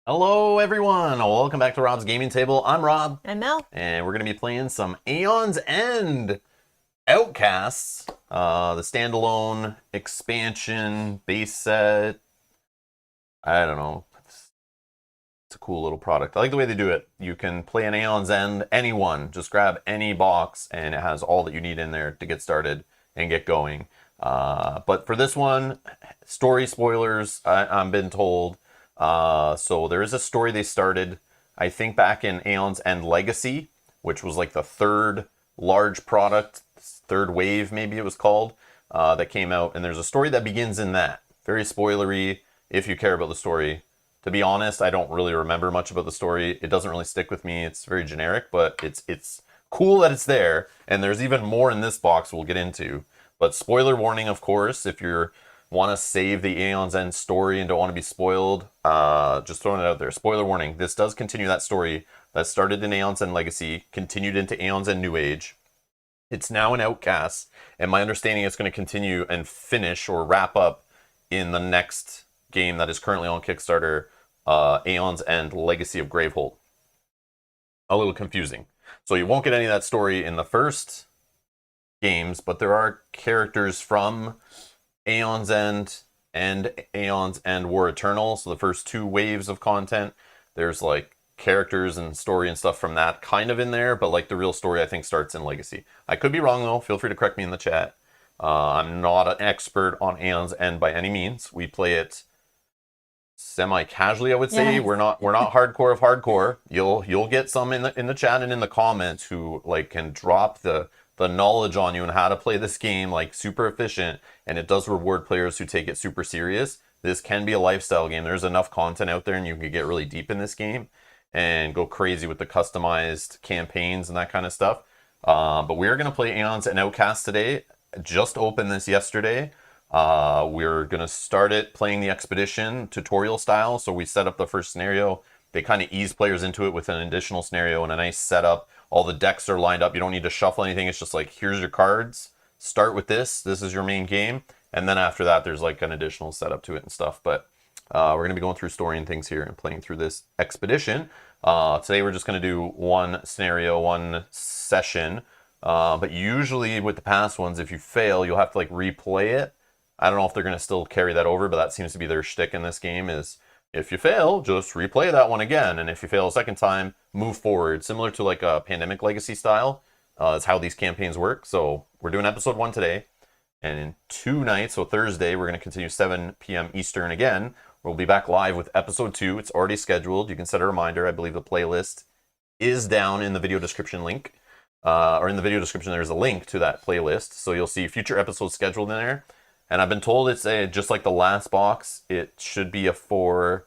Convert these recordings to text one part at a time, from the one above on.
Hello everyone, welcome back to Rob's Gaming Table. I'm Rob. I'm Mel. And we're going to be playing some Aeons and Outcasts, the standalone expansion base set. I don't know. cool little product. I like the way they do it. You can play an Aeon's End, anyone, just grab any box, and it has all that you need in there to get started and get going. But for this one, story spoilers, I've been told. So there is a story they started, I think, back in Aeon's End Legacy, which was like the third large product, third wave maybe it was called, that came out. And there's a story that begins in that. Very spoilery if you care about the story. To be honest, I don't really remember much about the story. It doesn't really stick with me. It's very generic, but it's cool that it's there. And there's even more in this box we'll get into. But spoiler warning, of course, if you want to save the Aeon's End story and don't want to be spoiled, just throwing it out there. Spoiler warning, this does continue that story that started in Aeon's End Legacy, continued into Aeon's End New Age. It's now in Outcasts, and my understanding is going to continue and finish or wrap up in the next game that is currently on Kickstarter, Aeon's End Legacy of Gravehold. A little confusing. So you won't get any of that story in the first games, but there are characters from Aeon's End and Aeon's End War Eternal, so the first two waves of content. There's like characters and story and stuff from that kind of in there, but like the real story I think starts in Legacy. I could be wrong though, feel free to correct me in the chat. I'm not an expert on Aeon's End by any means. We play it semi-casually, I would say. Yes. We're not hardcore of hardcore. You'll get some in the chat and in the comments who like can drop the knowledge on you on how to play this game like super efficient, and it does reward players who take it super serious. This can be a lifestyle game. There's enough content out there and you can get really deep in this game and go crazy with the customized campaigns and that kind of stuff. But we're going to play Aeons and Outcasts today. Just opened this yesterday. We're going to start it playing the expedition tutorial style. So we set up the first scenario. They kind of ease players into it with an additional scenario and a nice setup. All the decks are lined up. You don't need to shuffle anything. It's just like, here's your cards. Start with this. This is your main game. And then after that, there's like an additional setup to it and stuff. But we're going to be going through story and things here and playing through this expedition. Today, we're just going to do one scenario, one session. But usually with the past ones, if you fail, you'll have to like replay it. I don't know if they're going to still carry that over, but that seems to be their shtick in this game is if you fail, just replay that one again. And if you fail a second time, move forward. Similar to like a Pandemic Legacy style. Is how these campaigns work. So we're doing episode 1 today. And in 2 nights, so Thursday, we're going to continue 7 p.m. Eastern again. We'll be back live with episode 2. It's already scheduled. You can set a reminder. I believe the playlist is down in the video description link. Or in the video description, there's a link to that playlist. So you'll see future episodes scheduled in there. And I've been told it's just like the last box. It should be a 4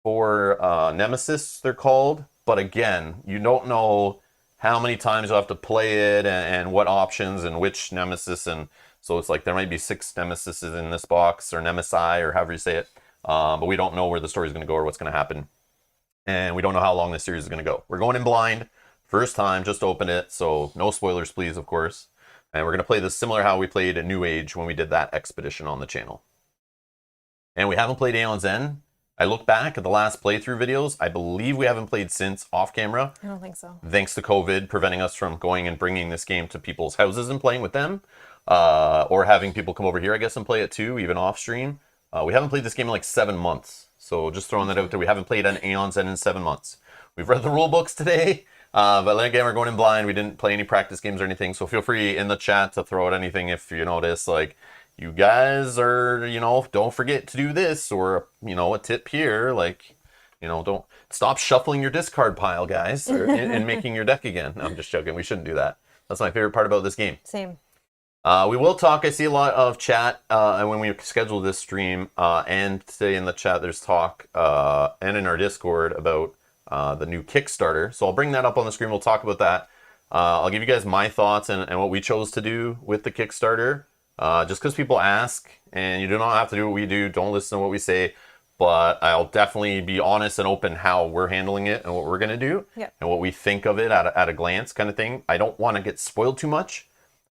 Nemesis, they're called. But again, you don't know how many times you'll have to play it and what options and which Nemesis. And so it's like there might be 6 Nemesises in this box or Nemesi or however you say it. But we don't know where the story is going to go or what's going to happen. And we don't know how long this series is going to go. We're going in blind. First time, just open it. So no spoilers, please, of course. And we're going to play this similar how we played a New Age when we did that expedition on the channel. And we haven't played Aeon's End. I look back at the last playthrough videos. I believe we haven't played since off camera. I don't think so. Thanks to COVID preventing us from going and bringing this game to people's houses and playing with them. Or having people come over here, I guess, and play it too, even off stream. We haven't played this game in like 7 months. So just throwing that out there. We haven't played an Aeon's End in 7 months. We've read the rule books today. But then again, we're going in blind. We didn't play any practice games or anything. So feel free in the chat to throw out anything if you notice, like, you guys are, don't forget to do this, or, a tip here, like, don't stop shuffling your discard pile, guys, and making your deck again. No, I'm just joking. We shouldn't do that. That's my favorite part about this game. Same. We will talk. I see a lot of chat and when we scheduled this stream, and today in the chat, there's talk and in our Discord about the new Kickstarter. So I'll bring that up on the screen. We'll talk about that. I'll give you guys my thoughts and what we chose to do with the Kickstarter. Just because people ask, and you do not have to do what we do, don't listen to what we say, but I'll definitely be honest and open how we're handling it and what we're going to do, and what we think of it at a glance kind of thing. I don't want to get spoiled too much,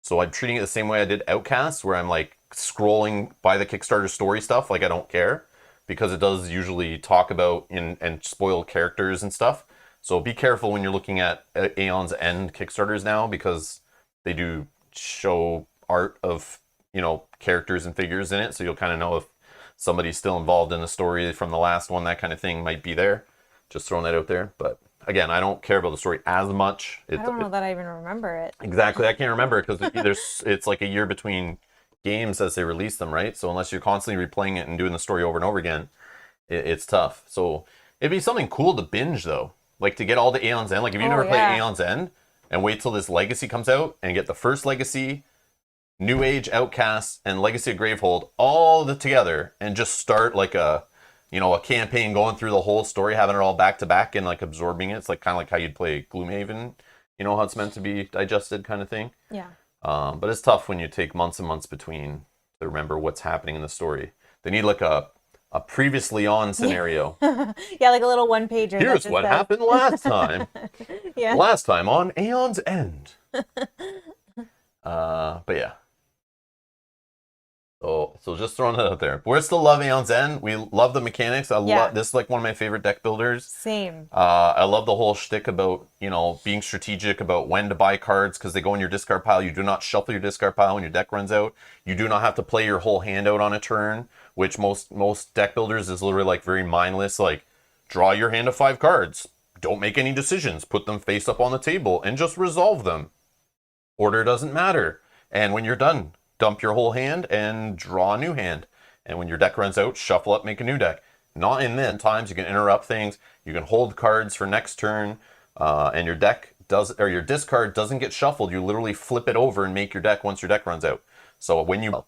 so I'm treating it the same way I did Outcasts, where I'm like scrolling by the Kickstarter story stuff like I don't care, because it does usually talk about and spoil characters and stuff. So be careful when you're looking at Aeon's End Kickstarters now, because they do show art of characters and figures in it, so you'll kind of know if somebody's still involved in the story from the last one. That kind of thing might be there. Just throwing that out there. But again, I don't care about the story as much. I don't know that I even remember it. Exactly, I can't remember it because it's like a year between games as they release them, right? So unless you're constantly replaying it and doing the story over and over again, it's tough. So it'd be something cool to binge though, like to get all the Aeons End. Like if you never played Aeons End and wait till this Legacy comes out and get the first Legacy, New Age, Outcasts, and Legacy of Gravehold all together and just start like a campaign going through the whole story, having it all back to back and like absorbing it. It's like kind of like how you'd play Gloomhaven, how it's meant to be digested kind of thing. Yeah. But it's tough when you take months and months between to remember what's happening in the story. They need like a previously on scenario. Yeah, like a little one pager. Here's what happened last time. Yeah. Last time on Aeon's End. But yeah. So just throwing that out there. We're still love Aeon's End. We love the mechanics. This is like one of my favorite deck builders. Same. I love the whole shtick about, being strategic about when to buy cards because they go in your discard pile. You do not shuffle your discard pile when your deck runs out. You do not have to play your whole hand out on a turn, which most deck builders is literally like very mindless. Like, draw your hand of 5 cards. Don't make any decisions. Put them face up on the table and just resolve them. Order doesn't matter. And when you're done, dump your whole hand and draw a new hand. And when your deck runs out, shuffle up, make a new deck. Not in then times you can interrupt things. You can hold cards for next turn, and your discard doesn't get shuffled. You literally flip it over and make your deck once your deck runs out. So when you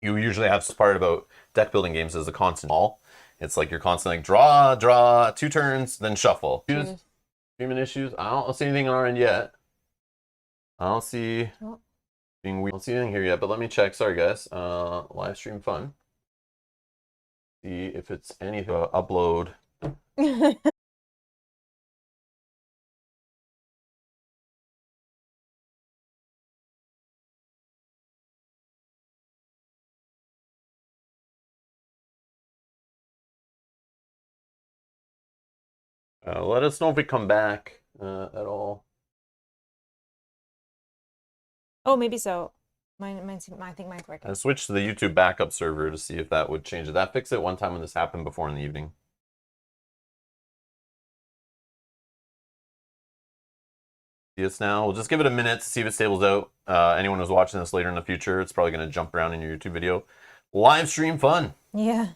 usually have this part about deck building games as a constant ball. It's like you're constantly like draw 2 turns, then shuffle. Human issues. I don't see anything on our end yet. I don't see. Being weird. I don't see anything here yet, but let me check. Sorry, guys. Live stream fun. See if it's anything. Upload. Let us know if we come back at all. Oh, maybe so. I think mine's working. I switched to the YouTube backup server to see if that would change it. That fixed it one time when this happened before in the evening. See us now. We'll just give it a minute to see if it stables out. Anyone who's watching this later in the future, it's probably going to jump around in your YouTube video. Live stream fun. Yeah.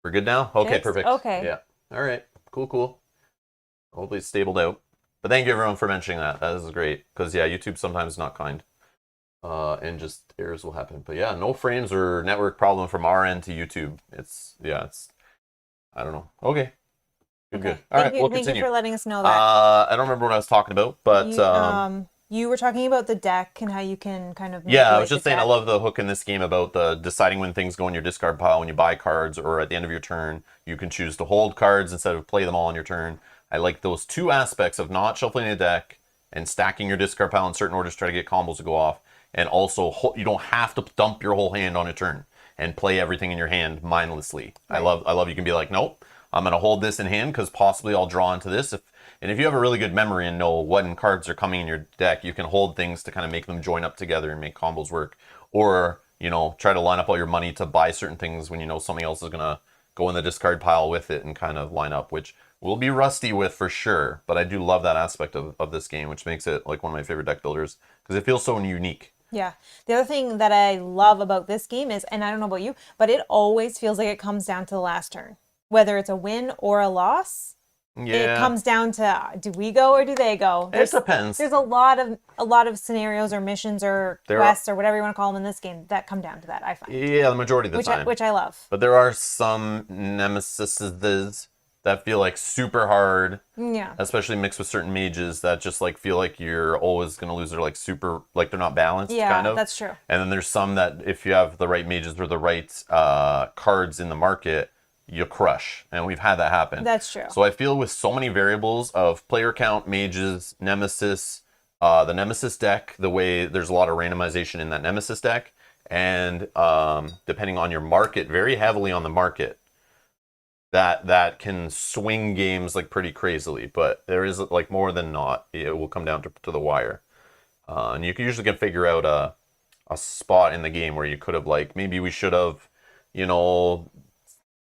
We're good now? Okay, perfect. Okay. Yeah. All right. Cool. Hopefully it's stabled out. But thank you everyone for mentioning that. That is great. Because yeah, YouTube sometimes is not kind. And just errors will happen. But yeah, no frames or network problem from our end to YouTube. It's I don't know. Okay. Good. All right, we'll continue. Thank you for letting us know that. I don't remember what I was talking about, but you were talking about the deck and how you can kind of I was just saying I love the hook in this game about the deciding when things go in your discard pile when you buy cards, or at the end of your turn you can choose to hold cards instead of play them all on your turn. I like those 2 aspects of not shuffling a deck and stacking your discard pile in certain orders to try to get combos to go off. And also, you don't have to dump your whole hand on a turn and play everything in your hand mindlessly. Right. I love you can be like, nope, I'm going to hold this in hand because possibly I'll draw into this. And if you have a really good memory and know what cards are coming in your deck, you can hold things to kind of make them join up together and make combos work. Or, try to line up all your money to buy certain things when you know something else is going to go in the discard pile with it and kind of line up, which we'll be rusty with for sure. But I do love that aspect of this game, which makes it like one of my favorite deck builders because it feels so unique. Yeah. The other thing that I love about this game is, and I don't know about you, but it always feels like it comes down to the last turn. Whether it's a win or a loss, it comes down to do we go or do they go? It depends. There's a lot of scenarios or missions or quests or whatever you want to call them in this game that come down to that, I find. Yeah, the majority of the time. Which I love. But there are some Nemesises that feel like super hard. Yeah. Especially mixed with certain mages that just like feel like you're always going to lose. They're like super, like they're not balanced, kind of. Yeah, that's true. And then there's some that if you have the right mages or the right cards in the market, you crush. And we've had that happen. That's true. So I feel with so many variables of player count, mages, Nemesis, the Nemesis deck, the way there's a lot of randomization in that Nemesis deck, and depending on your market, very heavily on the market, that can swing games like pretty crazily. But there is like more than not, it will come down to the wire. And you usually can figure out a spot in the game where you could have like, maybe we should have,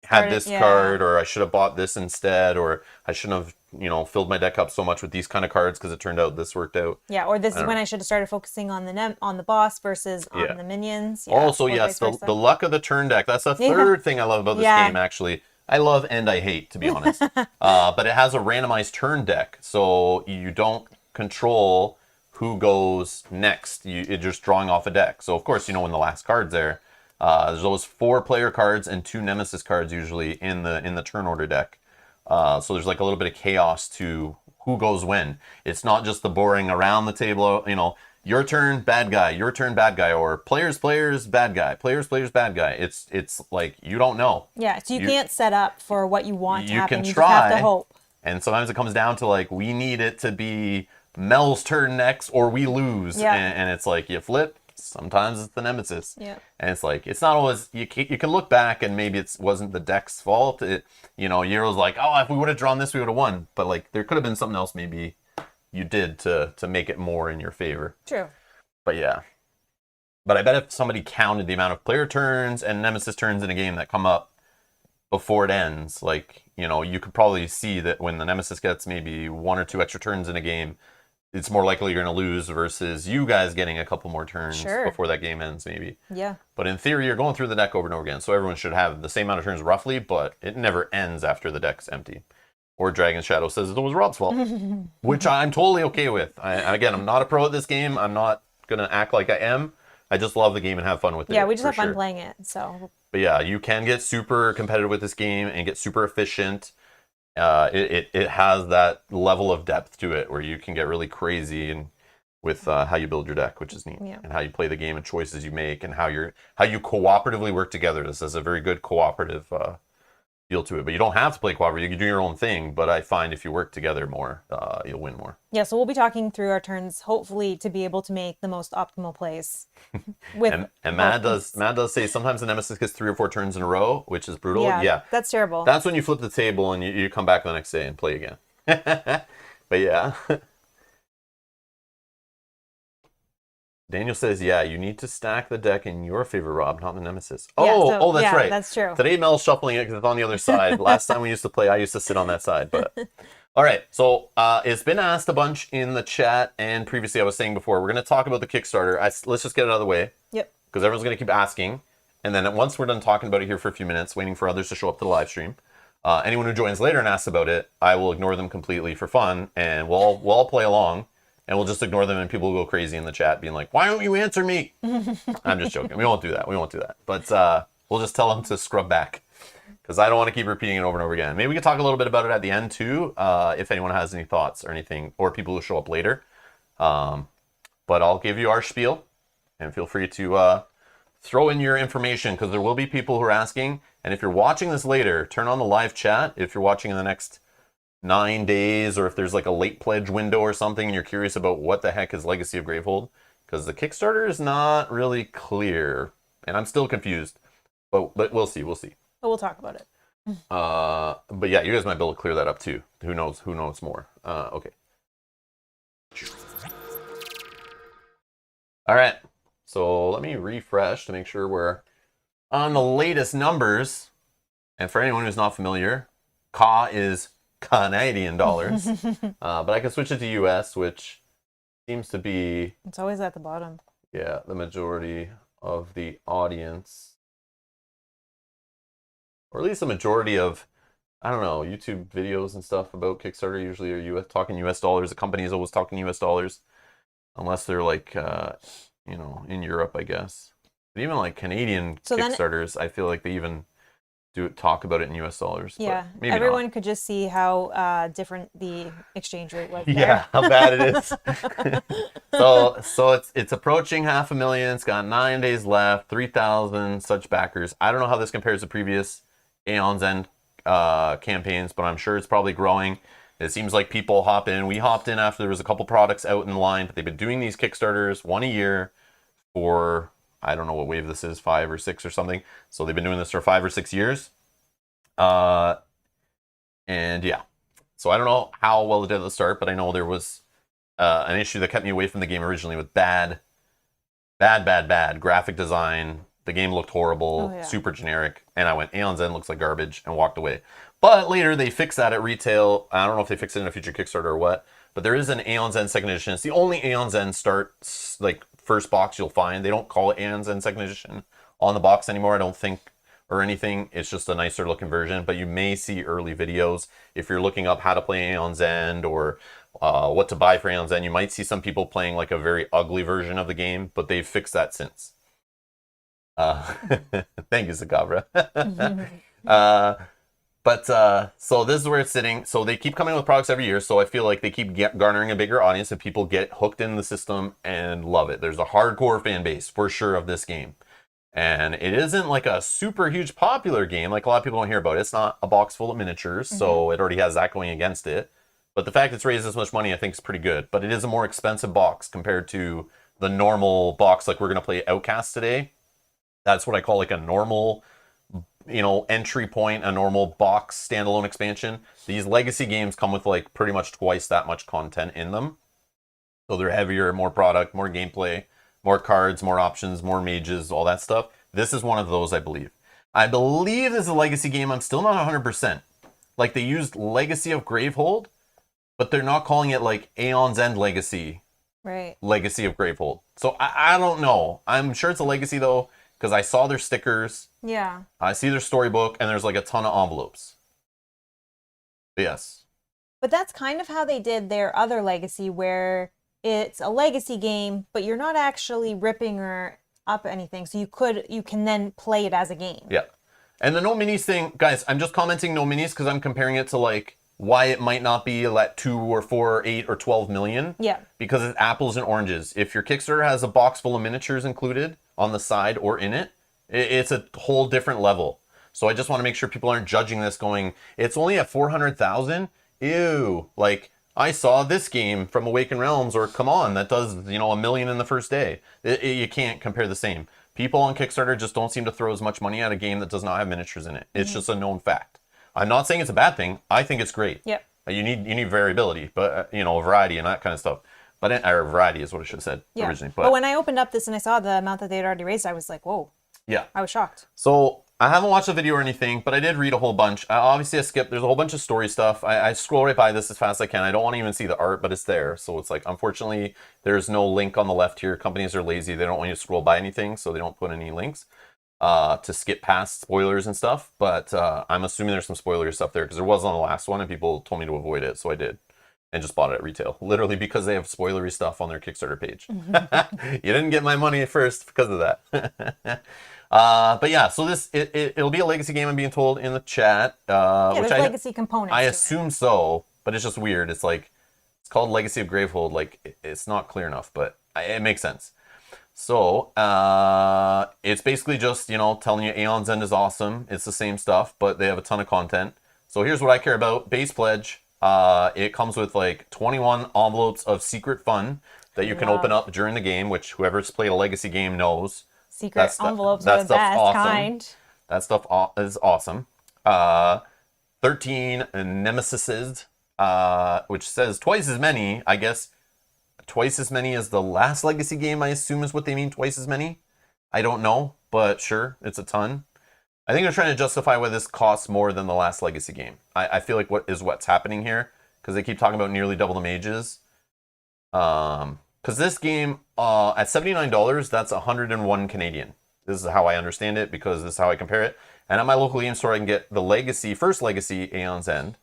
had this card, or I should have bought this instead, or I shouldn't have, filled my deck up so much with these kind of cards because it turned out this worked out. Yeah, or this is when I should have started focusing on the boss versus on the minions. Yeah, also, yes, the luck of the turn deck. That's the third thing I love about this game, actually. I love and I hate, to be honest. But it has a randomized turn deck, so you don't control who goes next. You're just drawing off a deck. So, of course, in the last card's there's always 4 player cards and 2 Nemesis cards usually in the turn order deck. So there's like a little bit of chaos to who goes when. It's not just the boring around the table, your turn, bad guy, your turn, bad guy, or players, bad guy, players, bad guy. It's like you don't know. Yeah, so you can't set up for what you want to happen. You just have to hope. And sometimes it comes down to like, we need it to be Mel's turn next or we lose. Yeah. And it's like you flip. Sometimes it's the Nemesis. Yeah. And it's like, it's not always, you can look back and maybe it wasn't the deck's fault. Euro's like, oh, if we would have drawn this, we would have won. But like, there could have been something else maybe you did to make it more in your favor. True. But yeah. But I bet if somebody counted the amount of player turns and Nemesis turns in a game that come up before it ends, like, you could probably see that when the Nemesis gets maybe 1 or 2 extra turns in a game, it's more likely you're going to lose versus you guys getting a couple more turns before that game ends, maybe. Yeah. But in theory, you're going through the deck over and over again, so everyone should have the same amount of turns roughly, but it never ends after the deck's empty. Or Dragon Shadow says it was Rob's fault, which I'm totally okay with. Again, I'm not a pro at this game. I'm not going to act like I am. I just love the game and have fun with it. Yeah, we just have fun playing it, so. But yeah, you can get super competitive with this game and get super efficient. It has that level of depth to it where you can get really crazy and with how you build your deck, which is neat, and how you play the game and choices you make and how you cooperatively work together. This is a very good cooperative feel to it, but you don't have to play cooperative. You can do your own thing, but I find if you work together more, you'll win more. Yeah, so we'll be talking through our turns, hopefully to be able to make the most optimal plays. And Matt does say sometimes the Nemesis gets 3 or 4 turns in a row, which is brutal. Yeah. That's terrible. That's when you flip the table and you come back the next day and play again. But yeah. Daniel says, yeah, you need to stack the deck in your favor, Rob, not the Nemesis. That's right. That's true. Today Mel's shuffling it because it's on the other side. Last time we used to play, I used to sit on that side. But all right, so it's been asked a bunch in the chat, and previously I was saying before, we're going to talk about the Kickstarter. Let's just get it out of the way. Yep. Because everyone's going to keep asking. And then once we're done talking about it here for a few minutes, waiting for others to show up to the live stream, anyone who joins later and asks about it, I will ignore them completely for fun, and we'll all play along. And we'll just ignore them, and people will go crazy in the chat being like, why don't you answer me? I'm just joking. We won't do that. But we'll just tell them to scrub back because I don't want to keep repeating it over and over again. Maybe we can talk a little bit about it at the end, too, if anyone has any thoughts or anything, or people who show up later. But I'll give you our spiel, and feel free to throw in your information because there will be people who are asking. And if you're watching this later, turn on the live chat. If you're watching in the next 9 days, or if there's like a late pledge window or something and you're curious about what the heck is Legacy of Gravehold, because the Kickstarter is not really clear and I'm still confused, but we'll see. But we'll talk about it. But yeah, you guys might be able to clear that up too. Who knows more. Okay, all right, so let me refresh to make sure we're on the latest numbers. And for anyone who's not familiar, CA is Canadian dollars, but I can switch it to US, which seems to be... It's always at the bottom. Yeah, the majority of the audience. Or at least the majority of, I don't know, YouTube videos and stuff about Kickstarter usually are talking US dollars. The company is always talking US dollars, unless they're like, in Europe, I guess. But even like Canadian Kickstarters, I feel like they even... talk about it in US dollars. Yeah, maybe everyone not. could just see how different the exchange rate was. Yeah, how bad it is. so it's approaching 500,000. It's got 9 days left, 3,000 such backers. I don't know how this compares to previous Aeons End campaigns, but I'm sure it's probably growing. It seems like people hop in. We hopped in after there was a couple products out in line, but they've been doing these Kickstarters one a year for... I don't know what wave this is, 5 or 6 or something. So they've been doing this for 5 or 6 years. And yeah. So I don't know how well it did at the start, but I know there was an issue that kept me away from the game originally with bad graphic design, The game looked horrible, Oh, yeah. super generic, and I went, Aeon's End looks like garbage, and walked away. But later they fixed that at retail. I don't know if they fixed it in a future Kickstarter or what, but there is an Aeon's End second edition. It's the only Aeon's End like first box you'll find. They don't call it Aeon's End second edition on the box anymore, I don't think, or anything. It's just a nicer looking version, but you may see early videos if you're looking up how to play Aeon's End or what to buy for Aeon's End. You might see some people playing like a very ugly version of the game, but they've fixed that since. Thank you, Sakabra. So this is where it's sitting. So they keep coming with products every year. So I feel like they keep garnering a bigger audience and people get hooked in the system and love it. There's a hardcore fan base for sure of this game. And it isn't like a super huge popular game. Like a lot of people don't hear about it. It's not a box full of miniatures. So it already has that going against it. But the fact it's raised this much money, I think is pretty good. But it is a more expensive box compared to the normal box. Like we're going to play Outcasts today. That's what I call like a normal, entry point, a normal box standalone expansion. These legacy games come with like pretty much twice that much content in them. So they're heavier, more product, more gameplay, more cards, more options, more mages, all that stuff. This is one of those, I believe. I believe this is a legacy game. I'm still not 100%. Like they used Legacy of Gravehold, but they're not calling it like Aeon's End Legacy. Right. Legacy of Gravehold. So I don't know. I'm sure it's a legacy though, because I saw their stickers. Yeah. I see their storybook, and there's like a ton of envelopes. Yes. But that's kind of how they did their other legacy, where it's a legacy game, but you're not actually ripping or up anything. So you can then play it as a game. Yeah. And the no minis thing, guys, I'm just commenting no minis because I'm comparing it to like why it might not be at 2 or 4 or 8 or 12 million. Yeah. Because it's apples and oranges. If your Kickstarter has a box full of miniatures included on the side or in it, it's a whole different level. So I just want to make sure people aren't judging this going, it's only at 400,000? Ew. Like, I saw this game from Awakened Realms, or come on, that does, $1 million in the first day. You can't compare the same. People on Kickstarter just don't seem to throw as much money at a game that does not have miniatures in it. It's just a known fact. I'm not saying it's a bad thing. I think it's great. Yep. You need variability, but variety and that kind of stuff. But or variety is what I should have said originally. But when I opened up this and I saw the amount that they had already raised, I was like, whoa. Yeah. I was shocked. So I haven't watched the video or anything, but I did read a whole bunch. Obviously, I skipped. There's a whole bunch of story stuff. I scroll right by this as fast as I can. I don't want to even see the art, but it's there. So it's like, unfortunately, there's no link on the left here. Companies are lazy. They don't want you to scroll by anything, so they don't put any links to skip past spoilers and stuff. But I'm assuming there's some spoiler stuff there because there was on the last one, and people told me to avoid it, so I did. And just bought it at retail, literally because they have spoilery stuff on their Kickstarter page. You didn't get my money at first because of that. But yeah, so it'll be a legacy game, I'm being told in the chat. There's legacy components. I assume so, but it's just weird. It's like, it's called Legacy of Gravehold. Like, it's not clear enough, but it makes sense. So it's basically just, telling you Aeon's End is awesome. It's the same stuff, but they have a ton of content. So here's what I care about. Base pledge. It comes with like 21 envelopes of secret fun that you can open up during the game, which whoever's played a legacy game knows. Secret envelopes are the best kind. That stuff is awesome. 13 Nemesises, which says twice as many. I guess twice as many as the last legacy game, I assume is what they mean, twice as many. I don't know, but sure, it's a ton. I think they're trying to justify why this costs more than the last legacy game. I feel like what's happening here, because they keep talking about nearly double the mages. Because this game, at $79, that's 101 Canadian. This is how I understand it, because this is how I compare it. And at my local game store, I can get the first legacy Aeon's End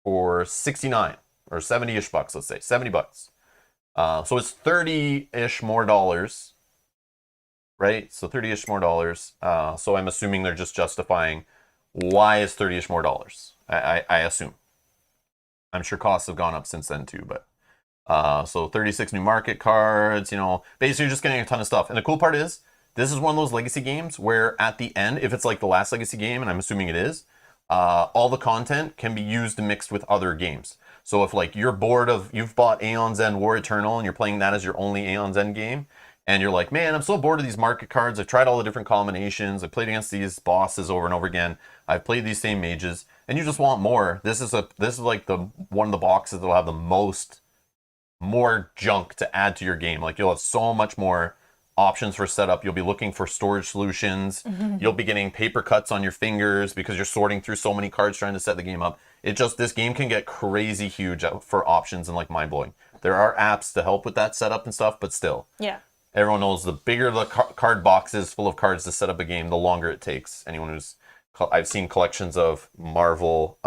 for 69 or 70-ish bucks, let's say, 70 bucks. So it's 30-ish more dollars, right? So 30-ish more dollars. So I'm assuming they're just justifying why is 30-ish more dollars. I assume. I'm sure costs have gone up since then too, but so 36 new market cards, basically you're just getting a ton of stuff. And the cool part is, this is one of those legacy games where at the end, if it's like the last legacy game, and I'm assuming it is, all the content can be used and mixed with other games. So if like you've bought Aeon's End War Eternal and you're playing that as your only Aeon's End game, and you're like, man, I'm so bored of these market cards. I've tried all the different combinations. I've played against these bosses over and over again. I've played these same mages, and you just want more. This is like one of the boxes that'll have the more junk to add to your game. Like you'll have so much more options for setup. You'll be looking for storage solutions. You'll be getting paper cuts on your fingers because you're sorting through so many cards trying to set the game up. This game can get crazy huge for options and like mind blowing. There are apps to help with that setup and stuff, but still. Yeah. Everyone knows the bigger the card box is full of cards to set up a game, the longer it takes. I've seen collections of Marvel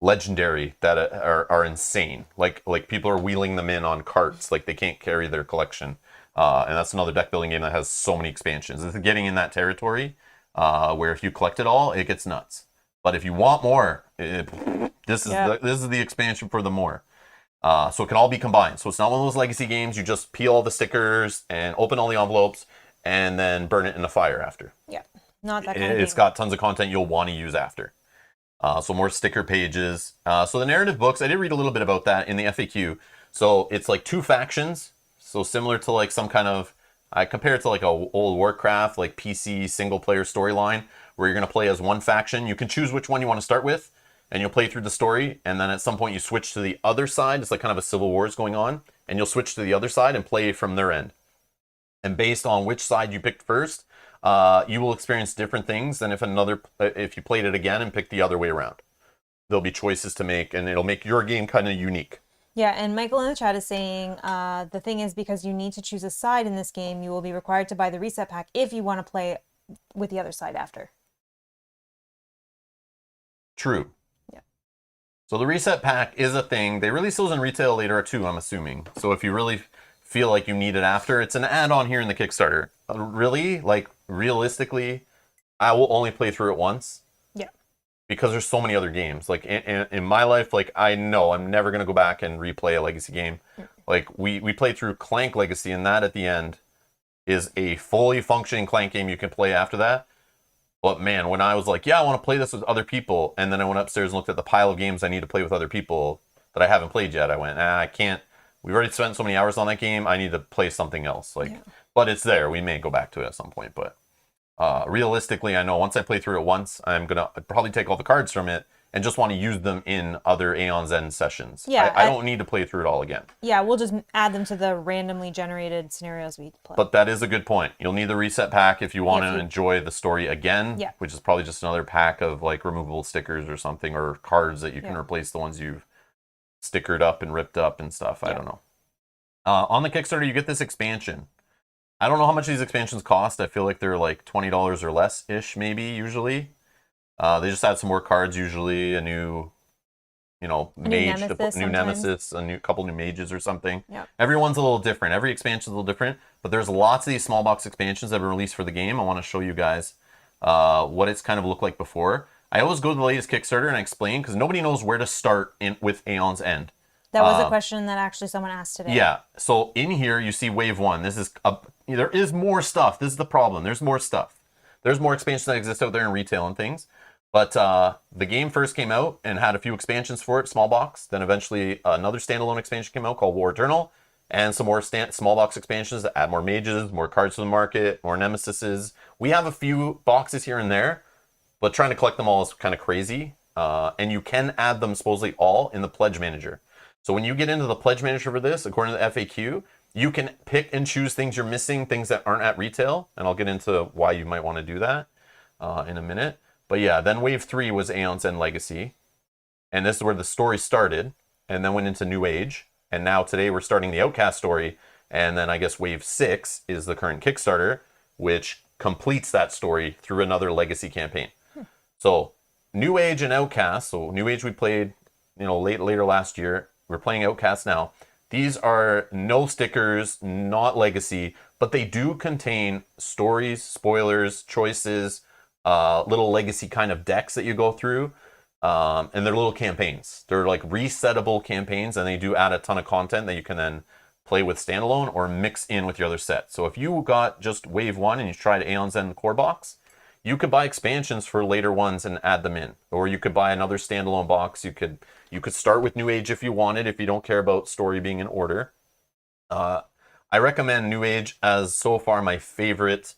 Legendary that are insane. Like people are wheeling them in on carts, like they can't carry their collection. And that's another deck building game that has so many expansions. It's getting in that territory where if you collect it all, it gets nuts. But if you want more, this is the expansion for the more. So it can all be combined. So it's not one of those legacy games. You just peel all the stickers and open all the envelopes and then burn it in the fire after. Yeah, not that kind of It's got tons of content you'll want to use after. So more sticker pages. So the narrative books, I did read a little bit about that in the FAQ. So it's like 2 factions. So similar to like some kind of, I compare it to like a old Warcraft, like PC single player storyline where you're going to play as one faction. You can choose which one you want to start with and you'll play through the story. And then at some point you switch to the other side. It's like kind of a civil war is going on and you'll switch to the other side and play from their end. And based on which side you picked first, you will experience different things than if you played it again and picked the other way around. There'll be choices to make, and it'll make your game kind of unique. Yeah, and Michael in the chat is saying, the thing is, because you need to choose a side in this game, you will be required to buy the reset pack if you want to play with the other side after. True. Yeah. So the reset pack is a thing. They release those in retail later too, I'm assuming. So if you really feel like you need it after, it's an add-on here in the Kickstarter. Realistically, I will only play through it once. Yeah. Because there's so many other games. Like in my life, like I know I'm never gonna go back and replay a legacy game. Like we played through Clank Legacy, and that at the end is a fully functioning Clank game you can play after that. But man, when I was like, yeah, I want to play this with other people, and then I went upstairs and looked at the pile of games I need to play with other people that I haven't played yet, I went, I can't. We've already spent so many hours on that game. I need to play something else. But it's there. We may go back to it at some point. But realistically, I know once I play through it once, I'm gonna probably take all the cards from it and just want to use them in other Aeon's End sessions. Yeah, I don't need to play through it all again. Yeah, we'll just add them to the randomly generated scenarios we play. But that is a good point. You'll need the reset pack if you want to enjoy the story again, which is probably just another pack of like removable stickers or something, or cards that you can replace the ones you've stickered up and ripped up and stuff. I don't know. On the Kickstarter, you get this expansion. I don't know how much these expansions cost. I feel like they're like $20 or less-ish, maybe, usually. They just add some more cards, usually. A new, mage, new Nemesis, couple new mages or something. Yep. Everyone's a little different. Every expansion's a little different. But there's lots of these small box expansions that have been released for the game. I want to show you guys what it's kind of looked like before. I always go to the latest Kickstarter and I explain, because nobody knows where to start with Aeon's End. That was a question that actually someone asked today. Yeah. So in here, you see Wave 1. There is more stuff. This is the problem. There's more stuff. There's more expansions that exist out there in retail and things. But the game first came out and had a few expansions for it, small box. Then eventually another standalone expansion came out called War Eternal. And some more small box expansions that add more mages, more cards to the market, more Nemesises. We have a few boxes here and there, but trying to collect them all is kind of crazy. And you can add them supposedly all in the Pledge Manager. So when you get into the Pledge Manager for this, according to the FAQ, you can pick and choose things you're missing, things that aren't at retail. And I'll get into why you might want to do that in a minute. But yeah, then Wave 3 was Aeon's End Legacy. And this is where the story started and then went into New Age. And now today we're starting the Outcast story. And then I guess Wave 6 is the current Kickstarter, which completes that story through another Legacy campaign. So New Age and Outcast. So New Age we played, later last year. We're playing Outcasts now. These are no stickers, not legacy, but they do contain stories, spoilers, choices, little legacy kind of decks that you go through. And they're little campaigns. They're like resettable campaigns, and they do add a ton of content that you can then play with standalone or mix in with your other set. So if you got just Wave 1 and you tried Aeon's End core box, you could buy expansions for later ones and add them in. Or you could buy another standalone box. You could start with New Age if you wanted, if you don't care about story being in order. I recommend New Age as so far my favorite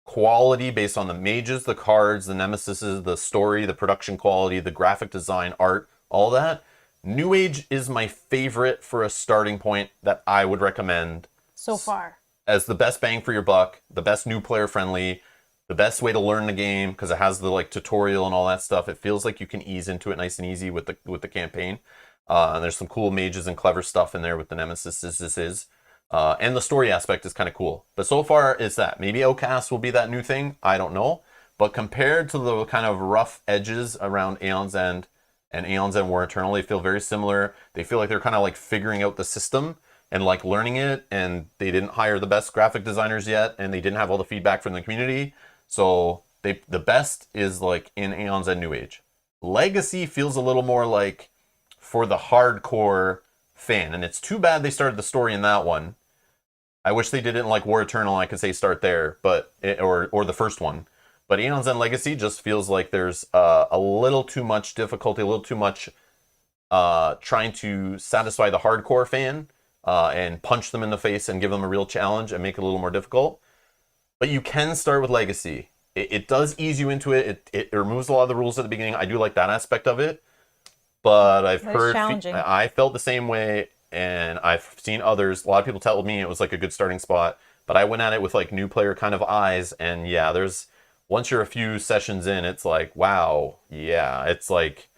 quality based on the mages, the cards, the Nemesises, the story, the production quality, the graphic design, art, all that. New Age is my favorite for a starting point that I would recommend. So far. as the best bang for your buck, the best new player friendly, the best way to learn the game because it has the like tutorial and all that stuff. It feels like you can ease into it nice and easy with the campaign. And there's some cool mages and clever stuff in there with the Nemesis. And the story aspect is kind of cool. But so far, it's that. Maybe Outcasts will be that new thing. I don't know. But compared to the kind of rough edges around Aeon's End and Aeon's End War Eternal, they feel very similar. They feel like they're kind of like figuring out the system and like learning it. And they didn't hire the best graphic designers yet. And they didn't have all the feedback from the community. So the best is like in Aeon's End New Age. Legacy feels a little more like for the hardcore fan. And it's too bad they started the story in that one. I wish they did it in like War Eternal. I could say start there, but or the first one. But Aeon's End Legacy just feels like there's a little too much difficulty, a little too much trying to satisfy the hardcore fan and punch them in the face and give them a real challenge and make it a little more difficult. But you can start with Legacy. It does ease you into it. It removes a lot of the rules at the beginning. I do like that aspect of it. But I've heard, I felt the same way, and I've seen others. A lot of people told me it was like a good starting spot. But I went at it with like new player kind of eyes, and yeah, once you're a few sessions in, it's like, wow, yeah, it's like,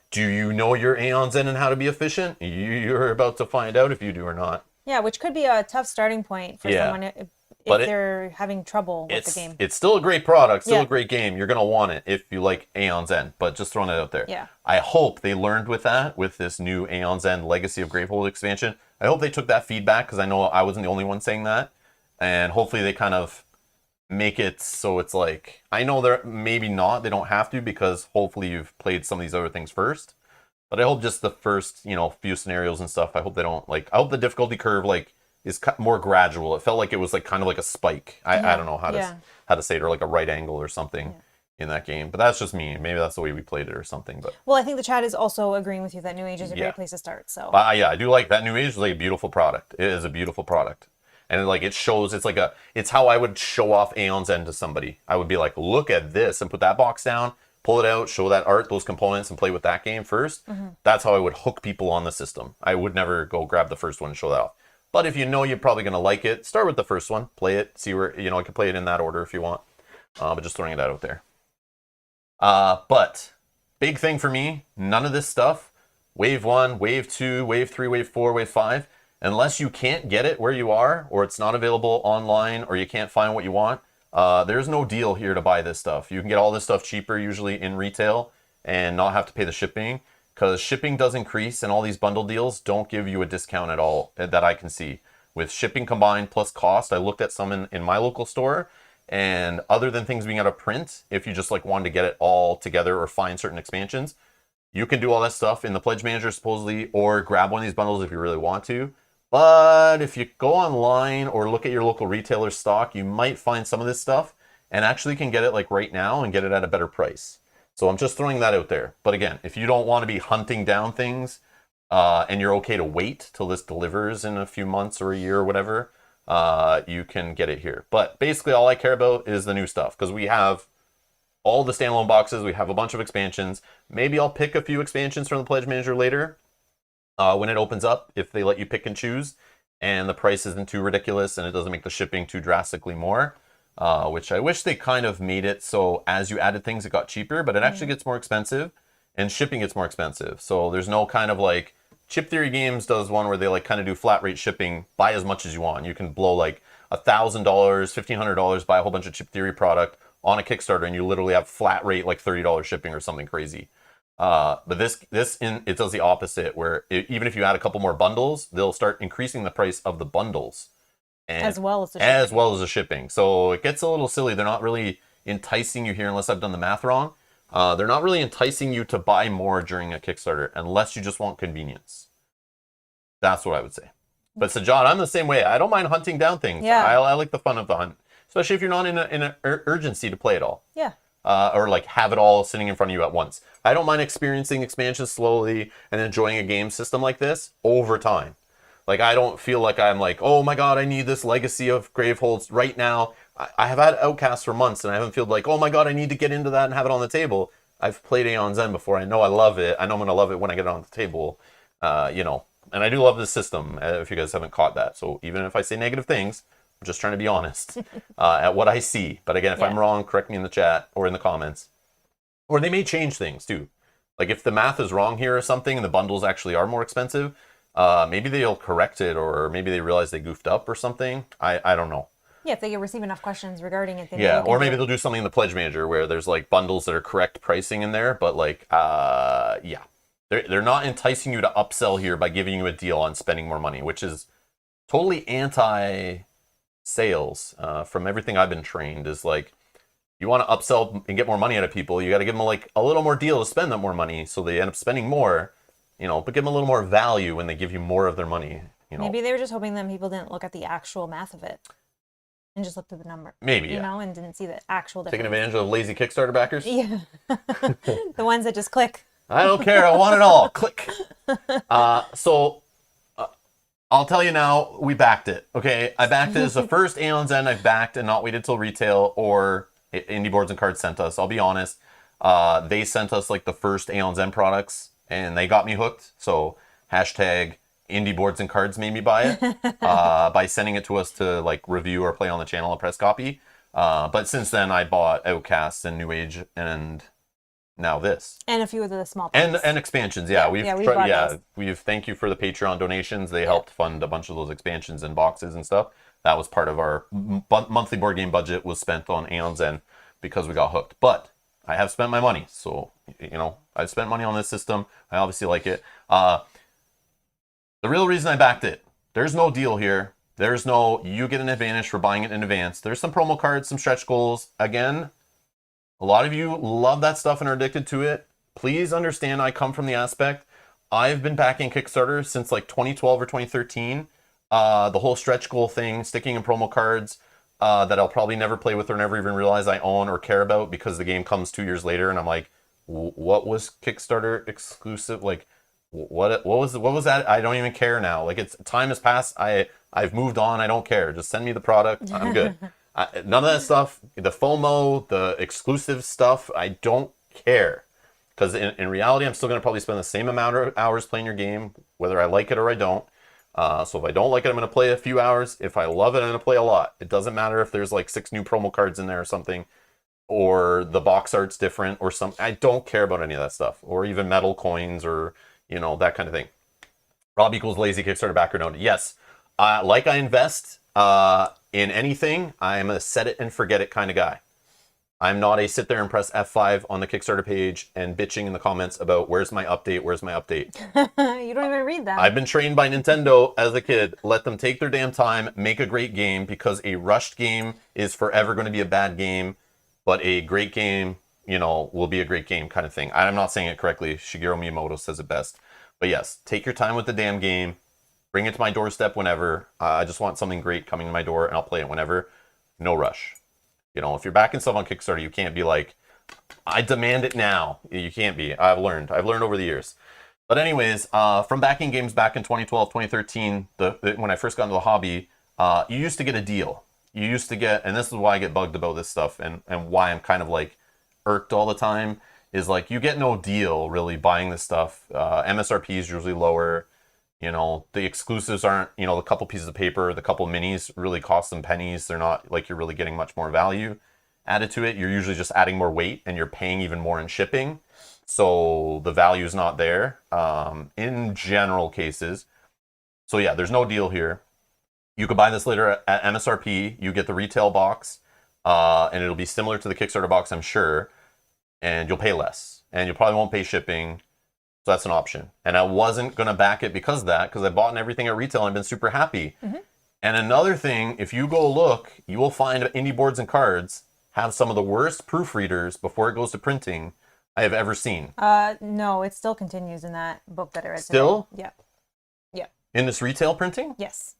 do you know your Aeon's End and how to be efficient? You're about to find out if you do or not. Yeah, which could be a tough starting point for someone if they're having trouble with the game. It's still a great product, still a great game. You're going to want it if you like Aeon's End, but just throwing it out there. Yeah. I hope they learned with that, with this new Aeon's End Legacy of Gravehold expansion. I hope they took that feedback, because I know I wasn't the only one saying that. And hopefully they kind of make it so it's like, I know they're maybe not, they don't have to, because hopefully you've played some of these other things first. But I hope just the first, few scenarios and stuff, I hope they don't I hope the difficulty curve is more gradual. It felt like it was like kind of like a spike. I don't know how to say it, or like a right angle or something in that game. But that's just me. Maybe that's the way we played it or something. But well, I think the chat is also agreeing with you that New Age is a great place to start. So yeah, I do like that. New Age is like a beautiful product. It is a beautiful product. And it shows, it's how I would show off Aeon's End to somebody. I would be like, look at this, and put that box down, pull it out, show that art, those components, and play with that game first. Mm-hmm. That's how I would hook people on the system. I would never go grab the first one and show that off. But if you know you're probably going to like it, start with the first one, play it, see where, I can play it in that order if you want. But just throwing it out there. But big thing for me, none of this stuff, Wave 1, Wave 2, Wave 3, Wave 4, Wave 5, unless you can't get it where you are, or it's not available online, or you can't find what you want, there's no deal here to buy this stuff. You can get all this stuff cheaper, usually in retail, and not have to pay the shipping, because shipping does increase, and all these bundle deals don't give you a discount at all that I can see. With shipping combined plus cost, I looked at some in my local store, and other than things being out of print, if you just wanted to get it all together or find certain expansions, you can do all that stuff in the Pledge Manager supposedly, or grab one of these bundles if you really want to. But if you go online or look at your local retailer stock, you might find some of this stuff and actually can get it right now and get it at a better price. So I'm just throwing that out there. But again, if you don't want to be hunting down things and you're okay to wait till this delivers in a few months or a year or whatever, you can get it here. But basically all I care about is the new stuff, because we have all the standalone boxes. We have a bunch of expansions. Maybe I'll pick a few expansions from the Pledge Manager later. When it opens up, if they let you pick and choose, and the price isn't too ridiculous and it doesn't make the shipping too drastically more, which I wish they kind of made it so as you added things it got cheaper, but it actually gets more expensive and shipping gets more expensive. So there's no kind of Chip Theory Games does one where they kind of do flat rate shipping, buy as much as you want. You can blow $1,000, $1,500, buy a whole bunch of Chip Theory product on a Kickstarter, and you literally have flat rate $30 shipping or something crazy. But it does the opposite, where even if you add a couple more bundles, they'll start increasing the price of the bundles, as well as the shipping. So it gets a little silly. They're not really enticing you here, unless I've done the math wrong. They're not really enticing you to buy more during a Kickstarter, unless you just want convenience. That's what I would say. But so John, I'm the same way. I don't mind hunting down things. Yeah. I like the fun of the hunt, especially if you're not in an urgency to play it all. Yeah. Or have it all sitting in front of you at once. I don't mind experiencing expansions slowly and enjoying a game system like this over time. I don't feel like I'm oh my god, I need this Legacy of Graveholds right now. I have had Outcasts for months, and I haven't felt oh my god, I need to get into that and have it on the table. I've played Aeon's End before. I know I love it. I know I'm going to love it when I get it on the table. And I do love this system, if you guys haven't caught that. So even if I say negative things, I'm just trying to be honest at what I see. But again, if I'm wrong, correct me in the chat or in the comments. Or they may change things too. Like if the math is wrong here or something and the bundles actually are more expensive, maybe they'll correct it, or maybe they realize they goofed up or something. I don't know. Yeah, if they receive enough questions regarding it. Yeah, or maybe they'll do something in the Pledge Manager where there's like bundles that are correct pricing in there, but like, yeah. They're not enticing you to upsell here by giving you a deal on spending more money, which is totally anti-sales. From everything I've been trained, is like, you want to upsell and get more money out of people, you got to give them like a little more deal to spend that more money, so they end up spending more, but give them a little more value when they give you more of their money. Maybe they were just hoping that people didn't look at the actual math of it and just looked at the number. Maybe, and didn't see the actual difference. Taking advantage of lazy Kickstarter backers? Yeah. The ones that just click. I don't care. I want it all. Click. So I'll tell you now, we backed it. Okay, I backed it as the first Aeon's End I've backed and not waited till retail, or Indie Boards and Cards sent us. I'll be honest. They sent us like the first Aeon's End products, and they got me hooked. So hashtag Indie Boards and Cards made me buy it by sending it to us to like review or play on the channel and press copy. But since then, I bought Outcasts and New Age and now this, and a few of the small packs. and expansions. We've thank you for the Patreon donations. They helped fund a bunch of those expansions and boxes and stuff. That was part of our monthly board game budget, was spent on Aeon's End because we got hooked. But I have spent my money, so I've spent money on this system. I obviously like it. The real reason I backed it, there's no deal here. There's no you get an advantage for buying it in advance. There's some promo cards, some stretch goals. Again, a lot of you love that stuff and are addicted to it. Please understand, I come from the aspect, I've been backing Kickstarter since like 2012 or 2013. The whole stretch goal thing, sticking in promo cards that I'll probably never play with or never even realize I own or care about, because the game comes 2 years later and I'm like, what was Kickstarter exclusive? Like, what was that? I don't even care now. Like, time has passed. I've moved on. I don't care. Just send me the product. I'm good. None of that stuff, the FOMO, the exclusive stuff, I don't care. Because in reality, I'm still going to probably spend the same amount of hours playing your game, whether I like it or I don't. So if I don't like it, I'm going to play a few hours. If I love it, I'm going to play a lot. It doesn't matter if there's like 6 new promo cards in there or something, or the box art's different or something. I don't care about any of that stuff, or even metal coins or, that kind of thing. Rob equals lazy Kickstarter backer noted. Yes, like I invest in anything, I'm a set it and forget it kind of guy. I'm not a sit there and press F5 on the Kickstarter page and bitching in the comments about where's my update. You don't even read that. I've been trained by Nintendo as a kid. Let them take their damn time, make a great game, because a rushed game is forever going to be a bad game, but a great game, will be a great game kind of thing. I'm not saying it correctly. Shigeru Miyamoto says it best. But yes, take your time with the damn game. Bring it to my doorstep whenever. I just want something great coming to my door, and I'll play it whenever. No rush. If you're backing stuff on Kickstarter, you can't be like, I demand it now. You can't be. I've learned over the years. But anyways, from backing games back in 2012, 2013, when I first got into the hobby, you used to get a deal. You used to get, and this is why I get bugged about this stuff, and why I'm kind of like irked all the time, is like, you get no deal really buying this stuff. MSRP is usually lower. The exclusives aren't, the couple pieces of paper, the couple minis really cost them pennies. They're not like you're really getting much more value added to it. You're usually just adding more weight and you're paying even more in shipping. So the value is not there in general cases. So yeah, there's no deal here. You could buy this later at MSRP. You get the retail box and it'll be similar to the Kickstarter box, I'm sure. And you'll pay less. And you probably won't pay shipping. So that's an option. And I wasn't going to back it because of that, because I bought everything at retail and I've been super happy. Mm-hmm. And another thing, if you go look, you will find Indie Boards and Cards have some of the worst proofreaders before it goes to printing I have ever seen. No, it still continues in that book that I read Still? today. Yeah. In this retail printing? Yes.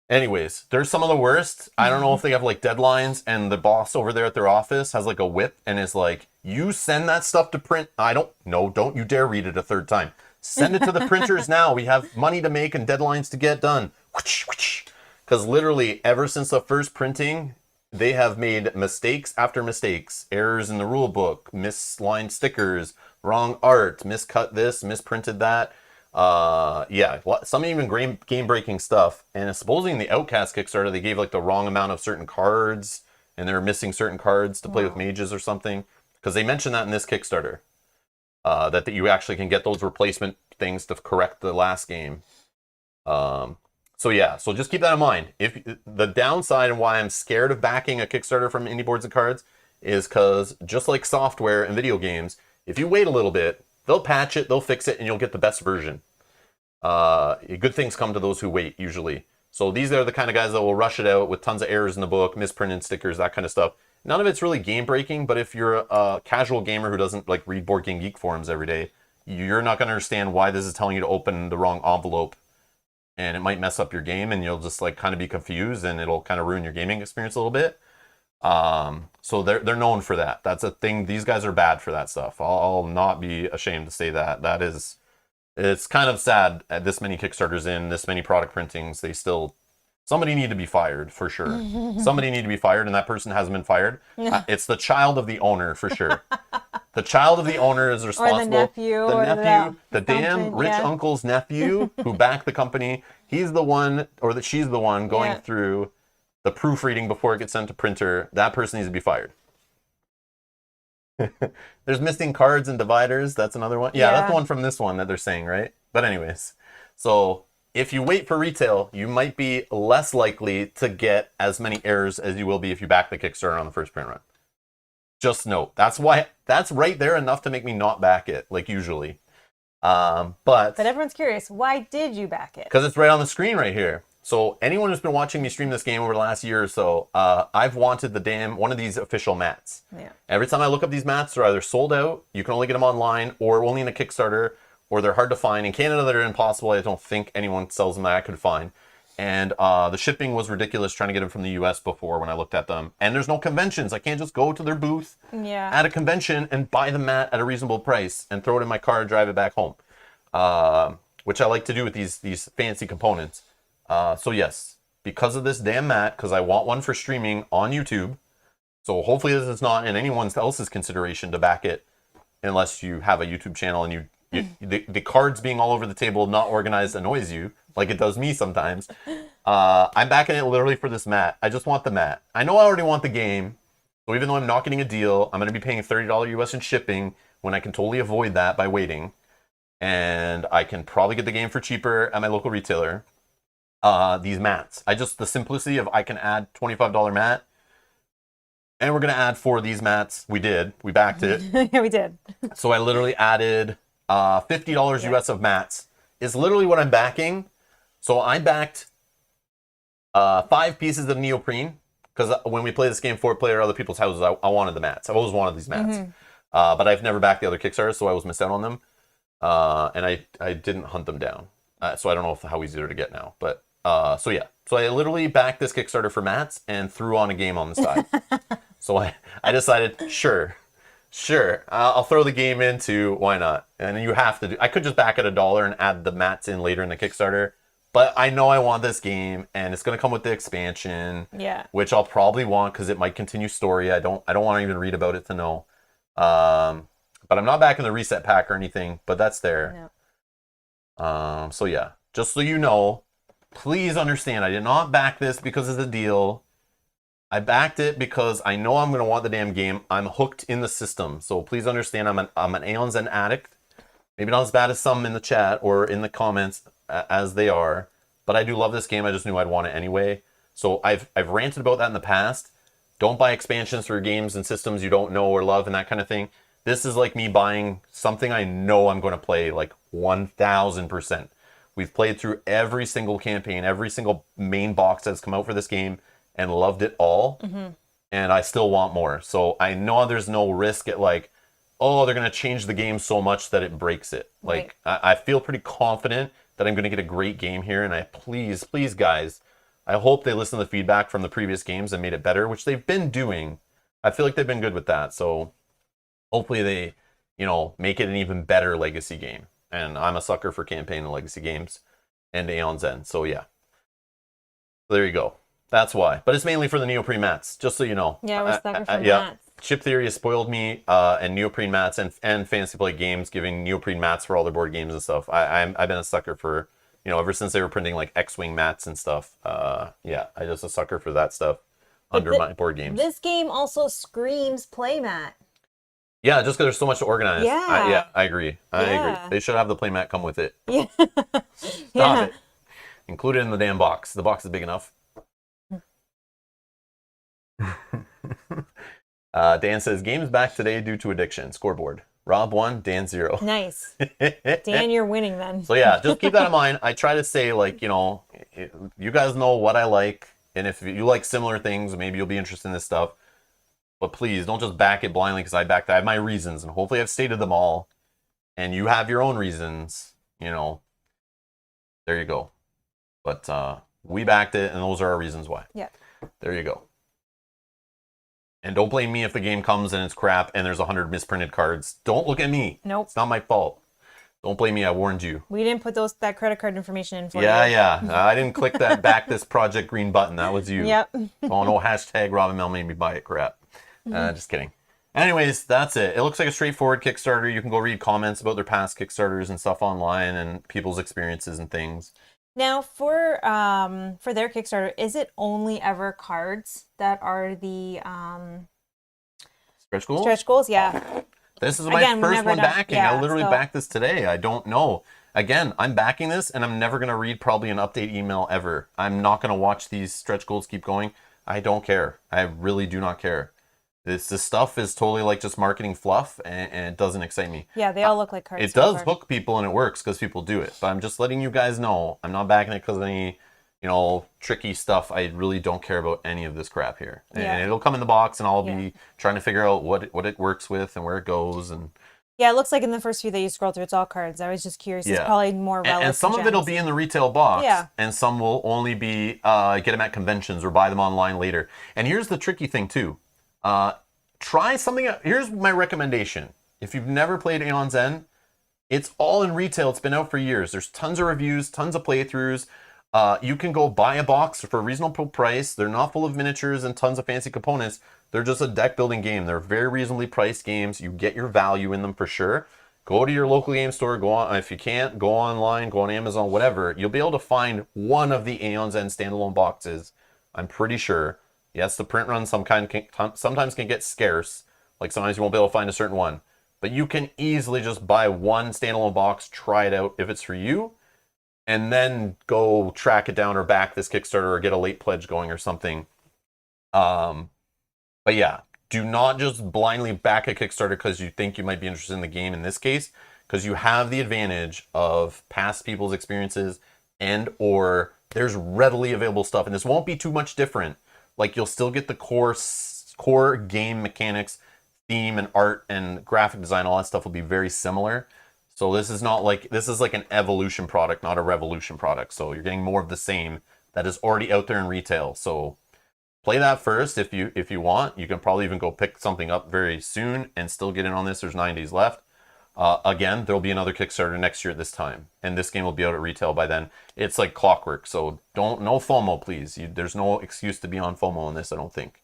Anyways, there's some of the worst. I don't know if they have like deadlines, and the boss over there at their office has like a whip and is like, you send that stuff to print. Don't you dare read it a third time. Send it to the printers now. We have money to make and deadlines to get done. Because literally ever since the first printing, they have made mistakes after mistakes, errors in the rule book, mislined stickers, wrong art, miscut this, misprinted that. Yeah, some even game-breaking stuff. And supposedly in the Outcast Kickstarter, they gave like the wrong amount of certain cards, and they were missing certain cards to play with mages or something. Because they mentioned that in this Kickstarter, that you actually can get those replacement things to correct the last game. So yeah, so just keep that in mind. If the downside and why I'm scared of backing a Kickstarter from Indie Boards and Cards is because just like software and video games, if you wait a little bit, they'll patch it, they'll fix it, and you'll get the best version. Good things come to those who wait, usually. So these are the kind of guys that will rush it out with tons of errors in the book, misprinted stickers, that kind of stuff. None of it's really game breaking, but if you're a casual gamer who doesn't like read Board Game Geek forums every day, you're not going to understand why this is telling you to open the wrong envelope, and it might mess up your game, and you'll just like kind of be confused, and it'll kind of ruin your gaming experience a little bit. So they're known for that. That's a thing. These guys are bad for that stuff. I'll not be ashamed to say that. It's kind of sad at this many Kickstarters in, this many product printings. Somebody need to be fired for sure. Somebody need to be fired, and that person hasn't been fired. It's the child of the owner for sure. The child of the owner is responsible. Or the nephew. The damn rich uncle's nephew who backed the company. He's the one, or she's the one going through the proofreading before it gets sent to printer. That person needs to be fired. There's missing cards and dividers. That's another one. Yeah, that's the one from this one that they're saying, right? But anyways, so if you wait for retail, you might be less likely to get as many errors as you will be if you back the Kickstarter on the first print run. Just note, that's right there enough to make me not back it, like usually. But everyone's curious, why did you back it? Because it's right on the screen right here. So anyone who's been watching me stream this game over the last year or so, I've wanted one of these official mats. Yeah. Every time I look up these mats, they're either sold out, you can only get them online, or only in a Kickstarter, or they're hard to find. In Canada, they're impossible. I don't think anyone sells them that I could find. And the shipping was ridiculous trying to get them from the US before when I looked at them. And there's no conventions. I can't just go to their booth at a convention and buy the mat at a reasonable price and throw it in my car and drive it back home, which I like to do with these fancy components. So yes, because of this damn mat, because I want one for streaming on YouTube. So hopefully this is not in anyone else's consideration to back it unless you have a YouTube channel and the cards being all over the table, not organized, annoys you like it does me sometimes. I'm backing it literally for this mat. I just want the mat. I know I already want the game. So even though I'm not getting a deal, I'm going to be paying $30 US in shipping when I can totally avoid that by waiting. And I can probably get the game for cheaper at my local retailer. These mats. The simplicity of I can add $25 mat. And we're going to add 4 of these mats. We backed it. Yeah, we did. So I literally added $50 US of mats. Is literally what I'm backing. So I backed 5 pieces of neoprene. Because when we play this game 4-player at other people's houses, I wanted the mats. I've always wanted these mats. But I've never backed the other Kickstarters, so I was missed out on them. And I didn't hunt them down. So I don't know how easy they're to get now. But so yeah. So I literally backed this Kickstarter for mats and threw on a game on the side. So I decided, sure, I'll throw the game in too. Why not? And you have to I could just back at $1 and add the mats in later in the Kickstarter. But I know I want this game, and it's going to come with the expansion, which I'll probably want because it might continue story. I don't want to even read about it to know. But I'm not backing the reset pack or anything, but that's there. No. So yeah, just so you know, please understand, I did not back this because of the deal. I backed it because I know I'm going to want the damn game. I'm hooked in the system. So please understand, I'm an Aeons and addict. Maybe not as bad as some in the chat or in the comments as they are, but I do love this game. I just knew I'd want it anyway. So I've ranted about that in the past. Don't buy expansions for games and systems you don't know or love and that kind of thing. This is like me buying something I know I'm going to play like 1000%. We've played through every single campaign, every single main box that's come out for this game, and loved it all. And I still want more. So I know there's no risk at like, oh, they're going to change the game so much that it breaks it. Like, I feel pretty confident that I'm going to get a great game here. And please, guys, I hope they listen to the feedback from the previous games and made it better, which they've been doing. I feel like they've been good with that. So hopefully they, make it an even better legacy game. And I'm a sucker for campaign and legacy games and Aeon's End. So yeah, there you go. That's why. But it's mainly for the neoprene mats, just so you know. Yeah, we're sucker for mats. Chip Theory has spoiled me, and neoprene mats and Fantasy Play Games giving neoprene mats for all their board games and stuff. I've been a sucker for, ever since they were printing like X-Wing mats and stuff. Yeah, I just a sucker for that stuff under my board games. This game also screams playmat. Yeah, just because there's so much to organize. Yeah. I agree. I agree. They should have the playmat come with it. Yeah. Stop it. Include it in the damn box. The box is big enough. Dan says, games back today due to addiction. Scoreboard. Rob 1, Dan 0. Nice. Dan, you're winning then. So yeah, just keep that in mind. I try to say, like, you guys know what I like, and if you like similar things, maybe you'll be interested in this stuff. But please, don't just back it blindly because I have my reasons, and hopefully I've stated them all. And you have your own reasons, There you go. But we backed it, and those are our reasons why. Yeah. There you go. And don't blame me if the game comes and it's crap and there's 100 misprinted cards. Don't look at me. Nope. It's not my fault. Don't blame me. I warned you. We didn't put that credit card information in for you. Yeah. I didn't click that back this Project Green button. That was you. Yep. Oh, no, hashtag Robin Mel made me buy it crap. Just kidding. Anyways, that's it. It looks like a straightforward Kickstarter. You can go read comments about their past Kickstarters and stuff online and people's experiences and things. Now, for their Kickstarter, is it only ever cards that are the Stretch goals? Stretch goals? Yeah. This is my first one backing. Yeah, I literally backed this today. I don't know. Again, I'm backing this, and I'm never going to read probably an update email ever. I'm not going to watch these stretch goals keep going. I don't care. I really do not care. This stuff is totally like just marketing fluff, and it doesn't excite me. Yeah, they all look like cards. It does hook people, and it works because people do it. But I'm just letting you guys know I'm not backing it because of any, tricky stuff. I really don't care about any of this crap here. Yeah. And it'll come in the box, and I'll be trying to figure out what it works with and where it goes. And yeah, it looks like in the first few that you scroll through, it's all cards. I was just curious. Yeah. It's probably more relevant. And some of it will be in the retail box. Yeah. And some will only be get them at conventions or buy them online later. And here's the tricky thing too. Try something. Here's my recommendation. If you've never played Aeon's End, it's all in retail. It's been out for years. There's tons of reviews, tons of playthroughs. You can go buy a box for a reasonable price. They're not full of miniatures and tons of fancy components. They're just a deck building game. They're very reasonably priced games. You get your value in them for sure. Go to your local game store. Go on. If you can't, go online. Go on Amazon. Whatever. You'll be able to find one of the Aeon's End standalone boxes. I'm pretty sure. Yes, the print run sometimes can get scarce. Like sometimes you won't be able to find a certain one. But you can easily just buy one standalone box, try it out if it's for you, and then go track it down or back this Kickstarter or get a late pledge going or something. But yeah, do not just blindly back a Kickstarter because you think you might be interested in the game in this case, because you have the advantage of past people's experiences and or there's readily available stuff. And this won't be too much different. Like you'll still get the core game mechanics, theme and art and graphic design, all that stuff will be very similar. So this is like an evolution product, not a revolution product. So you're getting more of the same that is already out there in retail. So play that first if you want. You can probably even go pick something up very soon and still get in on this. There's 9 days left. Again, there'll be another Kickstarter next year at this time, and this game will be out at retail by then. It's like clockwork, so no FOMO, please. There's no excuse to be on FOMO on this, I don't think.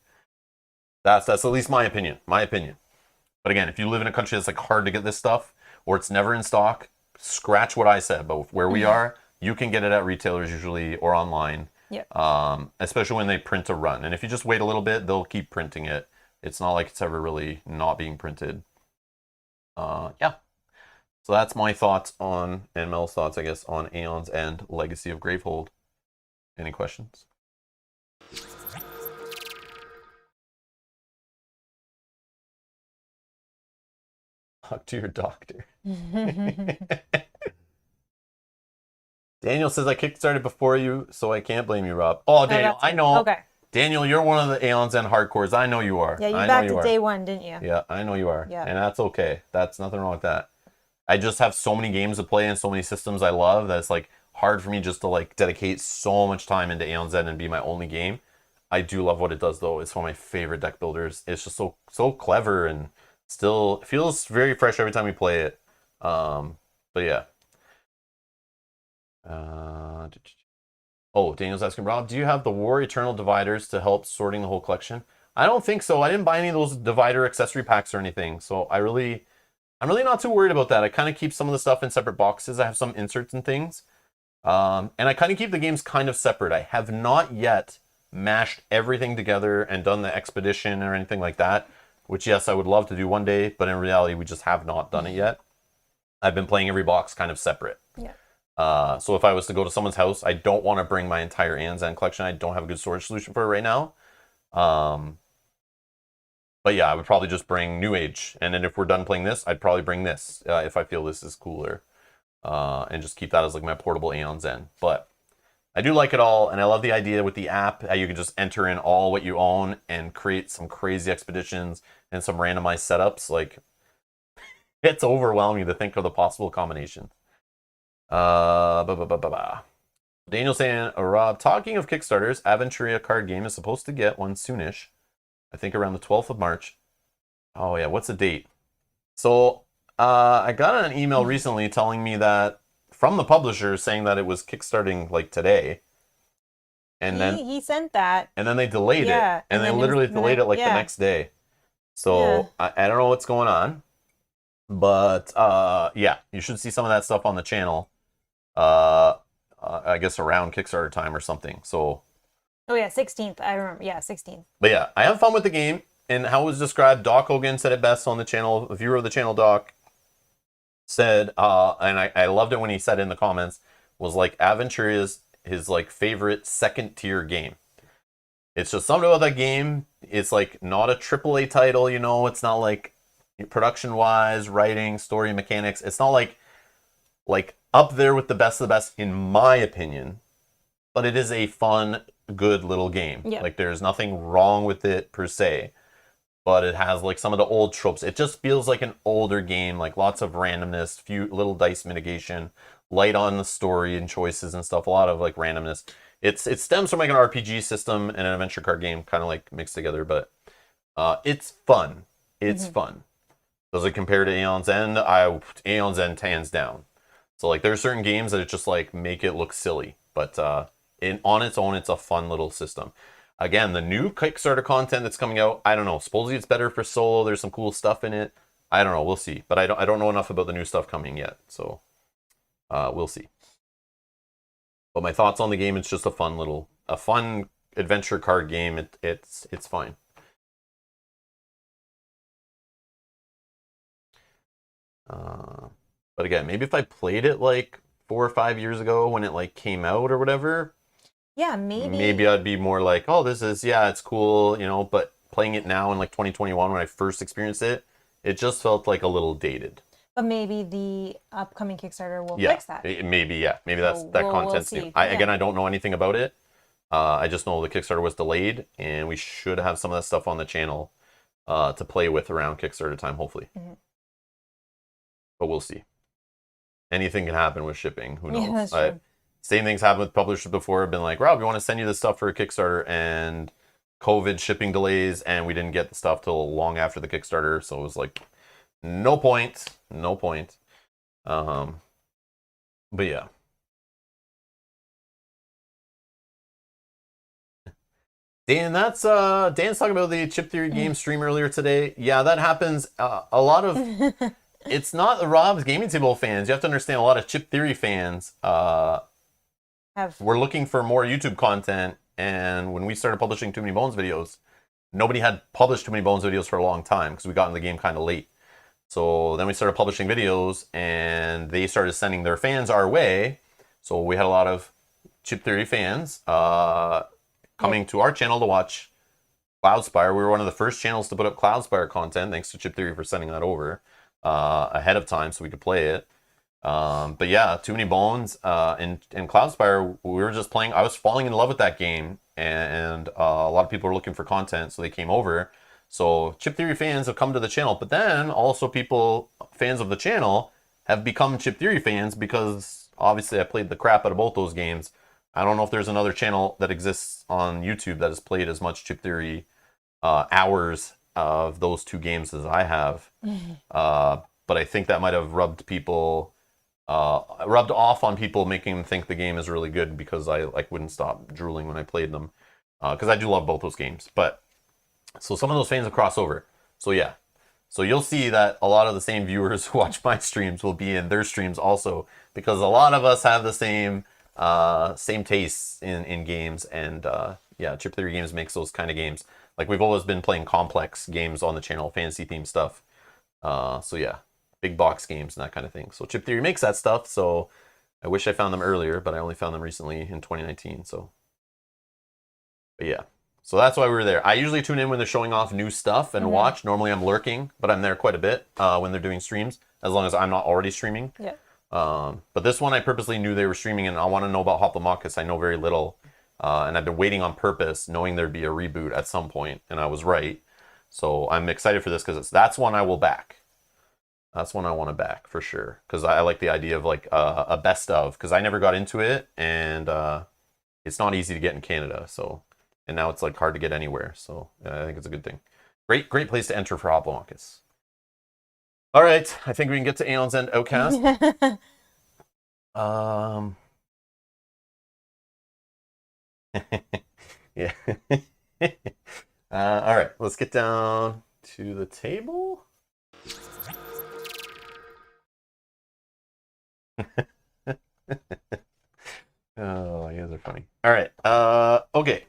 That's at least my opinion. But again, if you live in a country that's like hard to get this stuff, or it's never in stock, scratch what I said. But where we are, you can get it at retailers usually or online. Yep. Especially when they print a run, and if you just wait a little bit, they'll keep printing it. It's not like it's ever really not being printed. Yeah. So that's my thoughts on, and Mel's thoughts, I guess, on Aeon's End, Legacy of Gravehold. Any questions? Talk to your doctor. Daniel says, I kickstarted before you, so I can't blame you, Rob. Oh, Daniel, I know. Okay. Daniel, you're one of the Aeon's End hardcores. I know you are. Yeah, you backed it day one, didn't you? Yeah, I know you are. Yeah. And that's okay. That's nothing wrong with that. I just have so many games to play and so many systems I love that it's like hard for me just to like dedicate so much time into Aeon's End and be my only game. I do love what it does though. It's one of my favorite deck builders. It's just so clever and still feels very fresh every time we play it. But yeah. Oh, Daniel's asking, Rob, do you have the War Eternal dividers to help sorting the whole collection? I don't think so. I didn't buy any of those divider accessory packs or anything. So I'm really not too worried about that. I kind of keep some of the stuff in separate boxes. I have some inserts and things. And I kind of keep the games kind of separate. I have not yet mashed everything together and done the expedition or anything like that, which, yes, I would love to do one day, but in reality, we just have not done it yet. I've been playing every box kind of separate. Yeah. So if I was to go to someone's house, I don't want to bring my entire Aeons collection. I don't have a good storage solution for it right now. But yeah, I would probably just bring New Age. And then if we're done playing this, I'd probably bring this if I feel this is cooler. And just keep that as like my portable Aeons End. But I do like it all, and I love the idea with the app, how you can just enter in all what you own and create some crazy expeditions and some randomized setups. Like, it's overwhelming to think of the possible combinations. Daniel saying, Rob, talking of Kickstarters, Aventuria card game is supposed to get one soonish. I think around the 12th of March. Oh yeah, what's the date? So I got an email recently telling me that from the publisher saying that it was kickstarting like today. And then he sent that. And then they delayed it. And they literally delayed it like the next day. So I don't know what's going on. But yeah, you should see some of that stuff on the channel. I guess around Kickstarter time or something. So oh yeah, 16th. I remember. Yeah, 16th. But yeah, I have fun with the game. And how it was described, Doc Hogan said it best on the channel. A viewer of the channel, Doc, said, and I loved it when he said in the comments, was like Aventuria is his like favorite second tier game. It's just something about that game. It's like not a AAA title, you know. It's not like production wise, writing, story, mechanics. It's not like up there with the best of the best, in my opinion. But it is a fun, good little game. Yeah. Like there's nothing wrong with it per se. But it has like some of the old tropes. It just feels like an older game, like lots of randomness, few little dice mitigation, light on the story and choices and stuff, a lot of like randomness. It stems from like an RPG system and an adventure card game kind of like mixed together, but it's fun. It's fun. Does it compare to Aeon's End? Aeon's End hands down. So like there's certain games that it just like make it look silly, but on its own, it's a fun little system. Again, the new Kickstarter content that's coming out, I don't know. Supposedly it's better for solo. There's some cool stuff in it. I don't know. We'll see. But I don't know enough about the new stuff coming yet. So we'll see. But my thoughts on the game, it's just a fun adventure card game. It's fine. But again, maybe if I played it like 4 or 5 years ago when it like came out or whatever, yeah, maybe I'd be more like, oh, it's cool, you know, but playing it now in like 2021 when I first experienced it, it just felt like a little dated. But maybe the upcoming Kickstarter will fix that. Maybe that's that content's new. Again, I don't know anything about it. I just know the Kickstarter was delayed, and we should have some of that stuff on the channel to play with around Kickstarter time, hopefully. But we'll see. Anything can happen with shipping. Who knows? Yeah, that's true. Same things happened with publishers before. I've been like, Rob, we want to send you this stuff for a Kickstarter, and COVID shipping delays, and we didn't get the stuff till long after the Kickstarter. So it was like, no point. But yeah. Dan, Dan's talking about the Chip Theory game stream earlier today. Yeah, that happens. A lot of it's not the Rob's Gaming Table fans. You have to understand, a lot of Chip Theory fans were looking for more YouTube content, and when we started publishing Too Many Bones videos, nobody had published Too Many Bones videos for a long time because we got in the game kind of late. So then we started publishing videos, and they started sending their fans our way. So we had a lot of Chip Theory fans coming to our channel to watch Cloudspire. We were one of the first channels to put up Cloudspire content, thanks to Chip Theory for sending that over ahead of time so we could play it. But yeah, Too Many Bones and Cloudspire, we were just playing. I was falling in love with that game, and a lot of people were looking for content, so they came over. So Chip Theory fans have come to the channel, but then also fans of the channel have become Chip Theory fans because obviously I played the crap out of both those games. I don't know if there's another channel that exists on YouTube that has played as much Chip Theory hours of those two games as I have. But I think that might have rubbed off on people, making them think the game is really good because I like wouldn't stop drooling when I played them. Because I do love both those games. But So some of those fans will cross over. So yeah. So you'll see that a lot of the same viewers who watch my streams will be in their streams also, because a lot of us have the same tastes in games, and yeah, Chip Theory Games makes those kind of games. Like we've always been playing complex games on the channel, fantasy themed stuff. So yeah, big box games and that kind of thing. So Chip Theory makes that stuff. So I wish I found them earlier, but I only found them recently in 2019. So, but yeah. So that's why we were there. I usually tune in when they're showing off new stuff and watch. Normally I'm lurking, but I'm there quite a bit when they're doing streams, as long as I'm not already streaming. Yeah. But this one I purposely knew they were streaming, and I want to know about Hoplomachus. I know very little, and I've been waiting on purpose, knowing there'd be a reboot at some point, and I was right. So I'm excited for this because that's one I will back. That's one I want to back for sure, because I like the idea of like a best of, because I never got into it, and it's not easy to get in Canada. So. And now it's like hard to get anywhere, so I think it's a good thing. Great place to enter for Hoplomachus. All right, I think we can get to Aeons and Outcast. Yeah. All right, let's get down to the table. Oh, you guys are funny. All right, okay.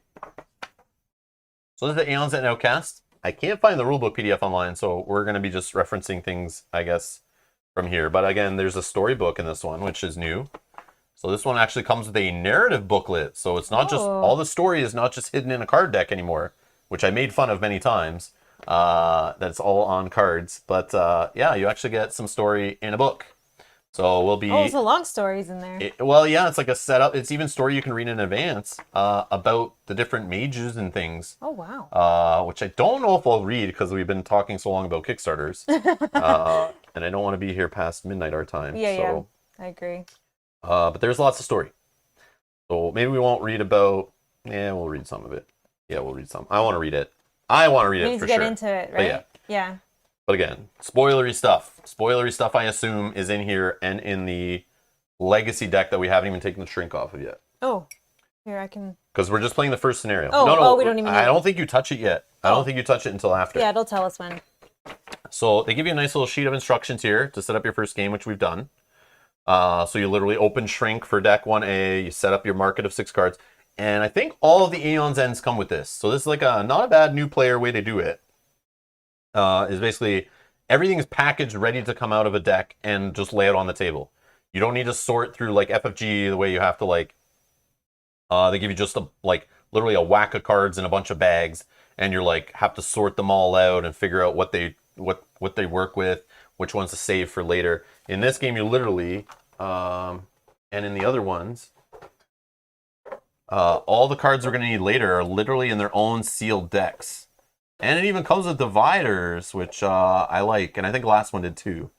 So this is the Aeons and Outcasts. I can't find the rulebook PDF online, so we're going to be just referencing things, I guess, from here. But again, there's a storybook in this one, which is new. So this one actually comes with a narrative booklet. So it's not just, all the story is not just hidden in a card deck anymore, which I made fun of many times. That's all on cards. But yeah, you actually get some story in a book. So we'll be... Oh, so long stories in there. Well, yeah, it's like a setup. It's even story you can read in advance about the different mages and things. Oh, wow. Which I don't know if I'll read because we've been talking so long about Kickstarters. And I don't want to be here past midnight our time. Yeah, I agree. But there's lots of story. So maybe we won't read about... Yeah, we'll read some of it. Yeah, we'll read some. I want to read it. I want to read it for sure. We need to get into it, right? But yeah. But again, spoilery stuff. Spoilery stuff, I assume, is in here and in the legacy deck that we haven't even taken the shrink off of yet. Oh, here I can... Because we're just playing the first scenario. No, we don't even... I don't think you touch it yet. I don't think you touch it until after. Yeah, it'll tell us when. So they give you a nice little sheet of instructions here to set up your first game, which we've done. So you literally open shrink for deck 1A, you set up your market of 6 cards, and I think all of the Aeon's ends come with this. So this is like a not a bad new player way to do it. Is basically everything is packaged ready to come out of a deck and just lay it on the table. You don't need to sort through like FFG the way you have to like they give you just literally a whack of cards in a bunch of bags, and you're like have to sort them all out and figure out what they work with, which ones to save for later. In this game you literally and in the other ones all the cards we're going to need later are literally in their own sealed decks. And it even comes with dividers, which I like, and I think the last one did too.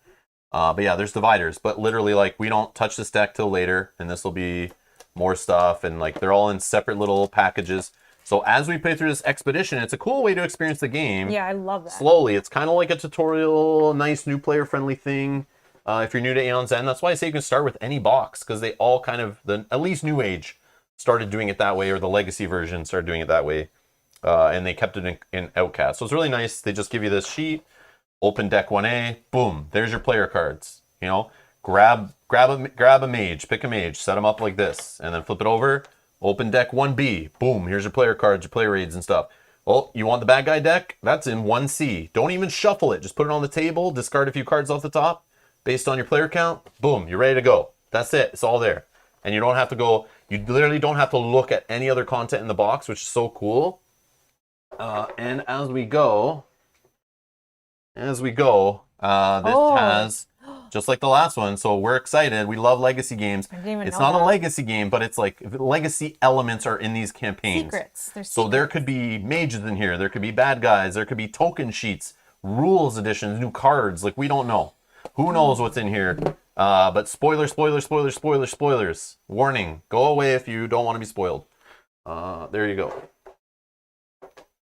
But yeah, there's dividers, but literally like we don't touch this deck till later, and this will be more stuff, and like they're all in separate little packages. So as we play through this expedition, it's a cool way to experience the game. Yeah, I love that. Slowly. It's kind of like a tutorial, nice new player friendly thing. If you're new to Aeon's End, that's why I say you can start with any box, because they all kind of, at least New Age started doing it that way, or the Legacy version started doing it that way. And they kept it in Outcast. So it's really nice. They just give you this sheet, open deck 1A, boom, there's your player cards. You know, grab a mage, pick a mage, set them up like this, and then flip it over, open deck 1B, boom, here's your player cards, your player aids and stuff. Well, you want the bad guy deck? That's in 1C. Don't even shuffle it. Just put it on the table, discard a few cards off the top, based on your player count, boom, you're ready to go. That's it. It's all there. And you don't have to go, you literally don't have to look at any other content in the box, which is so cool. And as we go, this has, just like the last one, so we're excited. We love legacy games. It's not a legacy game, but it's like legacy elements are in these campaigns. Secrets. So there could be mages in here. There could be bad guys. There could be token sheets, rules editions, new cards. Like, we don't know. Who knows what's in here? But spoilers. Warning, go away if you don't want to be spoiled. There you go.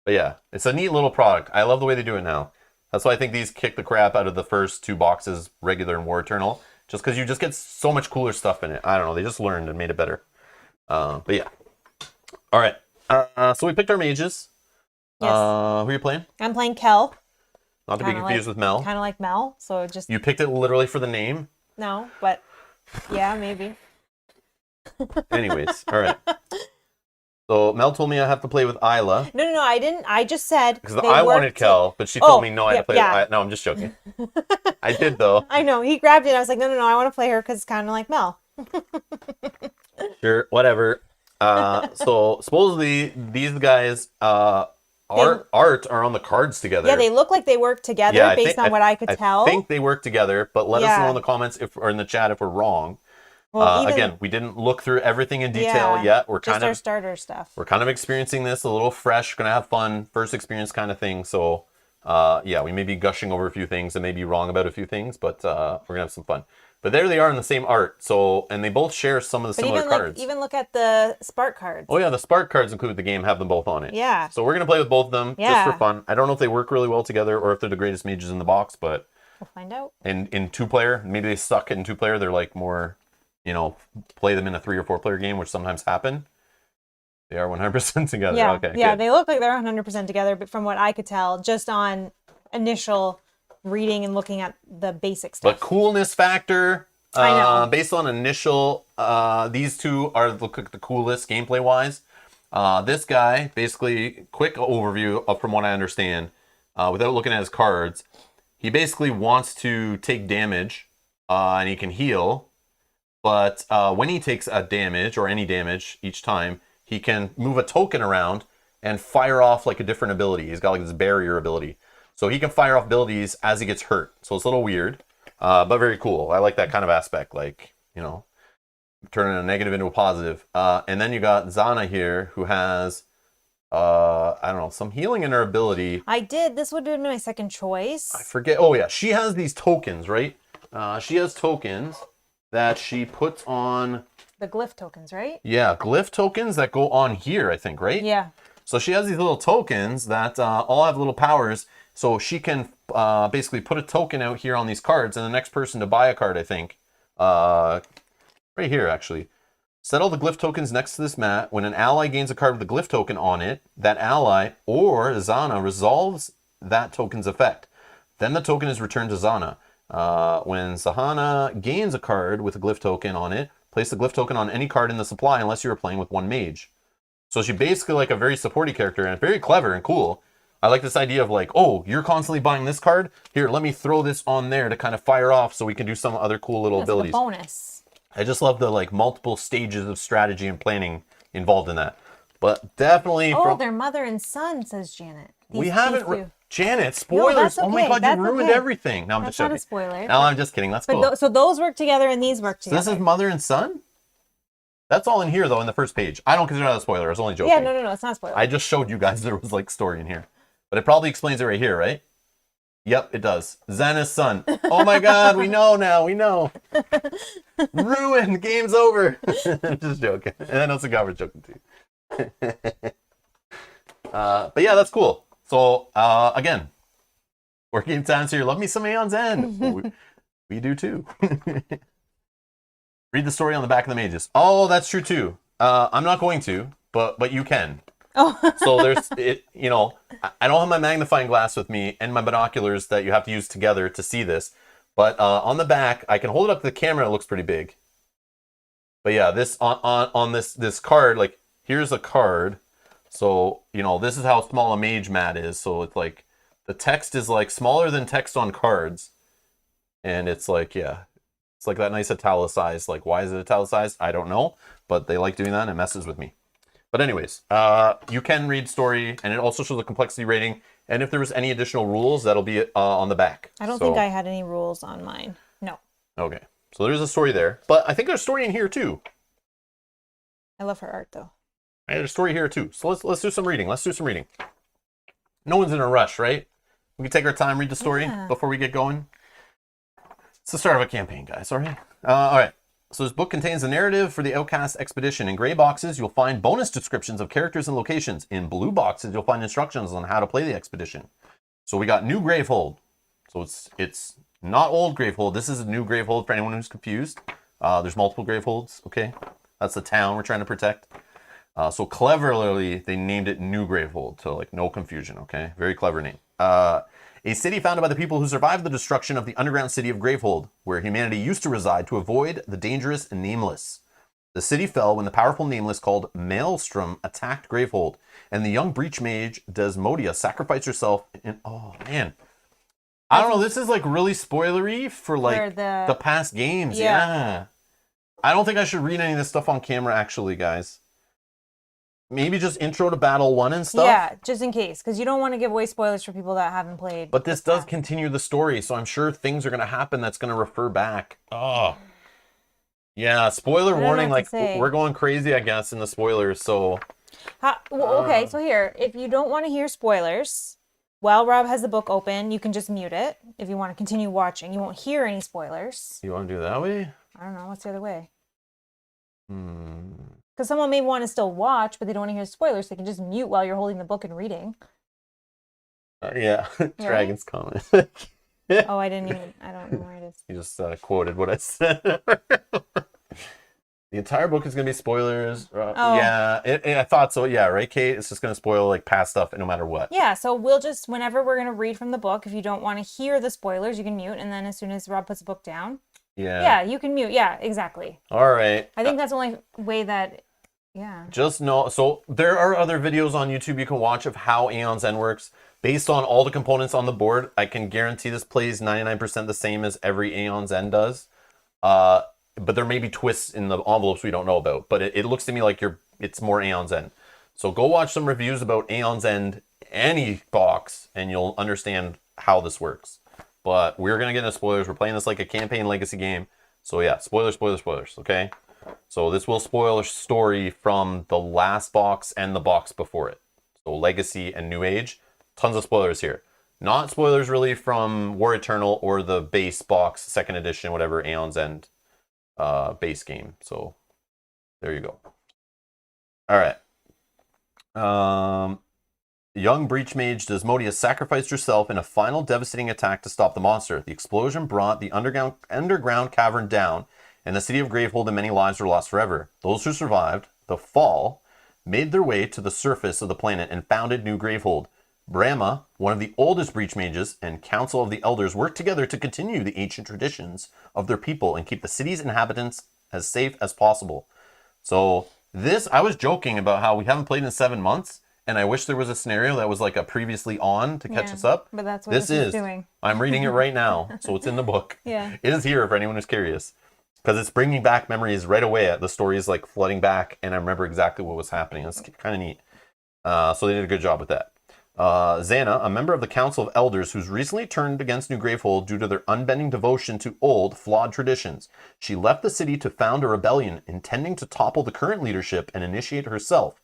But yeah, it's a neat little product. I love the way they do it now. That's why I think these kick the crap out of the first 2 boxes, regular and War Eternal, just because you just get so much cooler stuff in it. I don't know, they just learned and made it better. But yeah. All right, so we picked our mages. Yes. Who are you playing? I'm playing Kel. Not to be confused with Mel. Kind of like Mel, so just... You picked it literally for the name? No, but yeah, maybe. Anyways, all right. So Mel told me I have to play with Isla. No, I didn't. I just said Because I wanted Kel, but she told me no, I had to play with... No, I'm just joking. I did, though. I know. He grabbed it. I was like, no, I want to play her because it's kind of like Mel. Sure, whatever. So supposedly these guys art are on the cards together. Yeah, they look like they work together based on what I could tell. I think they work together, but let us know in the comments or in the chat if we're wrong. Well, again, we didn't look through everything in detail yet. We're just our starter stuff. We're kind of experiencing this a little fresh, gonna have fun, first experience kind of thing. So we may be gushing over a few things and may be wrong about a few things, but we're gonna have some fun. But there they are in the same art. So, and they both share some of the similar cards. Even look at the Spark cards. Oh yeah, the Spark cards included the game have them both on it. Yeah. So we're gonna play with both of them just for fun. I don't know if they work really well together or if they're the greatest mages in the box, but we'll find out. In 2-player, maybe they suck in 2-player. They're like more, play them in a 3 or 4-player game, which sometimes happen. They are 100% together. Yeah. Okay. Yeah, good. they look like they're 100% together, but from what I could tell, just on initial reading and looking at the basic stuff. But coolness factor. I know. Based on initial, these two are the coolest gameplay wise. This guy, basically, quick overview from what I understand, without looking at his cards, he basically wants to take damage, and he can heal. But when he takes a damage, or any damage each time, he can move a token around and fire off like a different ability. He's got like this barrier ability. So he can fire off abilities as he gets hurt. So it's a little weird. But very cool. I like that kind of aspect, like, turning a negative into a positive. And then you got Zana here, who has, I don't know, some healing in her ability. I did. This would have been my second choice. I forget. Oh, yeah. She has these tokens, right? She has tokens that she puts on... The glyph tokens, right? Yeah, glyph tokens that go on here, I think, right? Yeah. So she has these little tokens that all have little powers. So she can basically put a token out here on these cards, and the next person to buy a card, I think, right here actually. Set all the glyph tokens next to this mat. When an ally gains a card with a glyph token on it, that ally or Zana resolves that token's effect. Then the token is returned to Zana. When Zahana gains a card with a glyph token on it, place the glyph token on any card in the supply unless you are playing with one mage. So she's basically like a very supporty character and very clever and cool. I like this idea of like, oh, you're constantly buying this card? Here, let me throw this on there to kind of fire off so we can do some other cool little abilities. Like a bonus. I just love the like multiple stages of strategy and planning involved in that. But definitely... they're mother and son, says Janet. We haven't... Janet, spoilers! No, that's okay. Oh my god, that's you ruined okay. everything. No, I'm that's just joking. Not a spoiler. No, I'm just kidding. That's cool. So those work together and these work together. So this is mother and son? That's all in here, though, in the first page. I don't consider that a spoiler. I was only joking. Yeah, no, it's not a spoiler. I just showed you guys there was, like, story in here. But it probably explains it right here, right? Yep, it does. Xana's son. Oh, my God, we know now. We know. Ruined. Game's over. I'm just joking. And I know Cigar was joking, too. But, yeah, that's cool. So, again, BoardGameTime here. Love me some Aeons End. We do, too. Read the story on the back of the mages. Oh, that's true too. I'm not going to, but you can. Oh. So there's it. I don't have my magnifying glass with me and my binoculars that you have to use together to see this. But on the back, I can hold it up to the camera. It looks pretty big. But yeah, this on this card, like here's a card. So this is how small a mage mat is. So it's like the text is like smaller than text on cards, and it's like It's like that nice italicized, like why is it italicized? I don't know, but they like doing that and it messes with me. But anyways, you can read story and it also shows a complexity rating. And if there was any additional rules, that'll be on the back. I don't think I had any rules on mine. No. Okay. So there's a story there, but I think there's a story in here too. I love her art though. I had a story here too. So let's do some reading. No one's in a rush, right? We can take our time, read the story before we get going. It's the start of a campaign, guys. All right. So this book contains a narrative for the Outcasts expedition. In gray boxes, you'll find bonus descriptions of characters and locations. In blue boxes, you'll find instructions on how to play the expedition. So we got new Gravehold. So it's not old Gravehold. This is a new Gravehold for anyone who's confused. There's multiple Graveholds. Okay, that's the town we're trying to protect. So cleverly, they named it New Gravehold, so like no confusion, okay? Very clever name. A city founded by the people who survived the destruction of the underground city of Gravehold, where humanity used to reside to avoid the dangerous Nameless. The city fell when the powerful Nameless called Maelstrom attacked Gravehold, and the young breach mage Desmodia sacrificed herself in... Oh, man. I don't know, this is like really spoilery for like the past games. Yeah. I don't think I should read any of this stuff on camera, actually, guys. Maybe just intro to Battle 1 and stuff? Yeah, just in case, because you don't want to give away spoilers for people that haven't played. But this does continue the story, so I'm sure things are going to happen that's going to refer back. Oh. Yeah, spoiler warning, like, we're going crazy, I guess, in the spoilers, so... Okay, so here, if you don't want to hear spoilers, while Rob has the book open, you can just mute it. If you want to continue watching, you won't hear any spoilers. You want to do it that way? I don't know, what's the other way? Because someone may want to still watch, but they don't want to hear spoilers. They can just mute while you're holding the book and reading. Yeah, Dragon's comment. Oh, I don't know where it is. You just quoted what I said. The entire book is going to be spoilers. Yeah, I thought so. Yeah, right, Kate? It's just going to spoil like past stuff no matter what. Yeah, so we'll just, whenever we're going to read from the book, if you don't want to hear the spoilers, you can mute. And then as soon as Rob puts the book down, yeah, you can mute. Yeah, exactly. All right. I think that's the only way that... Yeah. Just know, so there are other videos on YouTube you can watch of how Aeon's End works. Based on all the components on the board, I can guarantee this plays 99% the same as every Aeon's End does. But there may be twists in the envelopes we don't know about. But it looks to me like it's more Aeon's End. So go watch some reviews about Aeon's End, any box, and you'll understand how this works. But we're going to get into spoilers. We're playing this like a campaign legacy game. So yeah, spoilers, okay? So this will spoil a story from the last box and the box before it. So Legacy and New Age. Tons of spoilers here. Not spoilers really from War Eternal or the base box, second edition, whatever, Aeon's End base game. So there you go. All right. Young Breach Mage Desmodia sacrificed herself in a final devastating attack to stop the monster. The explosion brought the underground cavern down, and the city of Gravehold and many lives were lost forever. Those who survived the fall made their way to the surface of the planet and founded New Gravehold. Brahma, one of the oldest Breach Mages, and Council of the Elders worked together to continue the ancient traditions of their people and keep the city's inhabitants as safe as possible. So this, I was joking about how we haven't played in 7 months, and I wish there was a scenario that was like a previously on to catch us up. But that's what this is doing. I'm reading it right now, so it's in the book. Yeah. It is here for anyone who's curious. Because it's bringing back memories right away. The story is like flooding back, and I remember exactly what was happening. It's kind of neat. So they did a good job with that. Xana, a member of the Council of Elders who's recently turned against New Gravehold due to their unbending devotion to old, flawed traditions. She left the city to found a rebellion, intending to topple the current leadership and initiate herself.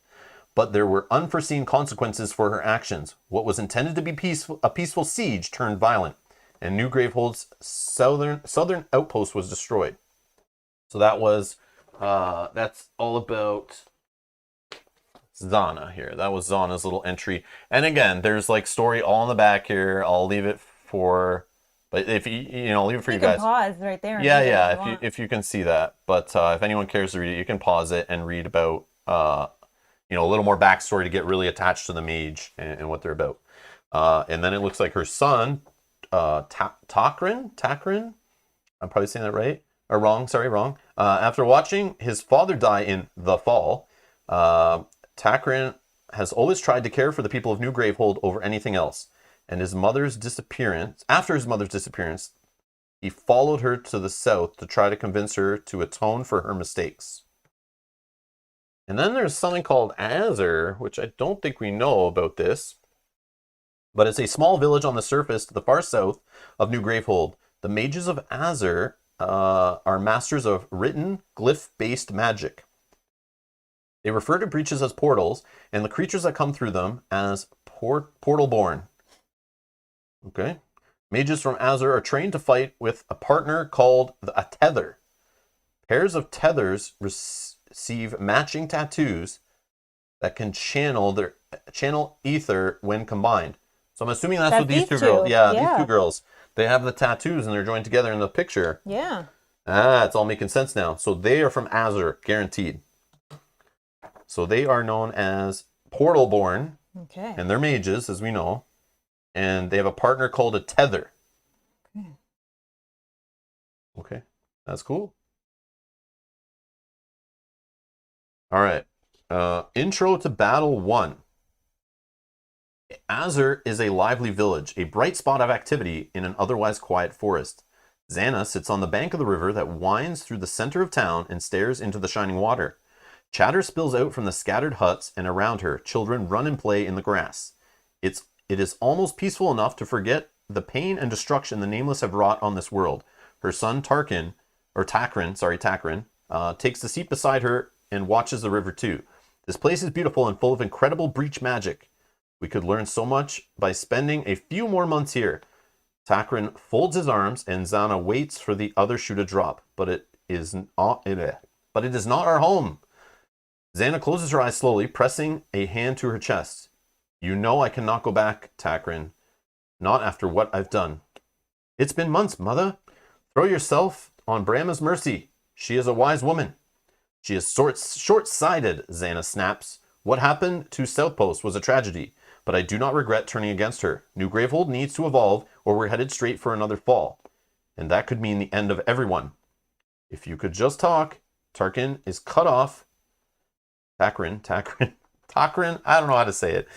But there were unforeseen consequences for her actions. What was intended to be a peaceful siege turned violent, and New Gravehold's southern outpost was destroyed. So that was, that's all about Xana here. That was Xana's little entry. And again, there's like story all in the back here. I'll leave it for, but if you leave it for you guys. You can pause right there. Yeah, if you can see that. But if anyone cares to read it, you can pause it and read about, a little more backstory to get really attached to the mage and what they're about. And then it looks like her son, Takrin, I'm probably saying that right. Or wrong. After watching his father die in The Fall, Takrin has always tried to care for the people of New Gravehold over anything else. And after his mother's disappearance, he followed her to the south to try to convince her to atone for her mistakes. And then there's something called Azur, which I don't think we know about this. But it's a small village on the surface to the far south of New Gravehold. The mages of Azur are masters of written, glyph-based magic. They refer to breaches as portals, and the creatures that come through them as portal-born. Okay. Mages from Azur are trained to fight with a partner called a tether. Pairs of tethers receive matching tattoos that can channel ether when combined. So I'm assuming that's what these two girls. Yeah, these two girls. They have the tattoos and they're joined together in the picture. Yeah. It's all making sense now. So they are from Azur, guaranteed. So they are known as Portalborn, Okay. and they're mages, as we know. And they have a partner called a Tether. Okay, that's cool. All right. Intro to Battle 1. Azur is a lively village, a bright spot of activity in an otherwise quiet forest. Xana sits on the bank of the river that winds through the center of town and stares into the shining water. Chatter spills out from the scattered huts, and around her, children run and play in the grass. It is almost peaceful enough to forget the pain and destruction the Nameless have wrought on this world. Her son Takrin, takes the seat beside her and watches the river too. This place is beautiful and full of incredible breach magic. We could learn so much by spending a few more months here. Takrin folds his arms, and Xana waits for the other shoe to drop, but it is not our home. Xana closes her eyes slowly, pressing a hand to her chest. You know I cannot go back, Takrin. Not after what I've done. It's been months, Mother. Throw yourself on Brahma's mercy. She is a wise woman. She is short-sighted, Xana snaps. What happened to Southpost was a tragedy, but I do not regret turning against her. New Gravehold needs to evolve, or we're headed straight for another fall. And that could mean the end of everyone. If you could just talk. Tarkin is cut off. Takrin, I don't know how to say it,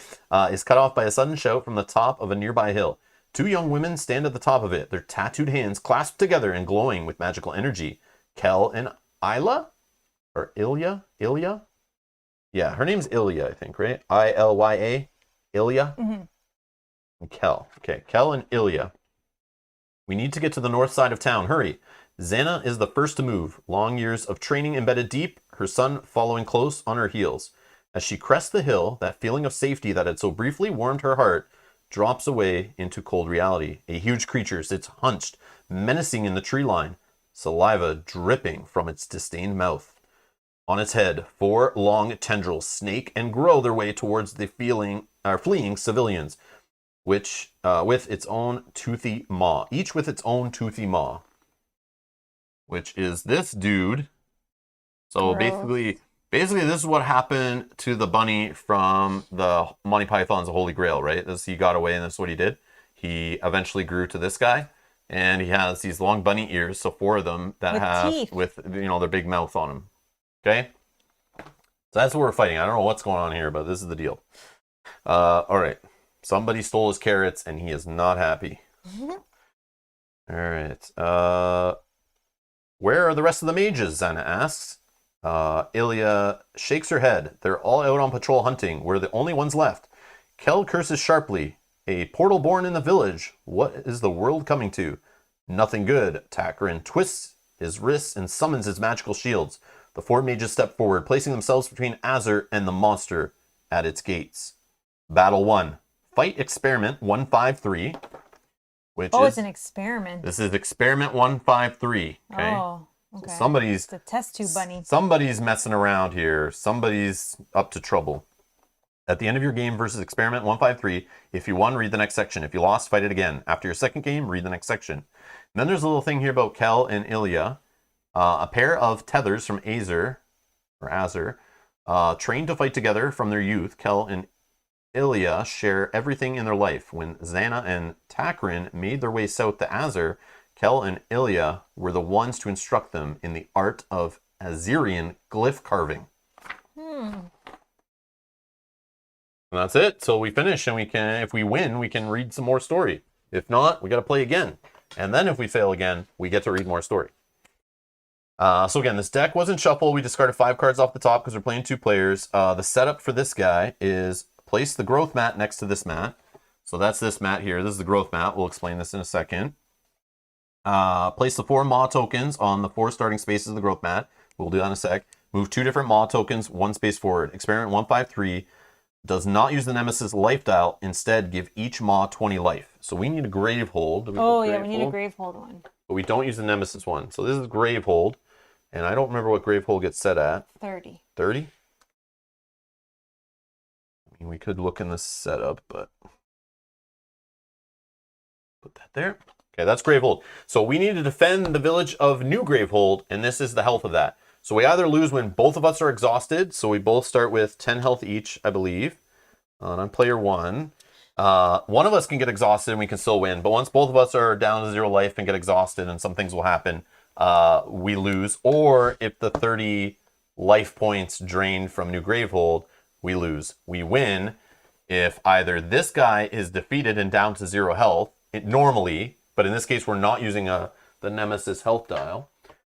is cut off by a sudden shout from the top of a nearby hill. Two young women stand at the top of it, their tattooed hands clasped together and glowing with magical energy. Kel and Ilya? Or Ilya? Ilya? Yeah, her name's Ilya, I think, right? Ilya? Ilya? Mm-hmm. And Kel. Okay, Kel and Ilya. We need to get to the north side of town. Hurry. Xana is the first to move. Long years of training embedded deep, her son following close on her heels. As she crests the hill, that feeling of safety that had so briefly warmed her heart drops away into cold reality. A huge creature sits hunched, menacing in the tree line, saliva dripping from its disdained mouth. On its head, 4 long tendrils snake and grow their way towards the fleeing civilians, which with its own toothy maw, each with its own toothy maw, which is this dude. So basically this is what happened to the bunny from the Monty Python's Holy Grail, right? He got away, and that's what he did. He eventually grew to this guy, and he has these long bunny ears, so 4 of them that with have teeth. with their big mouth on them. Okay, so that's what we're fighting. I don't know what's going on here, but this is the deal. All right, somebody stole his carrots, and he is not happy. All right, where are the rest of the mages? Xana asks. Ilya shakes her head. They're all out on patrol hunting. We're the only ones left. Kel curses sharply. A portal born in the village. What is the world coming to? Nothing good. Takrin twists his wrists and summons his magical shields. The 4 mages step forward, placing themselves between Azur and the monster at its gates. Battle 1. Fight Experiment 153. It's an experiment. This is Experiment 153. Okay. Oh, okay. So it's a test tube bunny. Somebody's messing around here. Somebody's up to trouble. At the end of your game versus Experiment 153, if you won, read the next section. If you lost, fight it again. After your second game, read the next section. And then there's a little thing here about Kel and Ilya. A pair of tethers from Azur, trained to fight together from their youth. Kel and Ilya share everything in their life. When Xana and Takrin made their way south to Azur, Kel and Ilya were the ones to instruct them in the art of Azurian glyph carving. And that's it. So we finish, and if we win, we can read some more story. If not, we got to play again. And then if we fail again, we get to read more story. So again, this deck wasn't shuffled. We discarded 5 cards off the top because we're playing 2 players. The setup for this guy is place the growth mat next to this mat. So that's this mat here. This is the growth mat. We'll explain this in a second. Place the 4 Maw tokens on the 4 starting spaces of the growth mat. We'll do that in a sec. Move 2 different Maw tokens 1 space forward. Experiment 153 does not use the Nemesis life dial. Instead, give each Maw 20 life. So we need a Gravehold. We need a Gravehold one. But we don't use the Nemesis one. So this is Gravehold. And I don't remember what Gravehold gets set at. 30. 30? I mean, we could look in the setup, but put that there. Okay, that's Gravehold. So we need to defend the village of New Gravehold, and this is the health of that. So we either lose when both of us are exhausted. So we both start with 10 health each, I believe. On player 1. One of us can get exhausted and we can still win. But once both of us are down to 0 life and get exhausted and some things will happen, we lose. Or if the 30 life points drained from New Gravehold, we lose. We win if either this guy is defeated and down to 0 health, normally, but in this case we're not using the Nemesis health dial,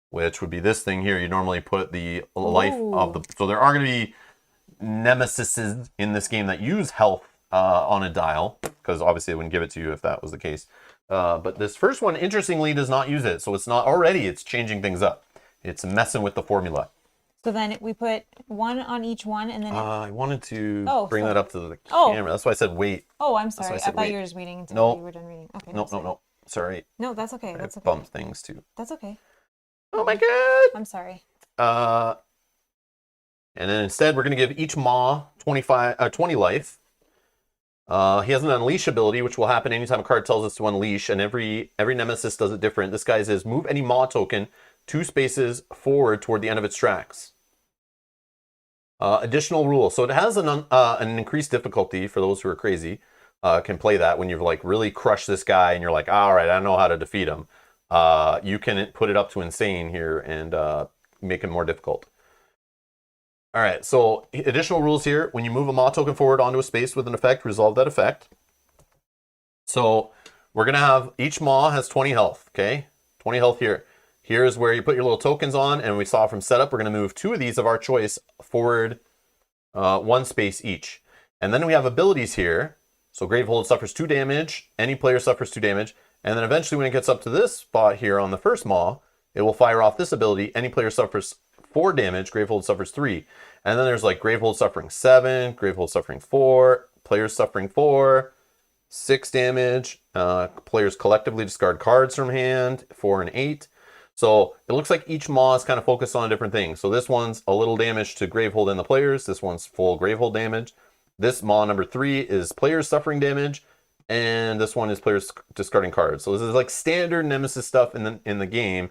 which would be this thing here. You normally put the life of the... So there are going to be Nemesises in this game that use health on a dial, because obviously I wouldn't give it to you if that was the case. But this first one, interestingly, does not use it. So it's not already, it's changing things up. It's messing with the formula. So then we put 1 on each one, and then... I wanted to bring that up to the camera. That's why I said wait. Oh, I'm sorry. I thought you were just reading until you were done reading. Okay. No. Sorry. No, that's okay. That's okay. Bumped things too. That's okay. Oh my god. I'm sorry. And then instead, we're going to give each Maw 20 life. He has an Unleash ability, which will happen anytime a card tells us to unleash, and every Nemesis does it different. This guy's is move any Maw token 2 spaces forward toward the end of its tracks. Additional rule. So it has an increased difficulty for those who are crazy. Can play that when you've like really crushed this guy and you're like, all right, I know how to defeat him. You can put it up to insane here and make it more difficult. All right, so additional rules here. When you move a Maw token forward onto a space with an effect, resolve that effect. So we're going to have, each Maw has 20 health, okay? 20 health here. Here's where you put your little tokens on, and we saw from setup, we're going to move 2 of these of our choice forward 1 space each. And then we have abilities here. So Gravehold suffers 2 damage, any player suffers 2 damage, and then eventually when it gets up to this spot here on the first Maw, it will fire off this ability, any player suffers 4 damage, Gravehold suffers 3. And then there's like Gravehold suffering 7, Gravehold suffering 4, players suffering 4, 6 damage, players collectively discard cards from hand, 4 and 8. So it looks like each Maw is kind of focused on a different thing. So this one's a little damage to Gravehold and the players. This one's full Gravehold damage. This Maw number 3 is players suffering damage. And this one is players discarding cards. So this is like standard Nemesis stuff in the game.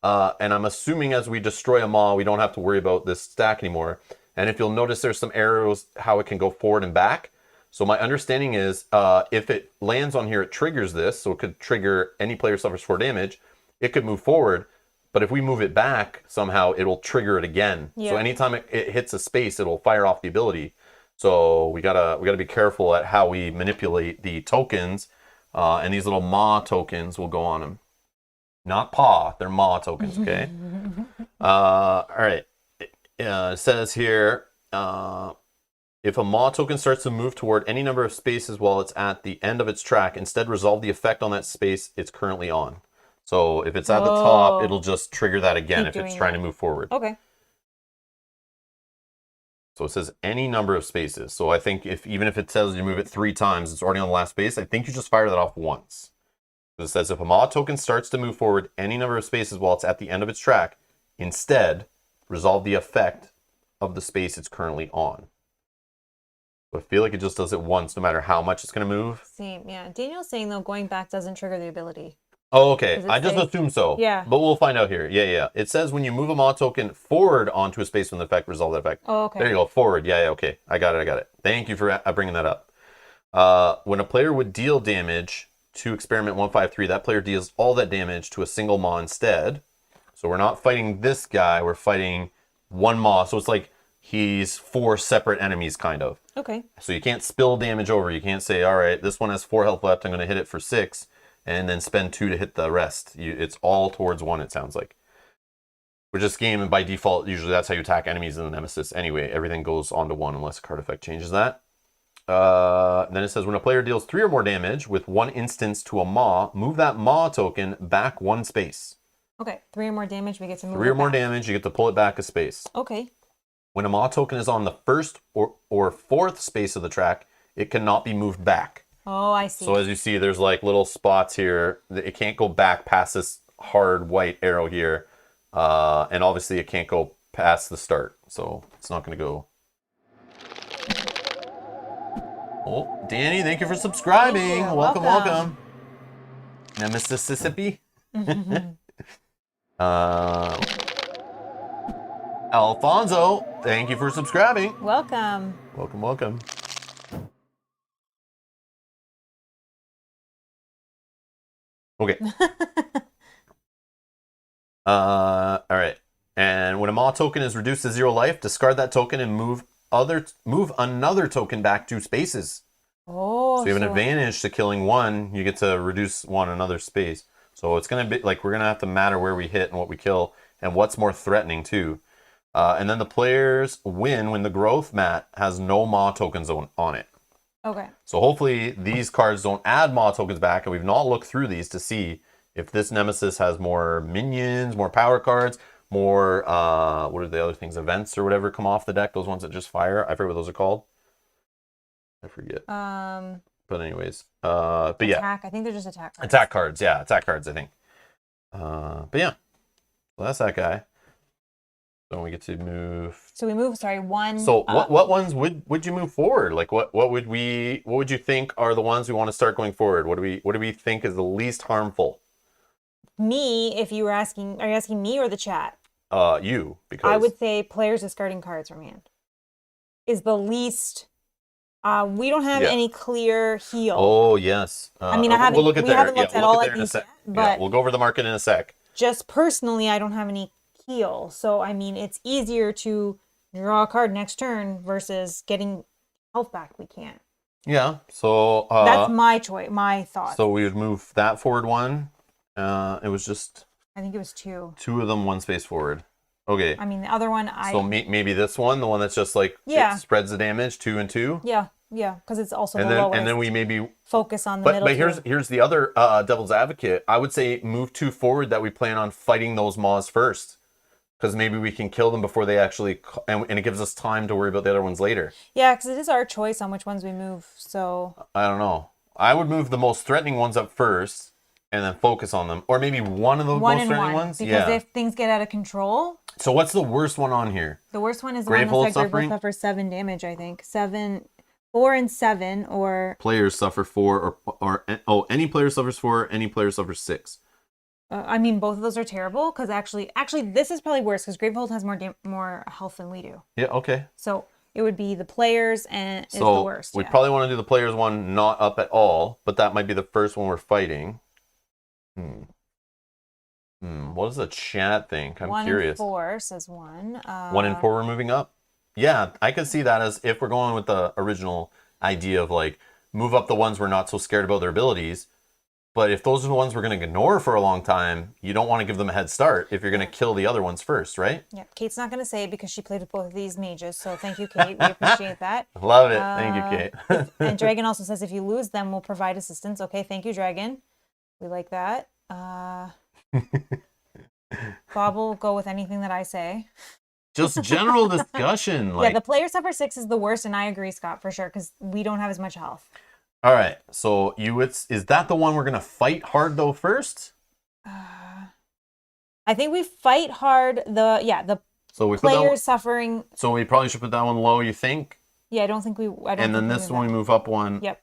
And I'm assuming as we destroy a Maw, we don't have to worry about this stack anymore. And if you'll notice, there's some arrows how it can go forward and back. So my understanding is if it lands on here, it triggers this. So it could trigger any player suffers 4 damage. It could move forward, but if we move it back, somehow it'll trigger it again. Yeah. So anytime it hits a space, it'll fire off the ability. So we gotta be careful at how we manipulate the tokens, and these little Maw tokens will go on them. Not Paw, they're Maw tokens, okay? All right. It says here, if a Maw token starts to move toward any number of spaces while it's at the end of its track, instead resolve the effect on that space it's currently on. So if it's at the top, it'll just trigger that again if it's trying to move forward. Okay. So it says any number of spaces. So I think even if it says you move it 3 times, it's already on the last space, I think you just fire that off once. It says if a Maw token starts to move forward any number of spaces while it's at the end of its track, instead resolve the effect of the space it's currently on. So I feel like it just does it once no matter how much it's going to move. Same, yeah. Daniel's saying though going back doesn't trigger the ability. Oh, okay. I just assume so. Yeah. But we'll find out here. Yeah. It says when you move a Maw token forward onto a space with an effect, resolve that effect. Oh, okay. There you go. Forward. Yeah, okay. I got it. Thank you for bringing that up. When a player would deal damage to Experiment 153, that player deals all that damage to a single Maw instead. So we're not fighting this guy. We're fighting 1 Maw. So it's like he's 4 separate enemies, kind of. Okay. So you can't spill damage over. You can't say, all right, this one has 4 health left. I'm going to hit it for 6. And then spend 2 to hit the rest. It's all towards 1, it sounds like. Which this game, by default, usually that's how you attack enemies in the Nemesis. Anyway, everything goes on to 1 unless a card effect changes that. Then it says, when a player deals 3 or more damage with 1 instance to a Maw, move that Maw token back 1 space. Okay, 3 or more damage, we get to move 3 or more damage, you get to pull it back a space. Okay. When a Maw token is on the first or 4th space of the track, it cannot be moved back. Oh, I see. So as you see, there's like little spots here. It can't go back past this hard white arrow here. And obviously it can't go past the start. So it's not going to go. Oh, Danny, thank you for subscribing. Welcome. Nemesis Mississippi. Alfonso, thank you for subscribing. Welcome. Welcome, welcome. Okay. All right. And when a Maw token is reduced to 0 life, discard that token and move another token back 2 spaces. Oh, so you have an advantage to killing one. You get to reduce one another space. So it's gonna be like we're gonna have to matter where we hit and what we kill and what's more threatening too. And then the players win when the growth mat has no Maw tokens on it. Okay. So hopefully these cards don't add Maw tokens back, and we've not looked through these to see if this Nemesis has more minions, more power cards, more, what are the other things, events or whatever come off the deck, those ones that just fire. I forget what those are called. I forget. But anyways, but attack. Yeah. I think they're just attack cards. Attack cards, yeah, attack cards, I think. But yeah, well, that's that guy. So we get to move. So we move. Sorry, one. So what ones would you move forward? Like what would you think are the ones we want to start going forward? What do we think is the least harmful? Me, if you were asking, are you asking me or the chat? You, because I would say players discarding cards from hand is the least. We don't have any clear heal. Oh yes. I mean, I haven't. We'll look at we there. haven't looked at all at these yet, but we'll go over the market in a sec. Just personally, I don't have any heal. So I mean, it's easier to draw a card next turn versus getting health back. We can't. Yeah. So that's my choice, my thought. So we would move that forward one. It was just. I think it was 2. 2 of them, 1 space forward. Okay. I mean, the other one, So maybe this one, the one that's just like it spreads the damage 2 and 2. Yeah, because it's also the lowest. And then we maybe focus on the middle. But here's the other devil's advocate. I would say move 2 forward that we plan on fighting those Maws first, because maybe we can kill them before they actually, and it gives us time to worry about the other ones later. Yeah, because it is our choice on which ones we move. So I don't know. I would move the most threatening ones up first. And then focus on them. Or maybe one of the most threatening ones. Because if things get out of control. So what's the worst one on here? The worst one is the one that's like Gravehold suffers 7 damage, I think. 4 and 7, or... Players suffer 4, any player suffers 4, any player suffers 6. I mean, both of those are terrible, because actually, this is probably worse, because Gravehold has more health than we do. Yeah, okay. So it would be the players and is the worst. We'd probably want to do the players one not up at all, but that might be the first one we're fighting. What does the chat think? I'm curious. 1 and 4 says 1. 1 and 4 we're moving up? Yeah, I could see that as if we're going with the original idea of like move up the ones we're not so scared about their abilities. But if those are the ones we're going to ignore for a long time, you don't want to give them a head start if you're going to kill the other ones first, right? Yeah, Kate's not going to say it because she played with both of these mages. So thank you, Kate. We appreciate that. Love it. Thank you, Kate. And Dragon also says if you lose them, we'll provide assistance. Okay, thank you, Dragon. We like that. Bob will go with anything that I say. Just general discussion. Yeah, the player suffer 6 is the worst, and I agree, Scott, for sure, because we don't have as much health. All right, so is that the one we're gonna fight hard though first? I think we fight hard. So players suffering. So we probably should put that one low. You think? Yeah, I don't think we. And then this one we move up 1. Yep.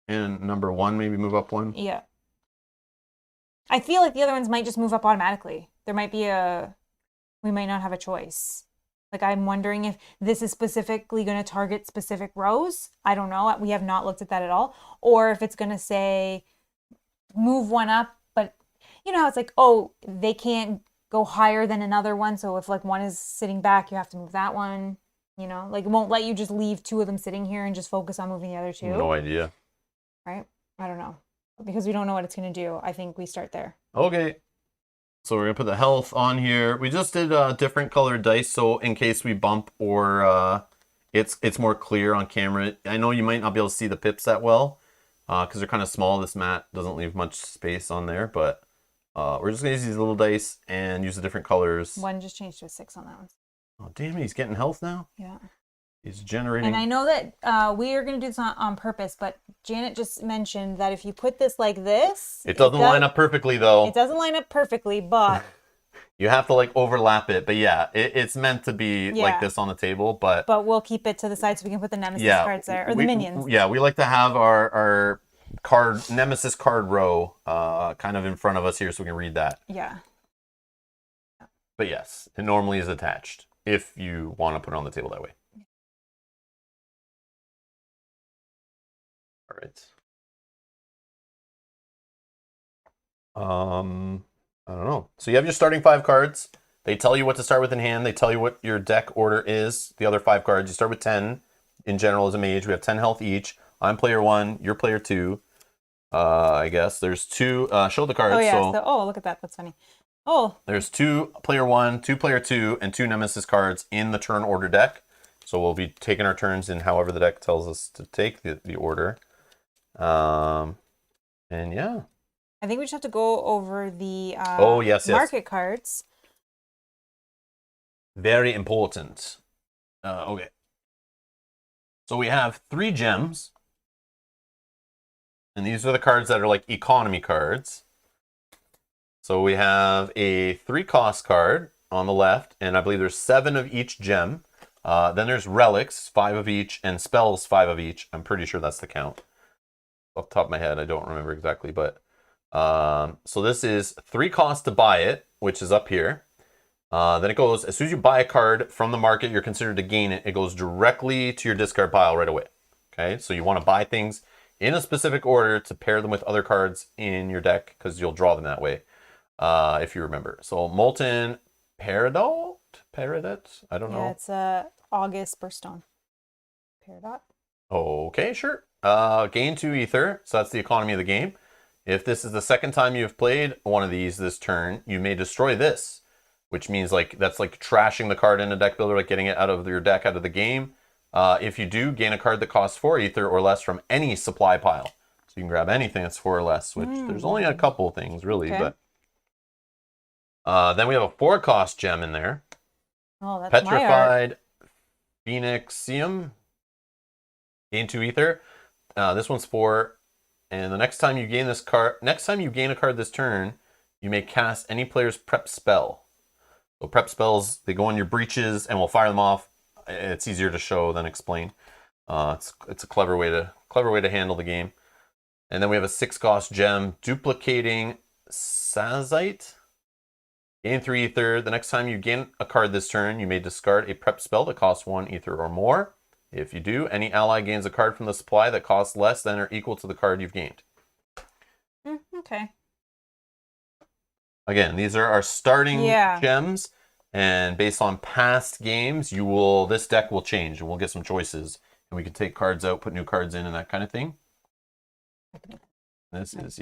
And number 1 maybe move up 1. Yeah. I feel like the other ones might just move up automatically. There might be we might not have a choice. Like, I'm wondering if this is specifically going to target specific rows. I don't know. We have not looked at that at all. Or if it's going to say move 1 up, but you know how it's like, oh, they can't go higher than another one. So if like 1 is sitting back, you have to move that one. You know, like it won't let you just leave 2 of them sitting here and just focus on moving the other 2. No idea. Right? I don't know. Because we don't know what it's going to do. I think we start there. Okay. So we're going to put the health on here. We just did different colored dice, so in case we bump or it's more clear on camera. I know you might not be able to see the pips that well because they're kind of small. This mat doesn't leave much space on there, but we're just going to use these little dice and use the different colors. 1 just changed to a 6 on that one. Oh, damn it. He's getting health now? Yeah. He's generating. And I know that we are going to do this on purpose, but Janet just mentioned that if you put this like this... It doesn't line up perfectly, though. It doesn't line up perfectly, but... You have to, like, overlap it. But, yeah, it's meant to be like this on the table, but... But we'll keep it to the side so we can put the Nemesis cards there, or the minions. Yeah, we like to have our Nemesis card row kind of in front of us here so we can read that. Yeah. But yes, it normally is attached if you want to put it on the table that way. All right. I don't know. So you have your starting 5 cards. They tell you what to start with in hand. They tell you what your deck order is. The other 5 cards. You start with 10. In general, as a mage, we have 10 health each. I'm player 1. You're player 2. I guess there's 2. Show the cards. Oh yeah. So, look at that. That's funny. Oh. There's 2 player 1, 2 player 2, and 2 Nemesis cards in the turn order deck. So we'll be taking our turns in however the deck tells us to take the order. And yeah. I think we just have to go over the yes. market cards. Very important. Okay. So we have 3 gems. And these are the cards that are like economy cards. So we have a 3-cost card on the left, and I believe there's 7 of each gem. Then there's relics, 5 of each, and spells, 5 of each. I'm pretty sure that's the count. Off the top of my head, I don't remember exactly, but so this is 3 costs to buy it, which is up here. Then it goes, as soon as you buy a card from the market, you're considered to gain it. It goes directly to your discard pile right away. Okay, so you want to buy things in a specific order to pair them with other cards in your deck because you'll draw them that way, if you remember. So Molten Peridot? I don't know. Yeah, it's August Burstone. Peridot. Okay, sure. Gain 2 ether, so that's the economy of the game. If this is the second time you've played one of these this turn, you may destroy this, which means like that's like trashing the card in a deck builder, like getting it out of your deck, out of the game. If you do, gain a card that costs 4 ether or less from any supply pile. So you can grab anything that's 4 or less, which there's only a couple things really, okay. But then we have a 4-cost gem in there. Oh, that's Petrified Phoenixium. Gain 2 ether. This one's 4. And the next time you gain a card this turn, you may cast any player's prep spell. So prep spells, they go on your breaches and we'll fire them off. It's easier to show than explain. It's a clever way to handle the game. And then we have a 6-cost gem, Duplicating Sazite. Gain 3 ether. The next time you gain a card this turn, you may discard a prep spell that costs 1 ether or more. If you do, any ally gains a card from the supply that costs less than or equal to the card you've gained. Okay. Again, these are our starting gems, and based on past games, this deck will change, and we'll get some choices, and we can take cards out, put new cards in, and that kind of thing. This is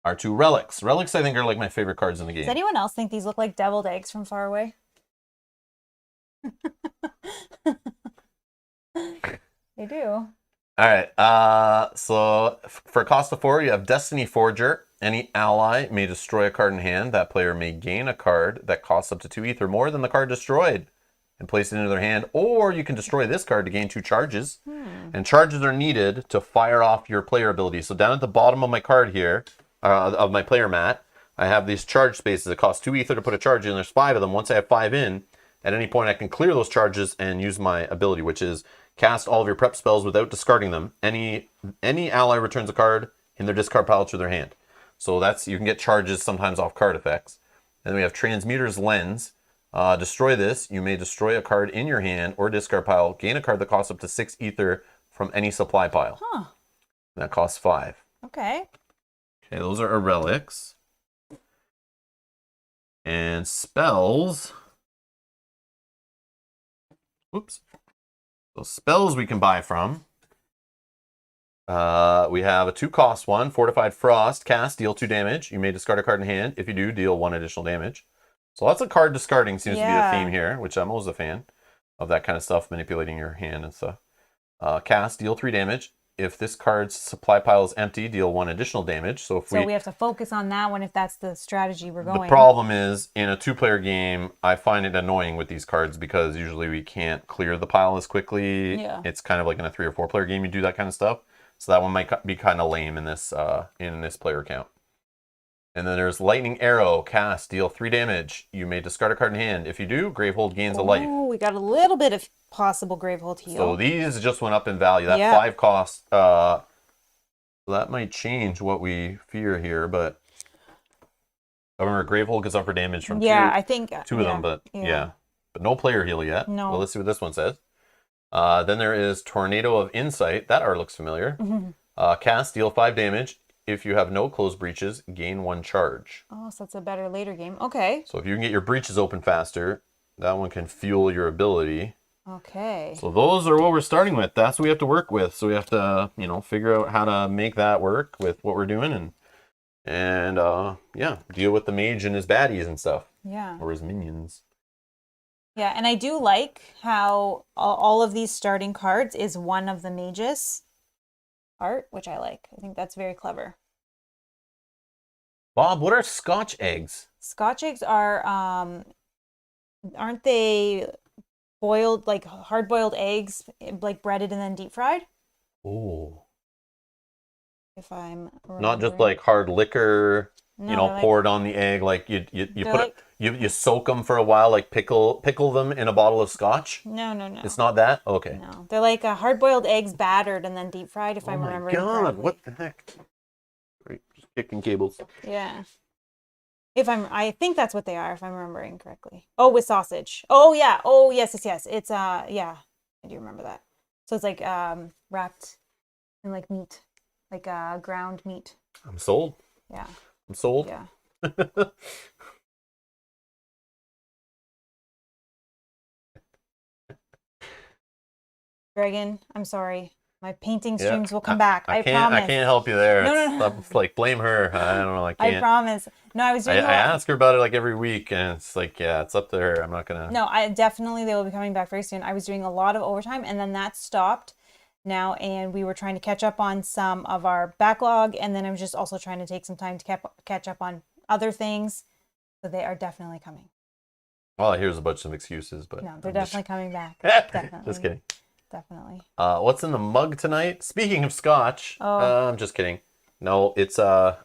our 2 relics. Relics, I think, are like my favorite cards in the game. Does anyone else think these look like deviled eggs from far away? They do. All right. So for cost of 4, you have Destiny Forger. Any ally may destroy a card in hand. That player may gain a card that costs up to 2 ether more than the card destroyed and place it into their hand. Or you can destroy this card to gain 2 charges. And charges are needed to fire off your player ability. So down at the bottom of my card here, of my player mat, I have these charge spaces. It costs 2 ether to put a charge in. There's 5 of them. Once I have 5 in, at any point I can clear those charges and use my ability, which is cast all of your prep spells without discarding them. Any ally returns a card in their discard pile to their hand. So you can get charges sometimes off card effects. And then we have Transmuter's Lens. Destroy this. You may destroy a card in your hand or discard pile. Gain a card that costs up to 6 ether from any supply pile. That costs 5. Okay. Okay, those are our relics. And spells. Oops. So spells we can buy from. We have a 2-cost one, Fortified Frost. Cast, deal 2 damage. You may discard a card in hand. If you do, deal 1 additional damage. So lots of card discarding seems to be a theme here, which I'm always a fan of that kind of stuff, manipulating your hand and stuff. Cast, deal 3 damage. If this card's supply pile is empty, deal 1 additional damage. So we have to focus on that one if that's the strategy we're going. The problem is, in a 2-player game, I find it annoying with these cards because usually we can't clear the pile as quickly. Yeah. It's kind of like in a 3 or 4-player game you do that kind of stuff. So that one might be kind of lame in this player count. And then there's Lightning Arrow. Cast, deal 3 damage. You may discard a card in hand. If you do, Gravehold gains a life. Oh, we got a little bit of possible Gravehold heal. So these just went up in value. That 5 cost. So that might change what we fear here, but I remember Gravehold gets up for damage from Yeah, I think two of them, but yeah. But no player heal yet. No. Well, let's see what this one says. Then there is Tornado of Insight. That art looks familiar. Cast, deal 5 damage. If you have no closed breaches, gain 1 charge. Oh, so that's a better later game. Okay. So if you can get your breaches open faster, that one can fuel your ability. Okay. So those are what we're starting with. That's what we have to work with. So we have to, figure out how to make that work with what we're doing and yeah, deal with the mage and his baddies and stuff. Yeah. Or his minions. Yeah, and I do like how all of these starting cards is one of the mages art, which I like. I think that's very clever. Bob, what are Scotch eggs? Scotch eggs are, aren't they boiled, like hard-boiled eggs, like breaded and then deep fried? Oh. If I'm Not just like hard liquor, No, poured on the egg. Like you they're put like- you soak them for a while, like pickle them in a bottle of Scotch. No. It's not that? Okay. No, they're like hard-boiled eggs battered and then deep fried. If I'm remembering God, correctly. what the heck? Right, just kicking cables. Yeah. I think that's what they are, if I'm remembering correctly. Oh, with sausage. Oh yeah. Oh yes. It's yeah, I do remember that. So it's like wrapped in like meat, like ground meat. I'm sold. Yeah. I'm sold. Yeah. Dragon, I'm sorry. My painting streams will come back. I promise. I can't help you there. No. It's like blame her. I don't know. I can't. I promise. No, I was doing. I ask her about it like every week, and it's like, yeah, it's up to her. I'm not gonna. No, they will be coming back very soon. I was doing a lot of overtime, and then that stopped now, and we were trying to catch up on some of our backlog, and then I was just also trying to take some time to catch up on other things. So they are definitely coming. Well, here's a bunch of excuses, but No, they're definitely coming back. Definitely. Just kidding. Definitely. What's in the mug tonight? Speaking of Scotch, I'm just kidding. No, it's I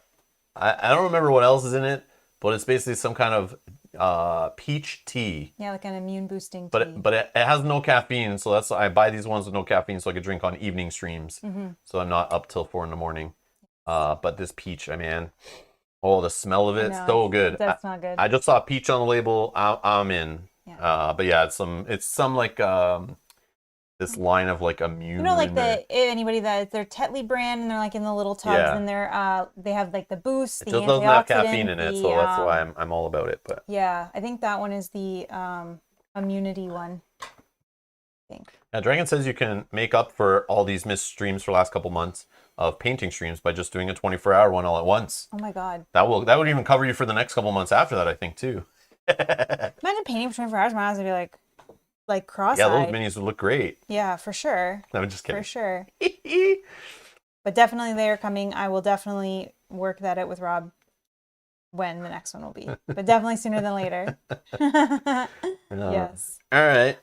don't remember what else is in it, but it's basically some kind of peach tea. Yeah, like an immune boosting But tea. it has no caffeine, so I buy these ones with no caffeine so I could drink on evening streams. So I'm not up till 4 a.m. But this peach, the smell of it's so good. That's not good. I just saw peach on the label. I'm in. Yeah. But yeah, it's some like this line of like immune. Like anybody that their Tetley brand, and they're like in the little tubs, and they're they have like the boost, it the just antioxidant, doesn't have caffeine in it, so that's why I'm all about it. But yeah, I think that one is the immunity one. I think. Yeah, Dragon says you can make up for all these missed streams for the last couple months of painting streams by just doing a 24-hour one all at once. Oh my god. That would even cover you for the next couple months after that, I think, too. Imagine painting for 24 hours. My eyes would be like cross-eyed. Yeah, those minis would look great. Yeah, for sure. No, I'm just kidding. For sure. But definitely they are coming. I will definitely work that out with Rob when the next one will be. But definitely sooner than later. Yes. All right.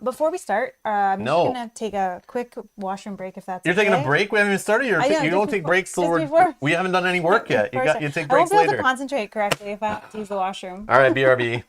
Before we start, I'm just gonna take a quick washroom break if that's You're taking a break? We haven't even started. You don't take breaks till we haven't done any work yet. You take breaks later. I won't be able to concentrate correctly if I have to use the washroom. All right, BRB.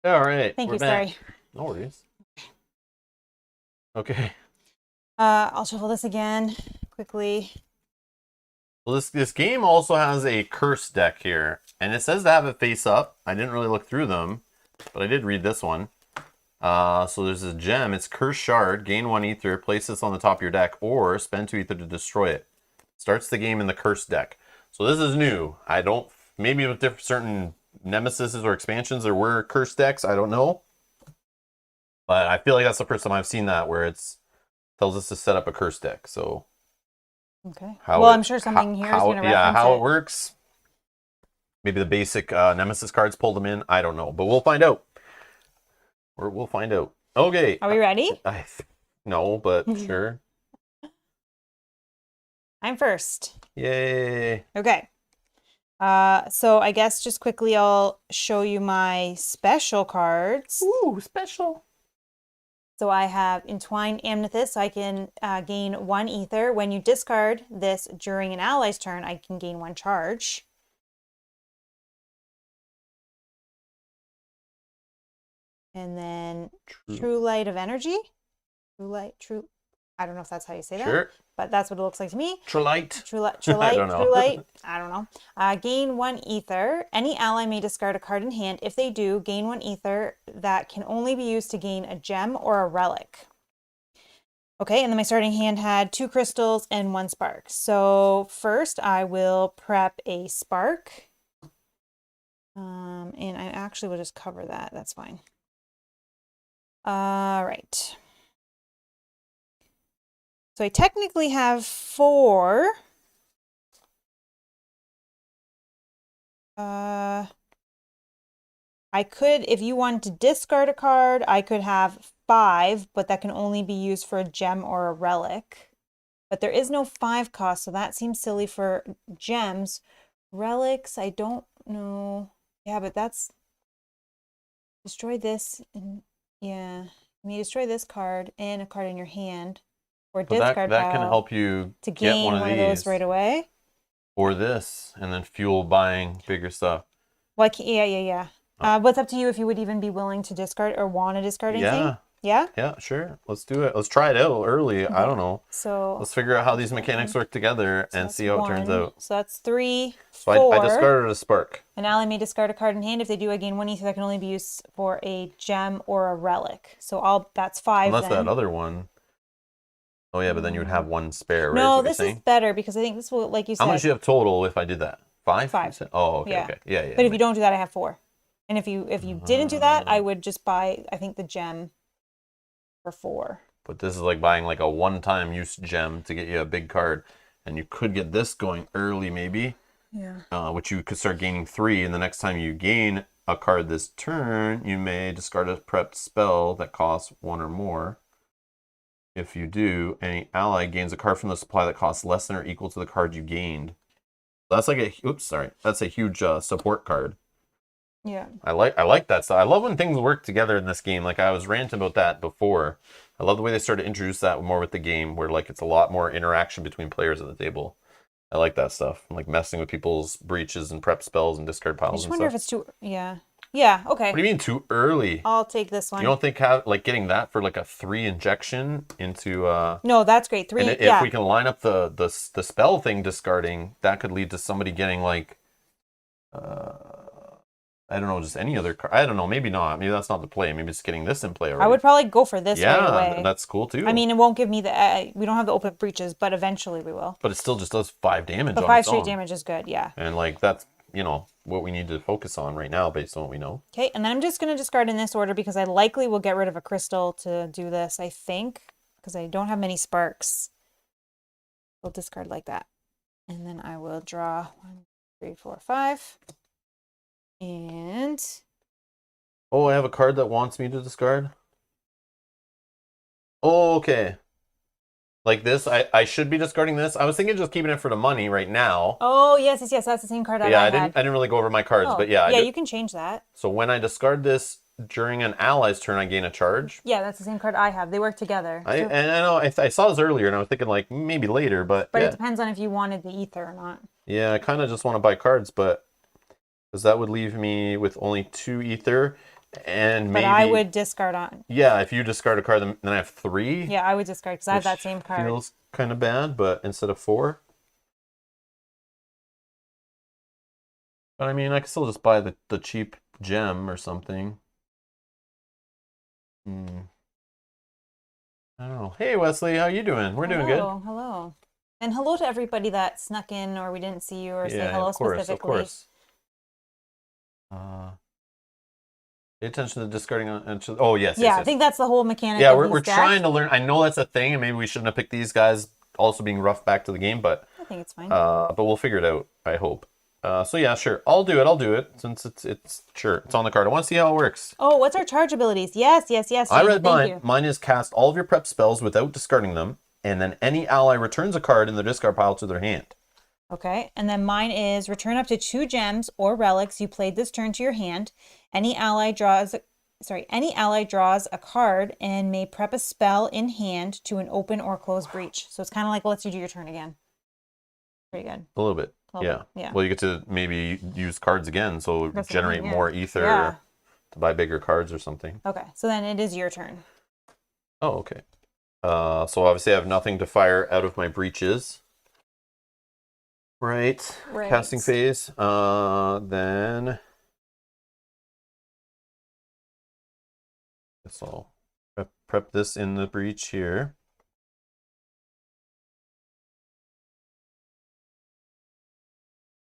All right. Thank we're you, back. sorry. No worries. Okay. I'll shuffle this again quickly. Well, this game also has a curse deck here, and it says to have it face up. I didn't really look through them, but I did read this one. So there's a gem. It's Curse Shard. Gain 1 ether. Place this on the top of your deck, or spend 2 ether to destroy it. Starts the game in the curse deck. So this is new. I don't. Maybe with different certain Nemesis or expansions there were curse decks. I don't know. But I feel like that's the first time I've seen that where it's tells us to set up a curse deck. So Okay. I'm sure something here is going to reference how it. it works. Maybe the basic Nemesis cards pulled them in. I don't know, but we'll find out. Or we'll find out. Okay. Are we ready? No, but sure. I'm first. Yay. Okay. So I guess just quickly I'll show you my special cards. Ooh, special. So I have Entwined Amethyst, so I can gain 1 ether. When you discard this during an ally's turn, I can gain 1 charge. And then True Light of Energy. I don't know if that's how you say that. Sure. But that's what it looks like to me. True Light. True Light. I don't know. Gain 1 ether. Any ally may discard a card in hand. If they do, gain 1 ether that can only be used to gain a gem or a relic. Okay, and then my starting hand had 2 crystals and 1 spark. So first I will prep a spark. And I actually will just cover that. That's fine. All right. So I technically have 4. I could, if you wanted to discard a card, I could have 5, but that can only be used for a gem or a relic. But there is no 5 cost, so that seems silly for gems. Relics, I don't know. Yeah, but that's destroy this, and yeah, you may destroy this card and a card in your hand, or discard that can help you to get gain one of those right away. Or this, and then fuel buying bigger stuff. Well, yeah. What's up to you if you would even be willing to discard or want to discard anything? Yeah? Yeah, sure. Let's do it. Let's try it out early. Okay. I don't know. So let's figure out how these mechanics work together and see how it turns out. So that's 3, 4. So I discarded a spark. An ally may discard a card in hand. If they do, I gain 1 ether that can only be used for a gem or a relic. So that's 5 Unless then. that other one. Oh yeah, but then you would have 1 spare, right? No, this is better because I think this will, like you said. How much do you have total if I did that? 5? 5. Oh, okay, okay. Yeah. But if you don't do that, I have 4. And if you didn't do that, I would just buy, I think, the gem for 4. But this is like buying like a one-time use gem to get you a big card. And you could get this going early maybe. Yeah. Which you could start gaining 3, and the next time you gain a card this turn, you may discard a prepped spell that costs 1 or more. If you do, any ally gains a card from the supply that costs less than or equal to the card you gained. That's like that's a huge support card. Yeah. I like that stuff. I love when things work together in this game. Like I was ranting about that before. I love the way they started to introduce that more with the game, where like it's a lot more interaction between players at the table. I like that stuff. Like messing with people's breaches and prep spells and discard piles. I just wonder if it's too. Yeah. Okay. What do you mean too early? I'll take this one. You don't think like getting that for like a 3 injection into No, that's great. 3. And if we can line up the spell thing discarding, that could lead to somebody getting like I don't know, just any other card. I don't know, maybe not. Maybe that's not the play. Maybe just getting this in play already. I would probably go for this right away. Yeah, that's cool too. I mean, it won't give me the we don't have the open breaches, but eventually we will. But it still just does 5 damage. But 5 straight damage is good, yeah. And like that's what we need to focus on right now based on what we know. Okay, and then I'm just going to discard in this order because I likely will get rid of a crystal to do this, I think, because I don't have many sparks. I'll discard like that. And then I will draw 1, 3, 4, 5. And... Oh, I have a card that wants me to discard? Oh, okay. Like this, I should be discarding this. I was thinking just keeping it for the money right now. Oh, yes. That's the same card I had. I didn't really go over my cards, but yeah. Yeah, you can change that. So when I discard this during an ally's turn, I gain a charge? Yeah, that's the same card I have. They work together. And I know, I saw this earlier, and I was thinking like maybe later, but But it depends on if you wanted the ether or not. Yeah, I kind of just want to buy cards, but because that would leave me with only 2 ether. And But maybe I would discard on. Yeah, if you discard a card, then I have 3. Yeah, I would discard because I have that same card. Feels kind of bad, but instead of 4. But I mean, I could still just buy the cheap gem or something. I don't know. Hey, Wesley, how you doing? We're doing good. Hello. And hello to everybody that snuck in or we didn't see you or say hello of course, specifically. Of course. Pay attention to discarding. Oh, yes. Yeah, I think that's the whole mechanic. Yeah, of we're trying to learn. I know that's a thing, and maybe we shouldn't have picked these guys also being rough back to the game, but I think it's fine. But we'll figure it out, I hope. So yeah, sure. I'll do it since it's on the card. I want to see how it works. Oh, what's our charge abilities? Yes. I read mine. Mine is cast all of your prep spells without discarding them, and then any ally returns a card in the discard pile to their hand. Okay, and then mine is return up to 2 gems or relics you played this turn to your hand. Any ally draws a card and may prep a spell in hand to an open or closed breach. So it's kind of like lets you do your turn again. Pretty good. A little bit. Yeah. Well, you get to maybe use cards again, so generate more ether to buy bigger cards or something. Okay, so then it is your turn. Oh, okay. So obviously I have nothing to fire out of my breaches. Right. Casting phase. Then guess I'll prep this in the breach here.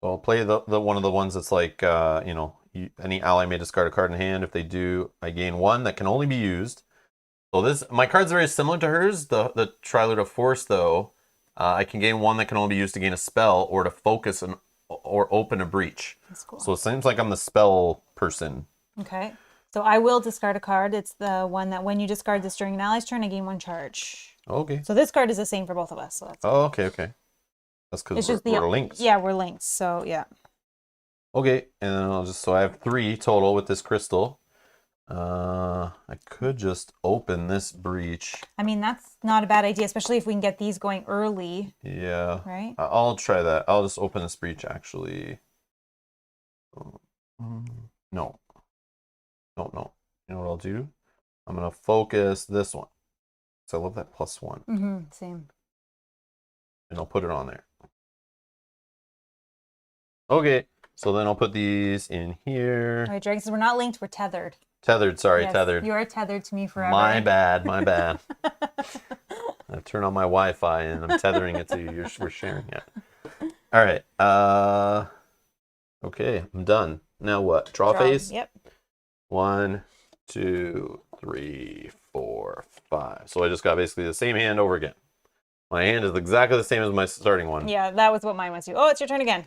So I'll play the one of the ones that's like any ally may discard a card in hand. If they do, I gain 1 that can only be used. So my card's very similar to hers. The Trilute of Force though. I can gain 1 that can only be used to gain a spell or to focus or open a breach. That's cool. So it seems like I'm the spell person. Okay. So I will discard a card. It's the one that when you discard this during an ally's turn, I gain 1 charge. Okay. So this card is the same for both of us. So that's okay. That's because we're linked. Yeah, we're linked. So yeah. Okay, and then so I have 3 total with this crystal. I could just open this breach. I mean, that's not a bad idea, especially if we can get these going early. Yeah. Right? I'll try that. I'll just open this breach, actually. No. You know what I'll do? I'm going to focus this one. So I love that +1. Mm-hmm, same. And I'll put it on there. Okay, so then I'll put these in here. All right, Drake, we're not linked, we're tethered. Tethered. You are tethered to me forever. My bad. I turn on my Wi-Fi and I'm tethering it to you. We're sharing it. All right. Okay, I'm done. Now what? Draw phase? Yep. 1, 2, 3, 4, 5. So I just got basically the same hand over again. My hand is exactly the same as my starting one. Yeah, that was what mine was too. Oh, it's your turn again.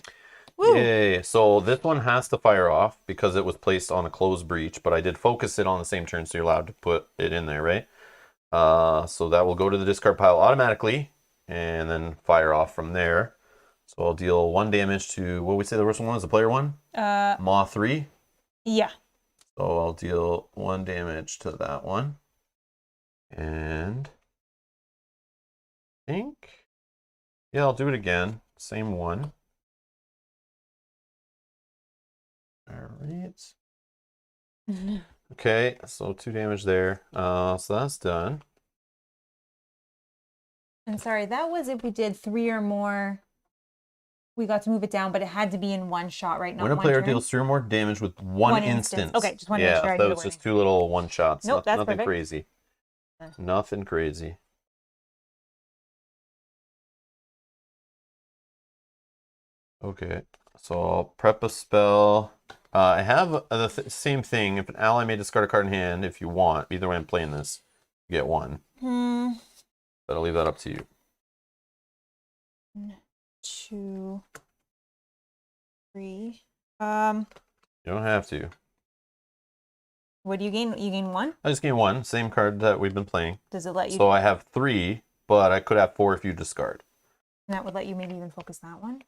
Woo! Yay. So this one has to fire off because it was placed on a closed breach, but I did focus it on the same turn, so you're allowed to put it in there, right? So that will go to the discard pile automatically and then fire off from there. So I'll deal 1 damage to, what did we say the first one was? The player one? Maw 3? Yeah. So I'll deal 1 damage to that one. And I think, yeah, I'll do it again. Same one. All right. Okay, so 2 damage there. So that's done. And sorry, that was if we did 3 or more. We got to move it down, but it had to be in 1 shot, right? Not when a one player turn. deals 3 or more damage with one instance. Okay, just wanted to make sure I knew that the was just wording. 2 little 1 shots. Nope, that's nothing perfect. crazy. Nothing crazy. Okay, so I'll prep a spell. I have the same thing. If an ally may discard a card in hand, if you want. Either way I'm playing this, you get 1. But I'll leave that up to you. 1, 2, 3. You don't have to. What do you gain? You gain 1? I just gain 1. Same card that we've been playing. Does it let you? So I have 3, but I could have 4 if you discard. And that would let you maybe even focus that one?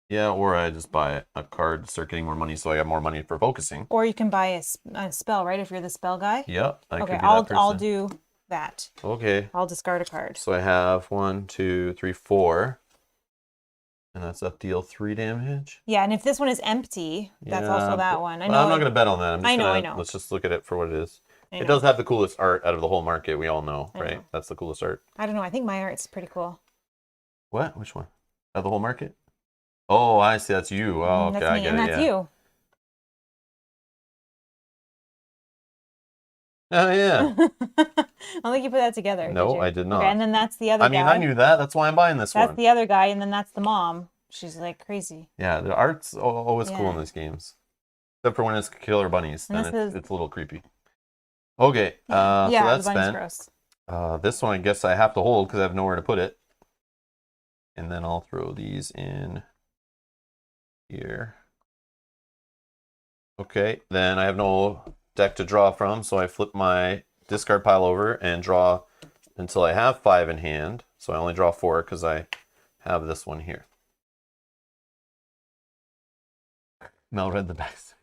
Yeah, or I just buy a card to start getting more money so I have more money for focusing. Or you can buy a spell, right? If you're the spell guy? Yep. Okay, I'll do that. Okay. I'll discard a card. So I have 1, 2, 3, 4. And that's up deal 3 damage. Yeah, and if this one is empty, that's also that one. I know. I'm not going to bet on that. I know. Let's just look at it for what it is. It does have the coolest art out of the whole market. We all know, right? That's the coolest art. I don't know. I think my art's pretty cool. What? Which one? Out of the whole market? Oh, I see. That's you. Oh, okay. I get it. And that's you. Oh, yeah. I don't think you put that together. No, I did not. Okay, and then that's the other guy. I mean, I knew that. That's why I'm buying this one. That's the other guy, and then that's the mom. She's like crazy. Yeah, the art's always cool in these games. Except for when it's killer bunnies. Then it's a little creepy. Okay, so that's the bunny's spent. Gross. This one I guess I have to hold because I have nowhere to put it. And then I'll throw these in here. Okay, then I have no deck to draw from, so I flip my discard pile over and draw until I have 5 in hand. So I only draw 4 because I have this one here. Mel read the backs.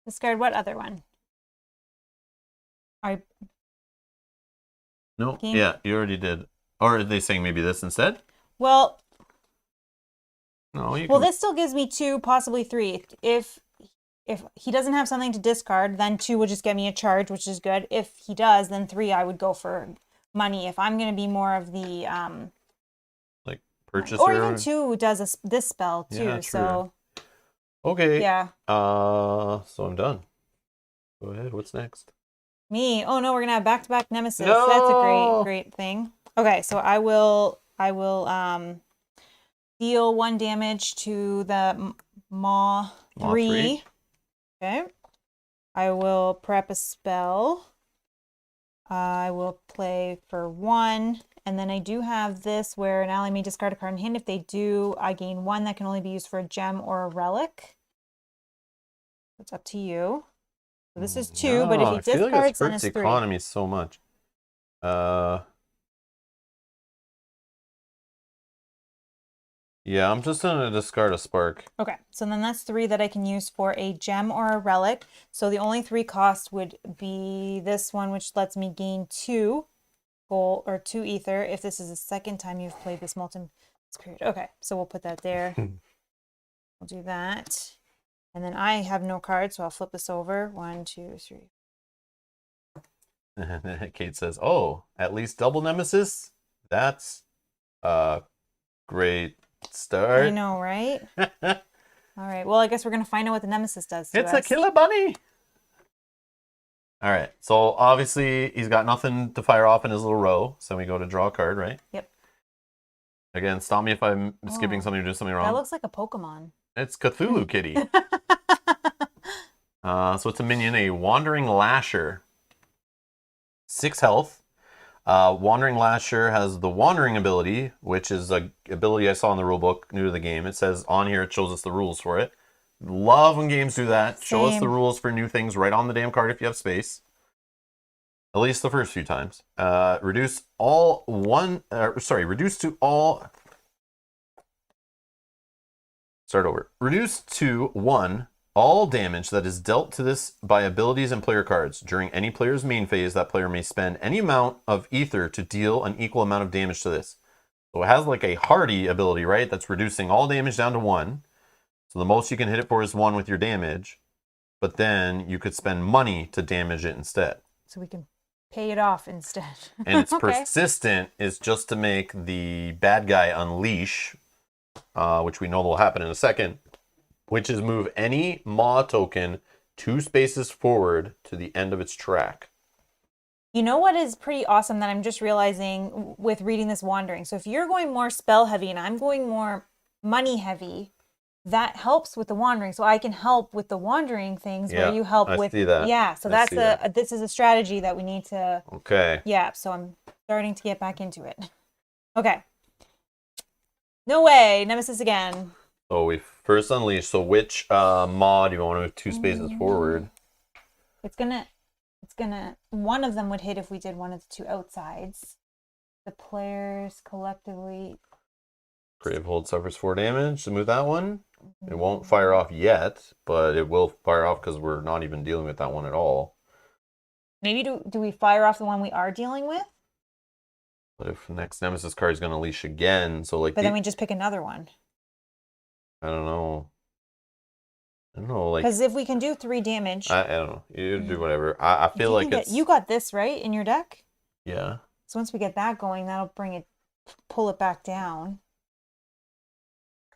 Discard what other one? No, yeah, you already did. Or are they saying maybe this instead? Well, no, this still gives me 2, possibly 3. If he doesn't have something to discard, then 2 would just get me a charge, which is good. If he does, then 3 I would go for money. If I'm going to be more of the like purchaser, or even 2 does this spell too. Yeah, so okay, yeah. So I'm done. Go ahead. What's next? Me. Oh no, we're gonna have back-to-back Nemesis. No! That's a great thing. Okay, so I will deal 1 damage to the Maw 3. Okay. I will prep a spell. I will play for 1, and then I do have this where an ally may discard a card in hand. If they do, I gain 1 that can only be used for a gem or a relic. It's up to you. So this is 2, but if he discards, then it's 3. The economy so much. Yeah, I'm just gonna discard a spark. Okay, so then that's 3 that I can use for a gem or a relic. So the only 3 costs would be this one, which lets me gain 2 gold or 2 ether if this is the second time you've played this molten spirit. Okay, so we'll put that there. We'll do that. And then I have no cards, so I'll flip this over. 1, 2, 3. Kate says, "Oh, at least double Nemesis? That's a great start." I know, right? All right. Well, I guess we're going to find out what the Nemesis does to us. It's a killer bunny! All right. So, obviously, he's got nothing to fire off in his little row. So, we go to draw a card, right? Yep. Again, stop me if I'm skipping something or doing something wrong. That looks like a Pokemon. It's Cthulhu Kitty. So it's a minion, a Wandering Lasher. 6 health. Wandering Lasher has the Wandering ability, which is a ability I saw in the rulebook, new to the game. It says on here, it shows us the rules for it. Love when games do that. Same. Show us the rules for new things right on the damn card if you have space. At least the first few times. Reduce to all Reduce to 1 all damage that is dealt to this by abilities and player cards. During any player's main phase, that player may spend any amount of ether to deal an equal amount of damage to this. So it has like a hardy ability, right? That's reducing all damage down to 1. So the most you can hit it for is 1 with your damage. But then you could spend money to damage it instead. So we can pay it off instead. And it's persistent is just to make the bad guy unleash, which we know will happen in a second, which is move any Maw token 2 spaces forward to the end of its track. You know what is pretty awesome that I'm just realizing with reading this Wandering? So if you're going more spell heavy and I'm going more money heavy, that helps with the Wandering. So I can help with the Wandering things where you help with... See that. Yeah, so this is a strategy that we need to... Okay. Yeah, so I'm starting to get back into it. Okay. No way, Nemesis again. So we first unleash. So which Maw do you want to move 2 spaces forward? It's gonna, one of them would hit if we did one of the 2 outsides. The players collectively... Gravehold suffers 4 damage to move that one. It won't fire off yet, but it will fire off because we're not even dealing with that one at all. Maybe do we fire off the one we are dealing with? But if next Nemesis card is going to leash again, so like... But then we just pick another one. I don't know. Like... Because if we can do 3 damage... I don't know. You do whatever. I feel like it's... You got this, right, in your deck? Yeah. So once we get that going, that'll pull it back down.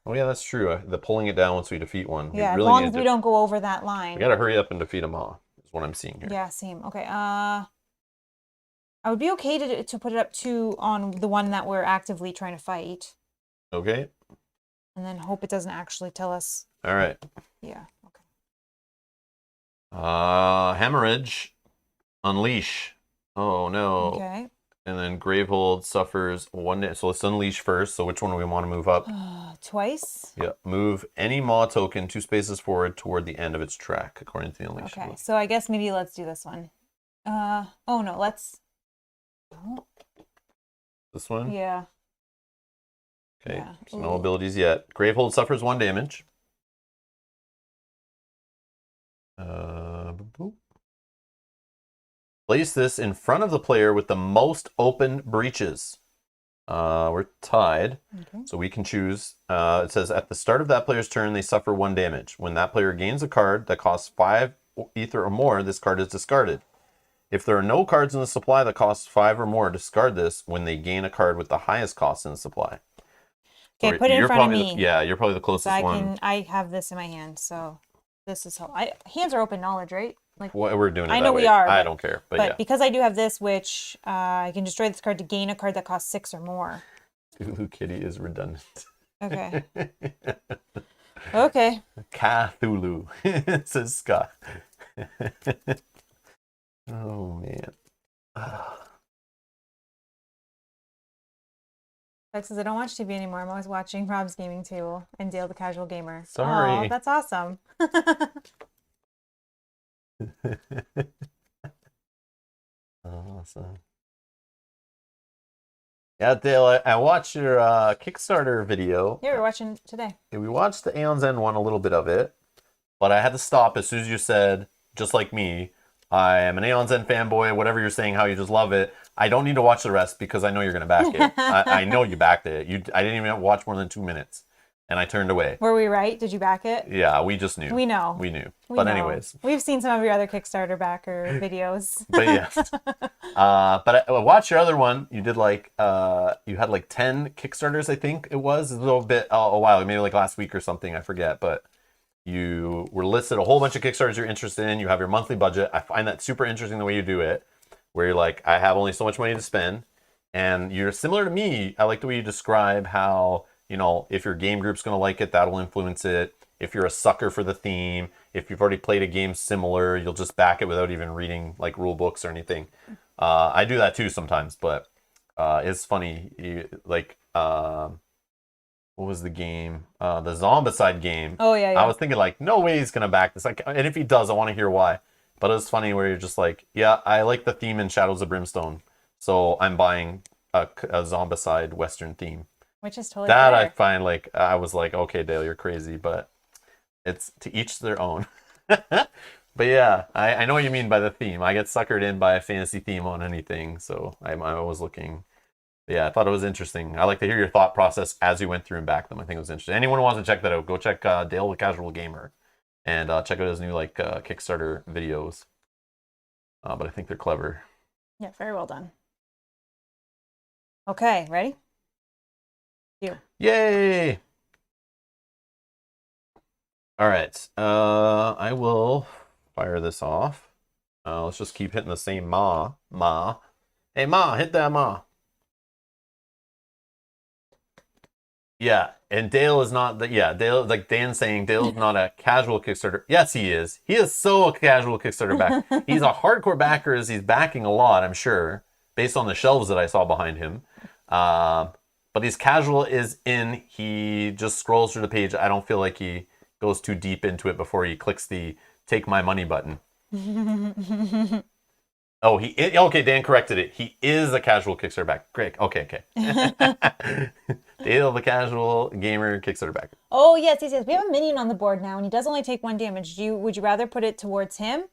Oh yeah, that's true. The pulling it down once we defeat one. Yeah, really as long as we don't go over that line. We gotta hurry up and defeat them all, is what I'm seeing here. Yeah, same. Okay, I would be okay to put it up 2 on the one that we're actively trying to fight. Okay. And then hope it doesn't actually tell us. All right. Yeah, okay. Hemorrhage. Unleash. Oh no. Okay. And then Gravehold suffers 1 day. So let's unleash first. So which one do we want to move up? Twice? Yeah. Move any Maw token 2 spaces forward toward the end of its track, according to the unleash. Okay, so I guess maybe let's do this one. Oh no, let's... This one? Yeah. Okay, Yeah. so no abilities yet. Gravehold suffers 1 damage. Boop. Place this in front of the player with the most open breaches. We're tied, so we can choose. It says at the start of that player's turn, they suffer 1 damage. When that player gains a card that costs 5 ether or more, this card is discarded. If there are no cards in the supply that cost 5 or more, discard this when they gain a card with the highest cost in the supply. Okay, put it in front of me. Yeah, you're probably the closest one. I have this in my hand, so this is how hands are open knowledge, right? Like we're doing it. I know we are. I don't care, but yeah. Because I do have this, which I can destroy this card to gain a card that costs 6 or more. Cthulhu Kitty is redundant. Okay. Okay. Cthulhu. It says Scott. Oh man. Because I don't watch TV anymore. I'm always watching Rob's Gaming Table and Dale the Casual Gamer. Sorry. Oh, that's awesome. Awesome. Yeah, Dale, I watched your Kickstarter video. Yeah, we're watching today. We watched the Aeons End one, a little bit of it, but I had to stop as soon as you said, just like me, I am an Aeons End fanboy, whatever you're saying, how you just love it. I don't need to watch the rest because I know you're going to back it. I know you backed it. I didn't even watch more than 2 minutes, and I turned away. Were we right? Did you back it? Yeah, we just knew. We know. We knew. But anyways. We've seen some of your other Kickstarter backer videos. But yes. But I watched your other one. You did like, you had like 10 Kickstarters, I think it was. A little bit, a while, maybe like last week or something. I forget. But you were listed a whole bunch of Kickstarters you're interested in. You have your monthly budget. I find that super interesting the way you do it. Where you're like, I have only so much money to spend. And you're similar to me. I like the way you describe how, you know, if your game group's going to like it, that'll influence it. If you're a sucker for the theme, if you've already played a game similar, you'll just back it without even reading like rule books or anything. I do that too sometimes, but it's funny. What was the game? The Zombicide game. Oh, yeah. I was thinking like, no way he's going to back this. Like, and if he does, I want to hear why. But it was funny where you're just like, yeah, I like the theme in Shadows of Brimstone. So I'm buying a Zombicide Western theme. Which is totally that fair. I find like, I was like, okay, Dale, you're crazy, but it's to each their own. But yeah, I know what you mean by the theme. I get suckered in by a fantasy theme on anything, so I'm always looking. Yeah, I thought it was interesting. I like to hear your thought process as you went through and back them. I think it was interesting. Anyone who wants to check that out, go check Dale the Casual Gamer, and check out his new like Kickstarter videos. But I think they're clever. Yeah, very well done. Okay, ready? You. Yay! All right, I will fire this off. Let's just keep hitting the same Ma. Hey, Ma, hit that Ma. Yeah, and Dale is not Dale, like Dan's saying, Dale's not a casual Kickstarter. Yes, he is. He is so a casual Kickstarter backer. He's a hardcore backer as he's backing a lot, I'm sure, based on the shelves that I saw behind him. But he's casual is in, he just scrolls through the page. I don't feel like he goes too deep into it before he clicks the take my money button. Oh, okay, Dan corrected it. He is a casual Kickstarter backer. Great. Okay. Dale, the casual gamer Kickstarter backer. Oh, yes. We have a minion on the board now, and he does only take 1 damage. Would you rather put it towards him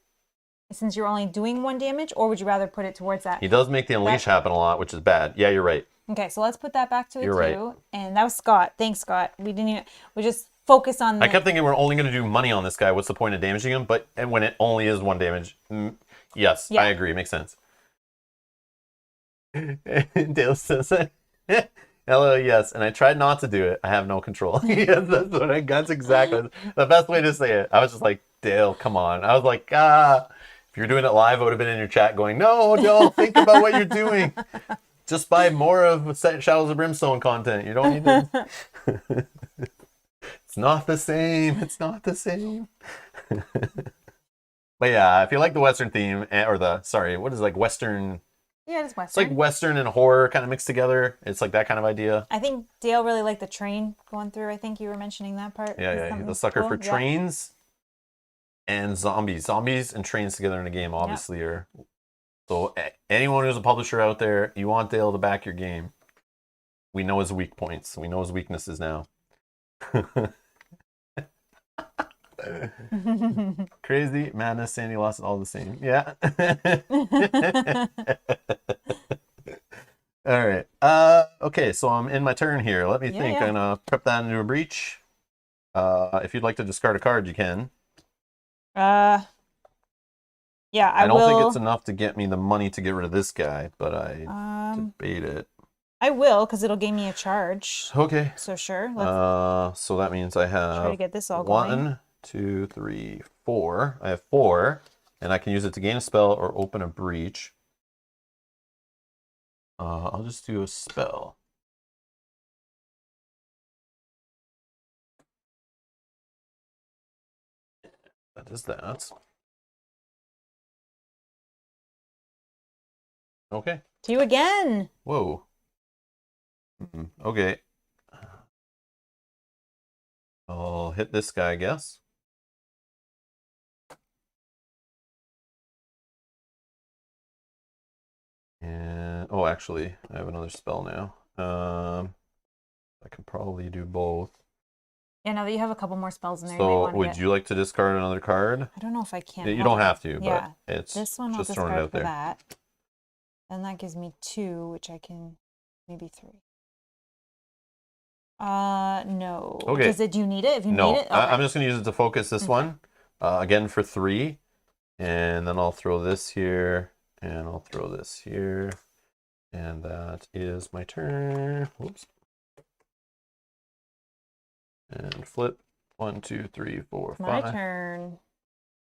since you're only doing 1 damage, or would you rather put it towards that? He does make the unleash happen a lot, which is bad. Yeah, you're right. Okay, so let's put that back to a You're 2. right. And that was Scott. Thanks, Scott. We didn't even, we just focus on I kept thinking we're only going to do money on this guy. What's the point of damaging him? But and when it only is 1 damage, yes, Yeah. I agree. Makes sense. Dale says, "Hello, yes," and I tried not to do it. I have no control. Yes, that's exactly the best way to say it. I was just like, Dale, come on. I was like, if you're doing it live, I would have been in your chat going, no, don't think about what you're doing. Just buy more of Shadows of Brimstone content. You don't need to. It's not the same. It's not the same. But yeah, if you like the Western theme, or what is like Western? Yeah, it's Western. It's like Western and horror kind of mixed together. It's like that kind of idea. I think Dale really liked the train going through. I think you were mentioning that part. Yeah. He's a sucker for trains and zombies. Zombies and trains together in a game, obviously, are. So anyone who's a publisher out there, you want Dale to back your game. We know his weak points. We know his weaknesses now. Crazy, madness, Sandy lost, all the same. Yeah. All right. Okay, so I'm in my turn here. Let me think. I'm gonna prep that into a breach. If you'd like to discard a card, you can. Yeah, I don't think it's enough to get me the money to get rid of this guy, but I debate it. I will, because it'll gain me a charge. Okay. So sure. So that means I have try to get this all going. 1, 2, 3, 4. I have 4, and I can use it to gain a spell or open a breach. I'll just do a spell. That is that. Okay. To you again. Whoa. Okay. I'll hit this guy, I guess. And actually, I have another spell now. I can probably do both. Yeah, now that you have a couple more spells in there. So, would you like to discard another card? I don't know if I can. You don't have to, but it's this one just I'll throwing it discard out for there. that. And that gives me 2, which I can maybe 3. No. Okay. Do you need it? If you need it, okay. I'm just gonna use it to focus this one. Again for 3, and then I'll throw this here, and I'll throw this here, and that is my turn. Whoops. And flip. 1, 2, 3, 4, 5. My turn.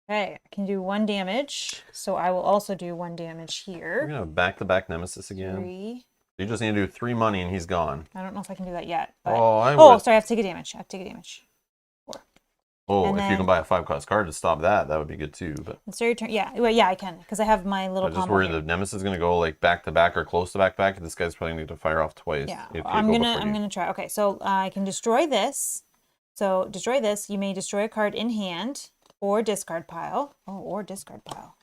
Okay, I can do 1 damage, so I will also do 1 damage here. We're gonna back-to-back Nemesis again. 3. You just need to do 3 money and he's gone. I don't know if I can do that yet. But... sorry, I have to take a damage. 4. Oh, if you can buy a 5-cost card to stop that, that would be good too. But it's your turn. Yeah, well, yeah, I can, because I have my little. I'm just worried the Nemesis is gonna go like back-to-back or close to back-to-back. This guy's probably going to fire off twice. Yeah, I'm gonna try. Okay, so I can destroy this. So destroy this. You may destroy a card in hand or discard pile. Oh, or discard pile.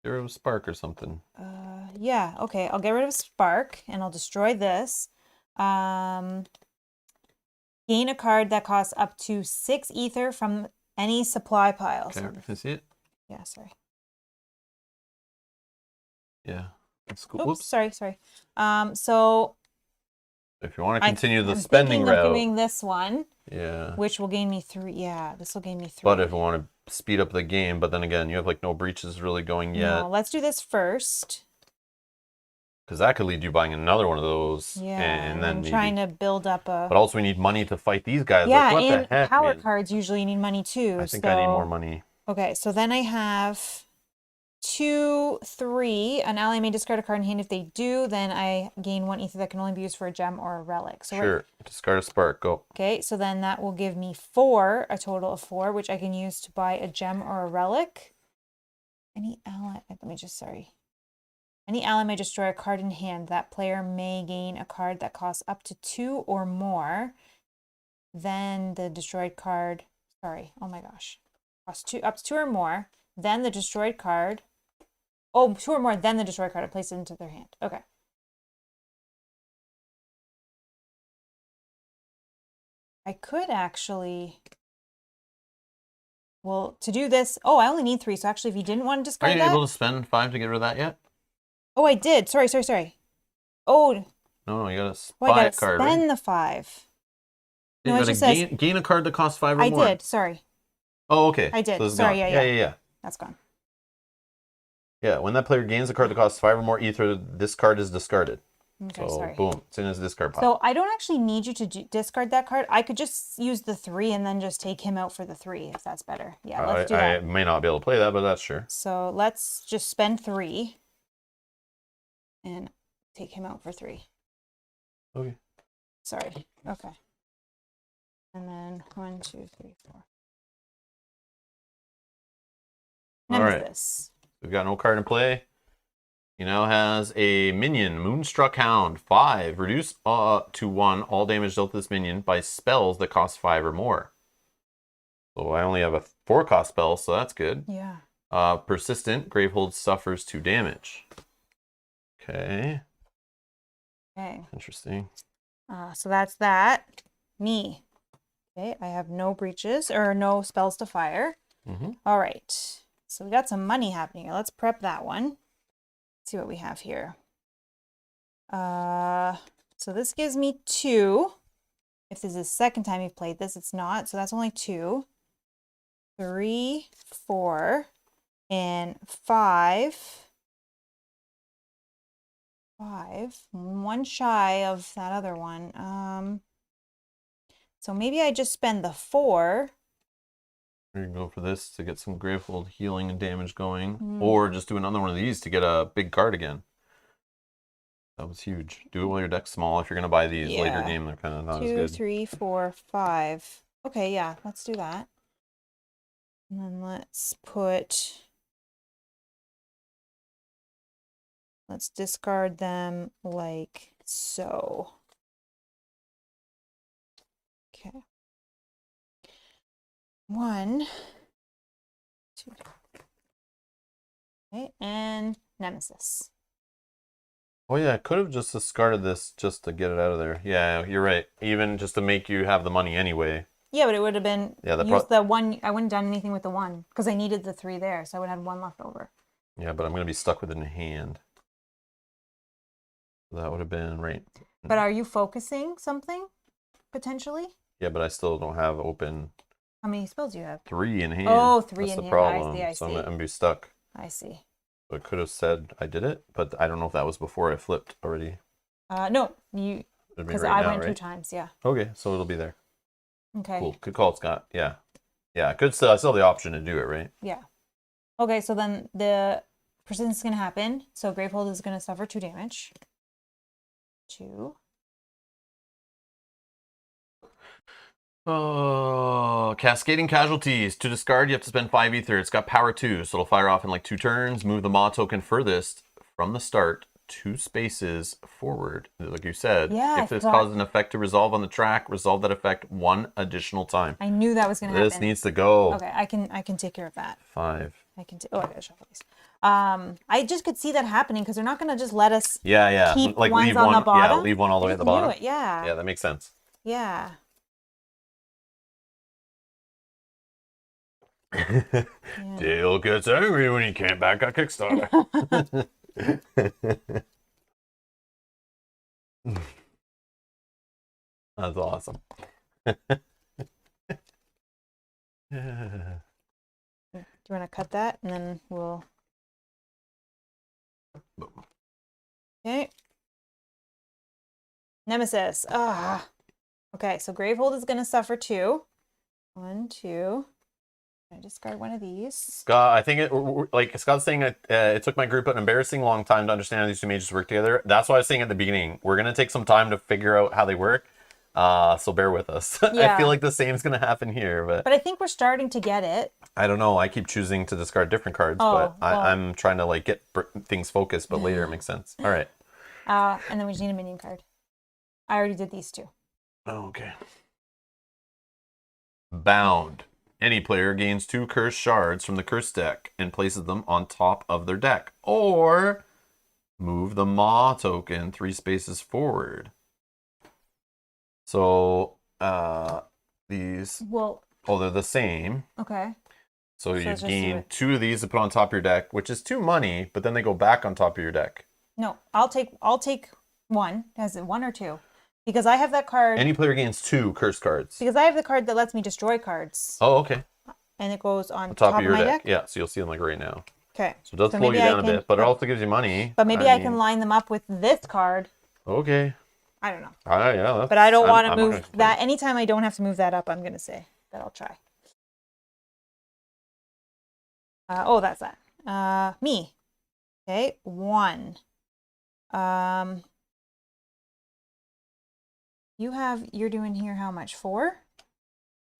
There was spark or something. Yeah. Okay, I'll get rid of spark and I'll destroy this. Gain a card that costs up to 6 ether from any supply pile. Okay, can I see it? Yeah, sorry. Yeah, that's cool. Oops, Whoops. sorry. So if you want to continue the spending route, of doing this one. Yeah. Which will gain me 3. Yeah, this will gain me 3. But if you want to speed up the game, but then again, you have like no breaches really going yet. No, let's do this first. Because that could lead you buying another one of those. Yeah, and then I'm trying to build up a... But also we need money to fight these guys. Yeah, like, what and the heck, power man? cards usually need money too. I think I need more money. Okay, so then I have 2, 3. An ally may discard a card in hand. If they do, then I gain 1 ether that can only be used for a gem or a relic. So sure, discard a spark, go. Okay, so then that will give me 4, a total of 4, which I can use to buy a gem or a relic. Any ally may destroy a card in hand. That player may gain a card that costs up to 2 or more. Then the destroyed card, oh my gosh, costs up to 2 or more. Then the destroyed card, 2 or more, then the destroyed card, I place it into their hand. Okay. I could actually Well, to do this, oh, I only need 3. So actually, if you didn't want to Are discard you that, able to spend 5 to get rid of that yet? oh, I did. Sorry. Oh, No, you gotta I buy a gotta card, spend right? the 5. You No, it gotta just says gain a card that costs 5 or I more. did. Sorry, Oh, okay. I did. So it's Sorry, gone. yeah. Yeah. That's gone. Yeah, when that player gains a card that costs 5 or more ether, this card is discarded. Okay, So, sorry. boom, it's in his discard pile. So I don't actually need you to discard that card. I could just use the 3 and then just take him out for the 3 if that's better. Yeah, let's do that. I may not be able to play that, but that's sure. So let's just spend 3 and take him out for 3. Okay. Sorry. Okay. And then 1, 2, 3, 4. Nemesis. All right. We've got no card in play. He now has a minion, Moonstruck Hound, 5. Reduce to 1 all damage dealt to this minion by spells that cost 5 or more. So I only have a 4-cost spell, so that's good. Yeah. Persistent, Gravehold suffers 2 damage. Okay. Okay. Interesting. So that's that. Me. Okay, I have no breaches or no spells to fire. All right. So we got some money happening here. Let's prep that one. Let's see what we have here. So this gives me 2. If this is the second time you've played this, it's not. So that's only 2. 3, 4, and 5. 5. 1 shy of that other one. So maybe I just spend the 4. You can go for this to get some Gravehold healing and damage going, or just do another one of these to get a big card again. That was huge. Do it while your deck's small. If you're going to buy these later game, they're kind of not as 2, good. 3, 4, 5. Okay, yeah, let's do that. And then let's discard them like so. Okay. 1, 2. Okay, and Nemesis. Oh yeah, I could have just discarded this just to get it out of there. Yeah, you're right. Even just to make you have the money anyway. Yeah, but it would have been the 1. I wouldn't have done anything with the 1 because I needed the 3 there, so I would have 1 left over. Yeah, but I'm going to be stuck with it in hand. That would have been right. But are you focusing something potentially? Yeah, but I still don't have open. How many spells do you have? 3 in hand. Oh, 3 That's in the hand. problem. I see. So I'm going to be stuck. I see. So I could have said I did it, but I don't know if that was before I flipped already. No, because I went 2 times. Yeah. Okay, so it'll be there. Okay. Cool. Good call, Scott. Yeah. Yeah, I still have the option to do it, right? Yeah. Okay, so then the persistence is going to happen. So Gravehold is going to suffer 2 damage. 2. Oh, Cascading Casualties. To discard, you have to spend 5 ether. It's got power 2, so it'll fire off in like 2 turns. Move the Maw token furthest from the start 2 spaces forward, like you said. Yeah, if this causes an effect to resolve on the track, resolve that effect 1 additional time. I knew that was going to happen. This needs to go. Okay, I can take care of that. 5. I gotta shuffle these. I just could see that happening because they're not gonna just let us. Yeah. Keep like ones leave on one. the bottom. Yeah, leave one all the way at the Knew bottom. it, yeah. Yeah, that makes sense. Yeah. Dale gets angry when he can't back a Kickstarter. That's awesome. Do you want to cut that and then we'll. Okay. Nemesis. Okay, so Gravehold is going to suffer 2. 1, 2. I discard one of these. Scott, I think like Scott's saying, it took my group an embarrassing long time to understand how these 2 mages work together. That's why I was saying at the beginning, we're going to take some time to figure out how they work. So bear with us. Yeah. I feel like the same is going to happen here, but I think we're starting to get it. I don't know. I keep choosing to discard different cards, but I'm trying to like get things focused, but later it makes sense. All right. And then we just need a minion card. I already did these 2. Oh, okay. Bound. Any player gains 2 cursed shards from the cursed deck and places them on top of their deck. Or move the Maw token 3 spaces forward. So these, they're the same. Okay. So you let's just do gain it. 2 of these to put on top of your deck, which is 2 money, but then they go back on top of your deck. No, I'll take one. Has it 1 or 2? Because I have that card. Any player gains 2 curse cards. Because I have the card that lets me destroy cards. Oh, okay. And it goes on Top of your my deck. Yeah, so you'll see them like right now. Okay. So it does slow you down a bit, but it also gives you money. But maybe I can line them up with this card. Okay. I don't know. Yeah. But I don't want to move that. Anytime I don't have to move that up, I'm going to say that I'll try. Oh, that's that. Me. Okay, 1. You're doing here how much? 4?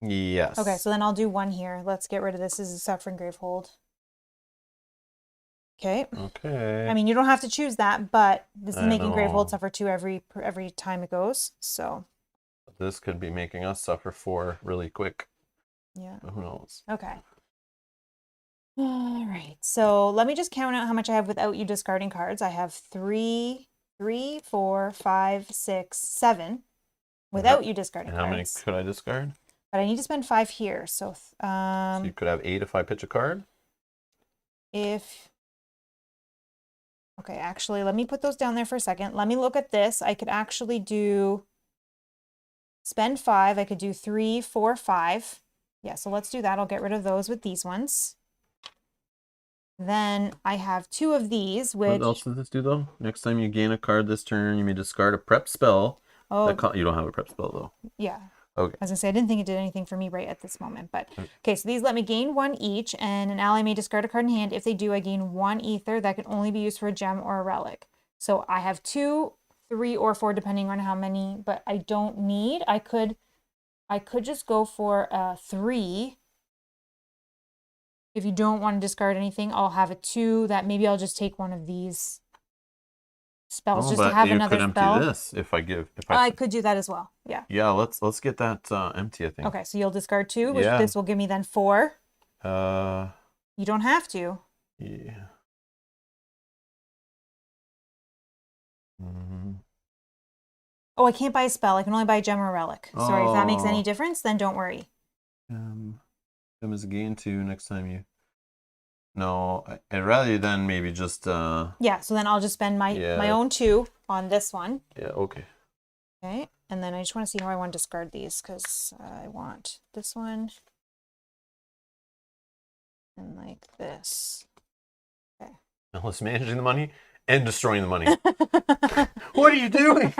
Yes. Okay, so then I'll do 1 here. Let's get rid of this. This is a Suffering Gravehold. Okay. Okay. I mean, you don't have to choose that, but this is making Gravehold suffer 2 every time it goes. So this could be making us suffer 4 really quick. Yeah. Who knows? Okay. All right. So let me just count out how much I have without you discarding cards. I have 3, 4, 5, 6, 7 without you discarding cards. How many could I discard? But I need to spend 5 here. So so you could have 8 if I pitch a card? Okay, actually, let me put those down there for a second. Let me look at this. I could actually spend 5. I could do 3, 4, 5. Yeah, so let's do that. I'll get rid of those with these ones. Then I have 2 of these, which... What else does this do, though? Next time you gain a card this turn, you may discard a prep spell. Oh. You don't have a prep spell, though. Yeah. Okay. As I say, I didn't think it did anything for me right at this moment, but... Okay, so these let me gain 1 each, and an ally may discard a card in hand. If they do, I gain 1 ether that can only be used for a gem or a relic. So I have 2, 3, or 4, depending on how many, but I don't need. I could just go for a 3. If you don't want to discard anything, I'll have a 2 that maybe I'll just take one of these spells just to have another spell. You could empty this if I could do that as well. Yeah. Yeah, let's get that empty, I think. Okay, so you'll discard 2, which this will give me then 4. You don't have to. Yeah. Mm-hmm. Oh, I can't buy a spell. I can only buy a gem or a relic. Sorry, if that makes any difference, then don't worry. Gem is a gain 2 next time you... No, I'd rather than maybe just... Yeah, so then I'll just spend my own 2 on this one. Yeah, okay. Okay, and then I just want to see how I want to discard these, because I want this one. And like this. Okay. Now let's managing the money and destroying the money. What are you doing?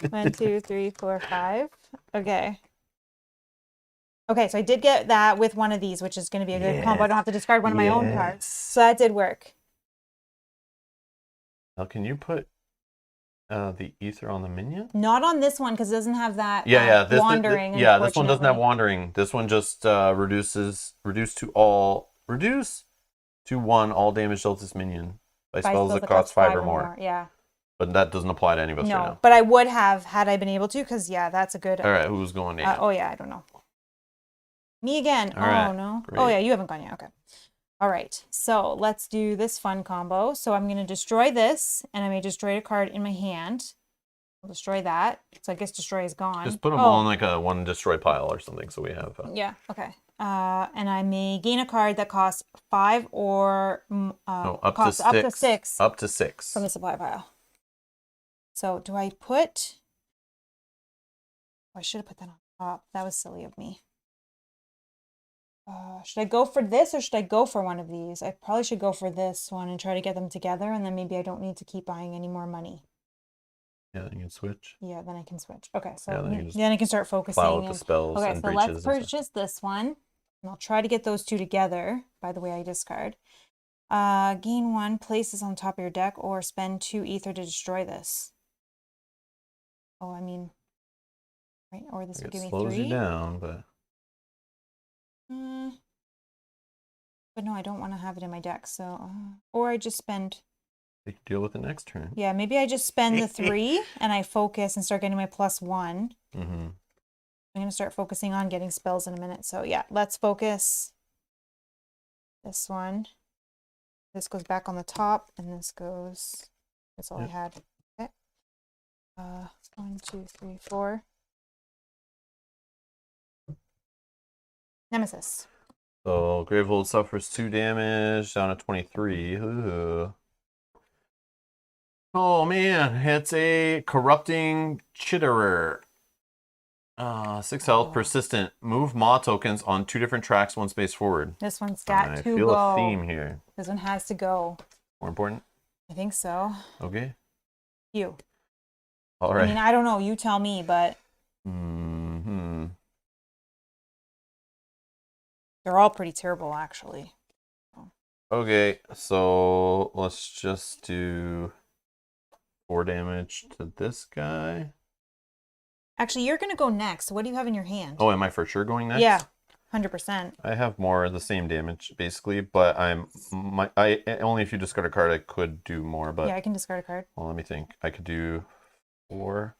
1, 2, 3, 4, 5. Okay. Okay, so I did get that with one of these, which is going to be a good combo. I don't have to discard one of my own cards. So that did work. Now, can you put the ether on the minion? Not on this one, because it doesn't have that wandering. This one doesn't have wandering. This one just reduce to 1 all damage dealt this minion by spells that cost 5 or more. Yeah. But that doesn't apply to any of us right now. No, but I would have had I been able to, because that's a good... All right, who's going in? Oh yeah, I don't know. Me again. All right, no. great. Oh yeah, you haven't gone yet. Okay. All right. So let's do this fun combo. So I'm going to destroy this, and I may destroy a card in my hand. I'll destroy that. So I guess destroy is gone. Just put them all in like a 1 destroy pile or something, so we have. Yeah. Okay. And I may gain a card that costs 5 or up to 6. Up to 6 from the supply pile. So do I put? Oh, I should have put that on top. That was silly of me. Should I go for this or should I go for one of these? I probably should go for this one and try to get them together, and then maybe I don't need to keep buying any more money. Yeah, then you can switch. Yeah, then I can switch. Okay, so then I can start focusing. Plow out the spells okay, and so breaches let's purchase this one. And I'll try to get those 2 together, by the way I discard. Gain 1, place this on top of your deck, or spend 2 ether to destroy this. Oh, I mean... Right, or this would give me 3. It slows you down, but... But no, I don't want to have it in my deck, so... or I just spend... You can deal with it next turn. Yeah, maybe I just spend the 3, and I focus and start getting my +1. Mm-hmm. I'm going to start focusing on getting spells in a minute. So yeah, let's focus this one. This goes back on the top, and this goes... That's all I had. Okay. 1, 2, 3, 4. Nemesis. So Gravehold suffers 2 damage, down to 23. Ooh. Oh man, it's a corrupting chitterer. 6 health, persistent. Move Maw tokens on 2 different tracks, 1 space forward. This one's got I to feel go. a theme here. This one has to go. More important? I think so. Okay. You. All right. I mean, I don't know. You tell me, but they're all pretty terrible, actually. Okay, so let's just do 4 damage to this guy. Actually, you're going to go next. What do you have in your hand? Oh, am I for sure going next? Yeah, 100%. I have more of the same damage, basically, but only if you discard a card, I could do more, but... Yeah, I can discard a card. Well, let me think. I could do 4,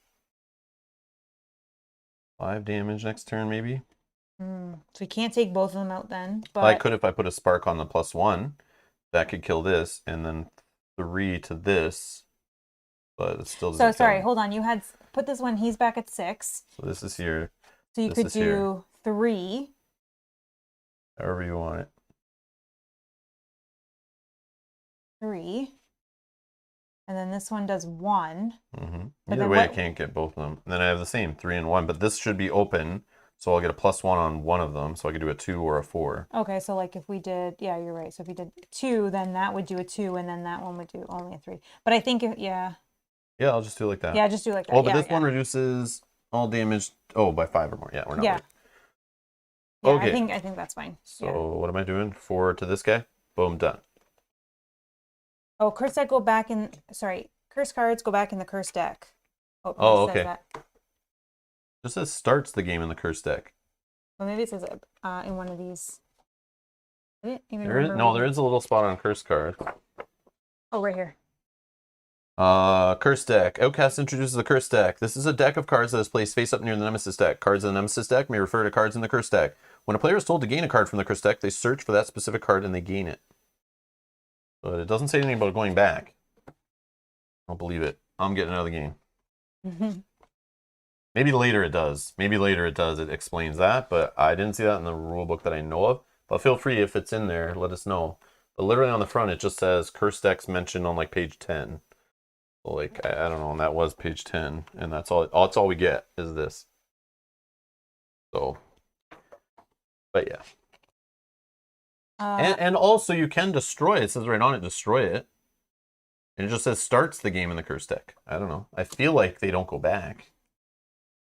5 damage next turn, maybe? So we can't take both of them out then, but... I could if I put a spark on the +1. That could kill this, and then 3 to this, but it still doesn't So, sorry, kill. hold on. You had put this one, he's back at 6. So this is here. So you could do 3. However you want it. 3. And then this one does 1. Either way, I can't get both of them. And then I have the same, 3 and 1, but this should be open, so I'll get a +1 on one of them, so I could do a 2 or a 4. Okay, so like if we did, yeah, you're right. So if we did 2, then that would do a 2, and then that one would do only a 3. But I think, Yeah, I'll just do it like that. Yeah, just do it like that. Oh, but this one reduces all damage, by 5 or more. Yeah, we're not worried. Yeah, Okay. I think that's fine. So what am I doing? 4 to this guy? Boom, done. Oh, curse deck go back in, sorry, curse cards go back in the curse deck. Oh, it says okay. that. Just says starts the game in the curse deck. Well, maybe it says it in one of these. I didn't even There is a little spot on curse card. Oh, right here. Curse deck. Outcasts introduces the curse deck. This is a deck of cards that is placed face up near the Nemesis deck. Cards in the Nemesis deck may refer to cards in the curse deck. When a player is told to gain a card from the curse deck, they search for that specific card and they gain it. But it doesn't say anything about going back. I don't believe it. I'm getting out of the game. Maybe later it does. It explains that, but I didn't see that in the rule book that I know of. But feel free, if it's in there, let us know. But literally on the front, it just says curse decks mentioned on like page 10. So like, I don't know, and that was page 10. And that's all we get is this. So, but yeah. And also you can destroy it. It says right on it, destroy it. And it just says starts the game in the curse deck. I don't know. I feel like they don't go back.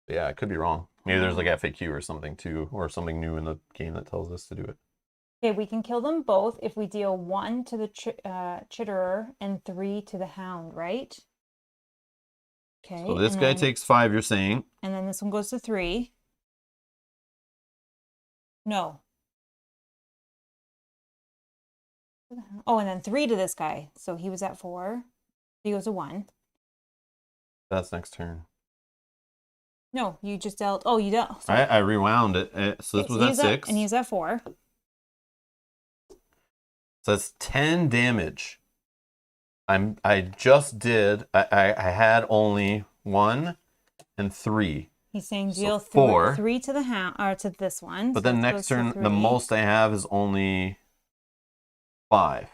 But yeah, I could be wrong. Maybe there's like FAQ or something too, or something new in the game that tells us to do it. Okay, we can kill them both if we deal 1 to the chitterer and 3 to the hound, right? Okay. So this guy takes 5, you're saying. And then this one goes to 3. No. Oh, and then 3 to this guy. So he was at 4. He goes to 1. That's next turn. No, you just dealt. Oh, you dealt. I rewound it. So this was at 6. And he's at 4. So that's 10 damage. I just did. I had only 1 and 3. He's saying deal so 4. 3 to the hound or to this one. But then next turn, the most I have is only 5.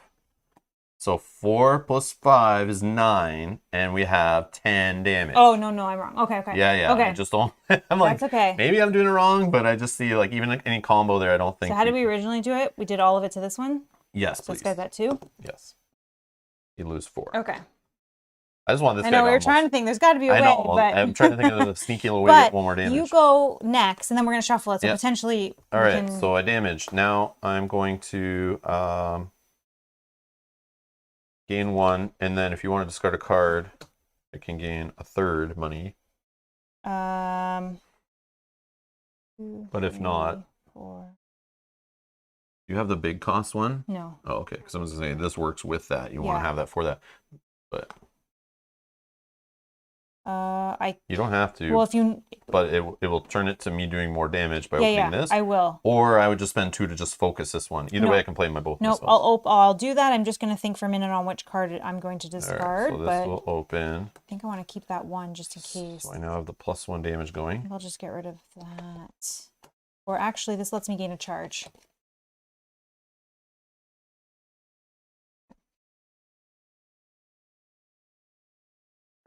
So 4 plus 5 is 9, and we have 10 damage. Oh, no, I'm wrong. Okay. Yeah. Okay. I just don't. I'm like, that's okay. Maybe I'm doing it wrong, but I just see like even any combo there, I don't think. So how did we originally do it? We did all of it to this one? Yes, so please. This guy's at 2? Yes. You lose 4. Okay. I just want this guy. I know, we were trying to think. There's got to be a way. But... I'm trying to think of a sneaky little way to get one more damage. You go next, and then we're going to shuffle it. So potentially. All right. So I damaged. Now I'm going to gain 1, and then if you want to discard a card, I can gain a 3rd money. 2, but if 3, not, 4. You have the big cost one? No. Oh, okay. Because I was going to say this works with that. You want to have that for that, but. You don't have to. Well, if you. But it will turn it to me doing more damage by opening this. I will. Or I would just spend 2 to just focus this one. Either way, I can play my both. Nope. I'll do that. I'm just going to think for a minute on which card I'm going to discard. Right, so this will open. I think I want to keep that 1 just in case. So I now have the +1 damage going. I'll just get rid of that. Or actually, this lets me gain a charge.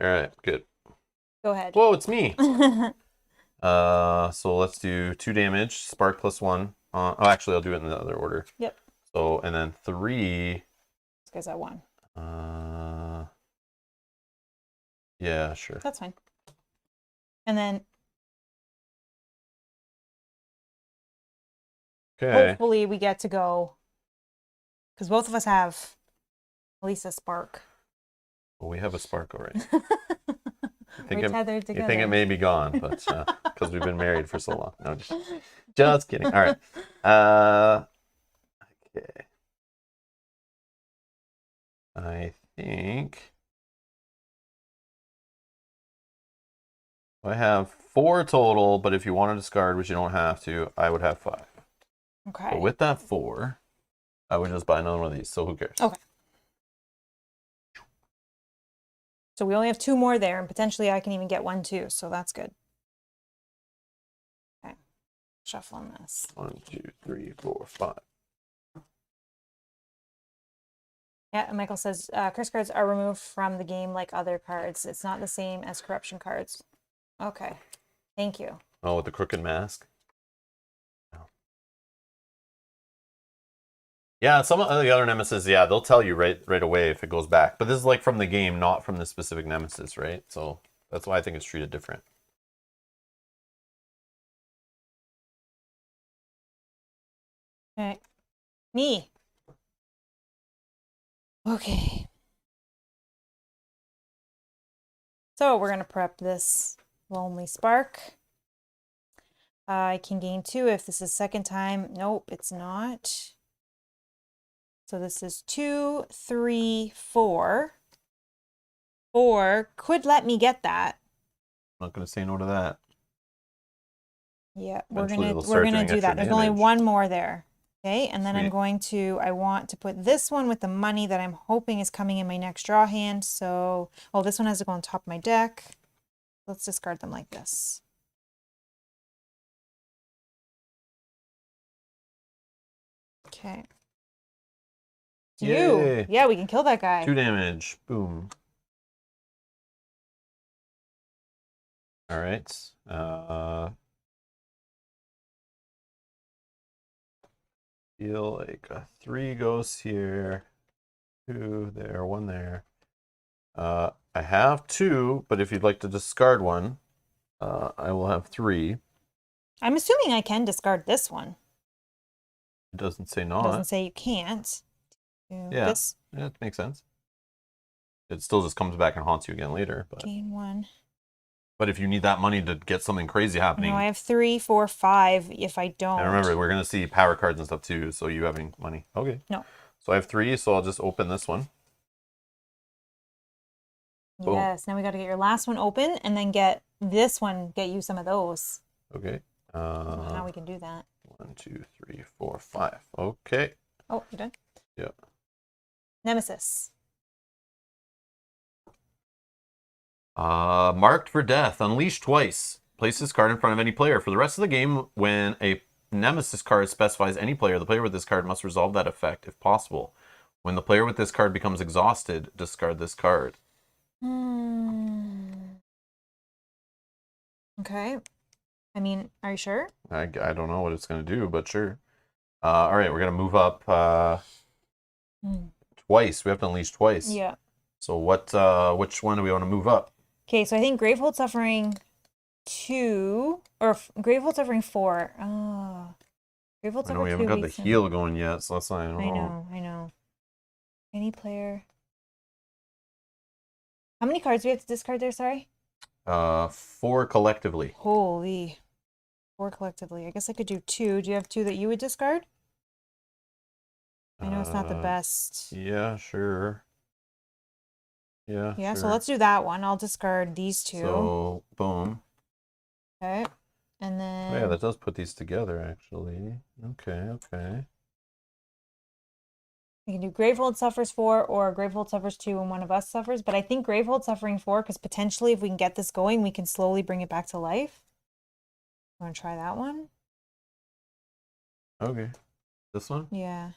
All right, good. Go ahead. Whoa, it's me. So let's do 2 damage, spark +1. Oh, actually, I'll do it in the other order. Yep. So, and then 3. This guy's at 1. Yeah, sure. That's fine. And then Okay. hopefully we get to go, because both of us have at least a spark. Well, we have a spark already. We're tethered together. You think it may be gone, but because we've been married for so long. No, just kidding. All right. Okay. I think I have 4 total, but if you want to discard, which you don't have to, I would have 5. Okay. So with that 4, I would just buy another one of these. So who cares? Okay. So we only have 2 more there, and potentially I can even get 1 too. So that's good. Okay. Shuffling this. 1, 2, 3, 4, 5. Yeah, and Michael says curse cards are removed from the game like other cards. It's not the same as corruption cards. Okay. Thank you. Oh, with the crooked mask? Yeah, some of the other Nemesis, yeah, they'll tell you right away if it goes back. But this is like from the game, not from the specific Nemesis, right? So that's why I think it's treated different. Okay. Me. Okay. So we're going to prep this Lonely Spark. I can gain 2 if this is second time. Nope, it's not. So this is 2, 3, 4. 4 could let me get that. I'm not going to say no to that. Yeah, Eventually we're gonna do that. There's only damage. 1 more there. Okay, and then Sweet. I want to put this one with the money that I'm hoping is coming in my next draw hand. So, oh, this one has to go on top of my deck. Let's discard them like this. Okay. Yay. Yeah, we can kill that guy. 2 damage. Boom. All right. Feel like a 3 goes here. 2 there, 1 there. I have 2, but if you'd like to discard one, I will have 3. I'm assuming I can discard this one. It doesn't say It not. doesn't say you can't. Yeah, This. yeah, it makes sense. It still just comes back and haunts you again later. But Gain 1. But if you need that money to get something crazy happening. No, I have 3, 4, 5 if I don't. And remember, we're going to see power cards and stuff too, so you having money. Okay. No. So I have 3, so I'll just open this one. Yes, now we got to get your last one open and then get this one, get you some of those. Okay. I don't know how we can do that. 1, 2, 3, 4, 5. Okay. Oh, you done? Yeah. Nemesis. Marked for death. Unleash twice. Place this card in front of any player. For the rest of the game, when a Nemesis card specifies any player, the player with this card must resolve that effect if possible. When the player with this card becomes exhausted, discard this card. Okay. I mean, are you sure? I don't know what it's going to do, but sure. All right, we're going to move up twice. We have to unleash twice. Yeah. So which one do we want to move up? Okay, so I think Gravehold Suffering 2, or Gravehold Suffering 4. Oh. Gravehold I Suffering 2. know we haven't got the heal going yet, so that's not. I know. Any player. How many cards do we have to discard there, sorry? 4 collectively. Holy. 4 collectively. I guess I could do 2. Do you have 2 that you would discard? I know it's not the best. Yeah, sure. Yeah, Yeah, sure. so let's do that one. I'll discard these 2. So, boom. Okay. And then... Oh, yeah, that does put these together, actually. Okay. We can do Gravehold Suffers 4 or Gravehold Suffers 2 and one of us suffers. But I think Gravehold Suffering 4, because potentially if we can get this going, we can slowly bring it back to life. Want to try that one? Okay. This one? Yeah.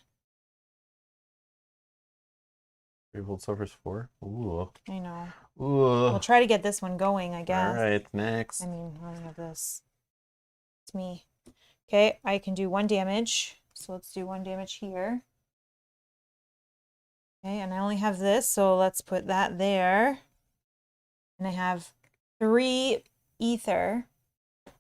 Gravehold Suffers 4. Ooh. I know. We'll try to get this one going, I guess. All right, next. I mean, I don't have this. It's me. Okay, I can do 1 damage. So let's do 1 damage here. Okay, and I only have this, so let's put that there. And I have 3 ether.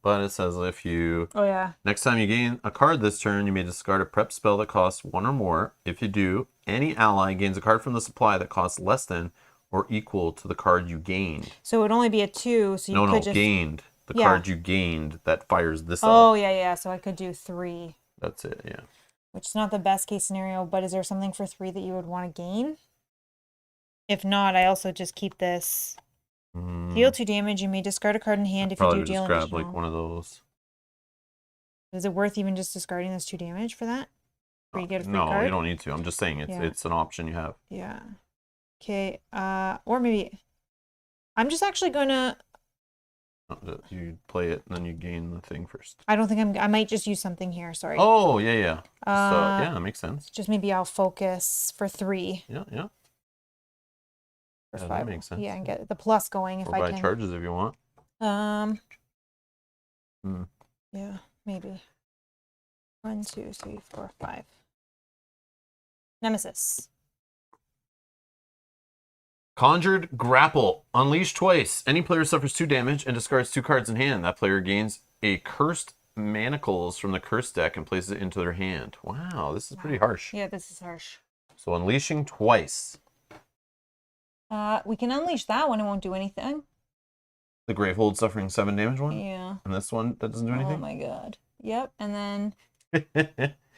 But it says if you... Oh, yeah. Next time you gain a card this turn, you may discard a prep spell that costs 1 or more. If you do, any ally gains a card from the supply that costs less than or equal to the card you gained. So it would only be a 2, so you could just... gained. The card you gained that fires this up. Oh, yeah. So I could do 3. That's it, yeah. Which is not the best case scenario, but is there something for 3 that you would want to gain? If not, I also just keep this. Deal 2 damage. You may discard a card in hand if you do deal just grab additional. like one of those. Is it worth even just discarding this 2 damage for that? Or you get a free card? No, you don't need to. I'm just saying it's an option you have. Yeah. Okay. Or maybe I'm just actually gonna. You play it and then you gain the thing first. I don't think I might just use something here. Sorry. Oh yeah. So yeah, that makes sense. Just maybe I'll focus for 3. Yeah. For 5. That makes sense. Yeah, and get the plus going if or I buy can. charges if you want. Yeah, maybe. 1, 2, 3, 4, 5. Nemesis. Conjured Grapple. Unleash twice. Any player suffers 2 damage and discards 2 cards in hand. That player gains a Cursed Manacles from the Curse deck and places it into their hand. Wow, this is pretty harsh. Yeah, this is harsh. So unleashing twice. We can unleash that one. It won't do anything. The Gravehold suffering 7 damage one? Yeah. And this one that doesn't do anything? Oh my god. Yep. And then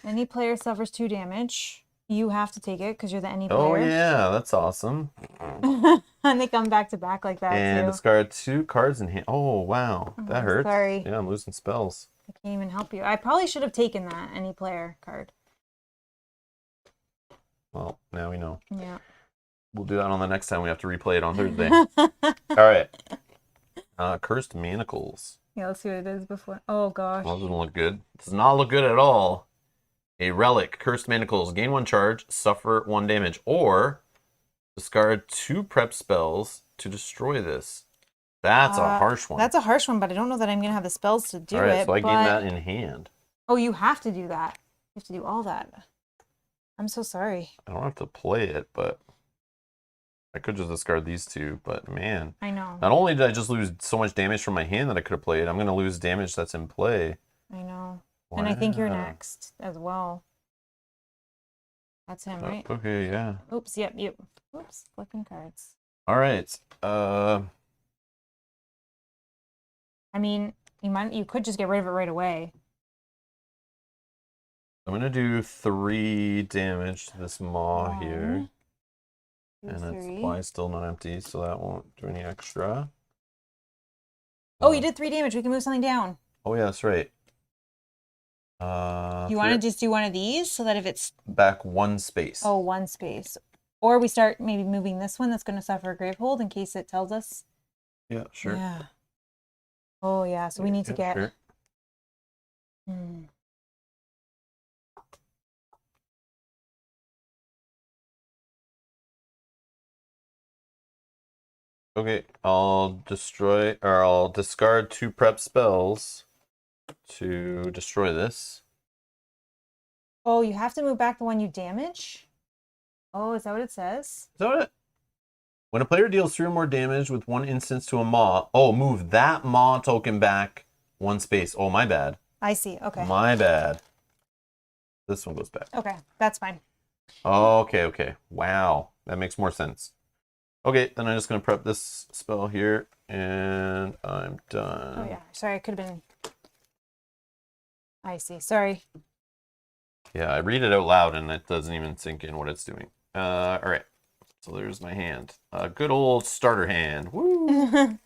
any player suffers 2 damage. You have to take it because you're the any player. Oh yeah, that's awesome. And they come back to back like that and too. discard 2 cards in hand. Oh wow, that hurts. Sorry. Yeah, I'm losing spells. I can't even help you. I probably should have taken that any player card. Well, now we know. Yeah. We'll do that on the next time we have to replay it on Thursday. All right. Cursed Manacles. Yeah, let's see what it is before. Oh gosh. Well, that doesn't look good. Does not look good at all. A relic, Cursed Manacles, gain 1 charge, suffer 1 damage, or discard 2 prep spells to destroy this. That's a harsh one. That's a harsh one, but I don't know that I'm gonna have the spells to do it. All right, so I gain that in hand. Oh, you have to do that. You have to do all that. I'm so sorry. I don't have to play it, but I could just discard these 2. But man, I know. not only did I just lose so much damage from my hand that I could have played, I'm gonna lose damage that's in play. I know. Wow. And I think you're next as well. That's him, right? Okay, yeah. Oops, yep. Oops, flipping cards. All right. I mean, you could just get rid of it right away. I'm gonna do 3 damage to this maw 1, here. 2, And its 3. supply is still not empty, so that won't do any extra. Oh, you did 3 damage. We can move something down. Oh yeah, that's right. You want to just do one of these so that if it's back 1 space. Oh, 1 space. Or we start maybe moving this one that's going to suffer a Gravehold in case it tells us. Yeah, sure. Yeah. Oh, yeah. So we need to get... Sure. Okay, I'll discard 2 prep spells to destroy this. Oh, you have to move back the one you damage? Oh, is that what it says? Is that what it? When a player deals 3 or more damage with 1 instance to a maw, move that maw token back 1 space. Oh, my bad. I see. Okay. My bad. This one goes back. Okay, that's fine. Okay. Wow, that makes more sense. Okay, then I'm just going to prep this spell here, and I'm done. Oh, yeah. Sorry, it could have been... I see. Sorry. Yeah, I read it out loud, and it doesn't even sink in what it's doing. All right. So there's my hand. Good old starter hand. Woo! Okay,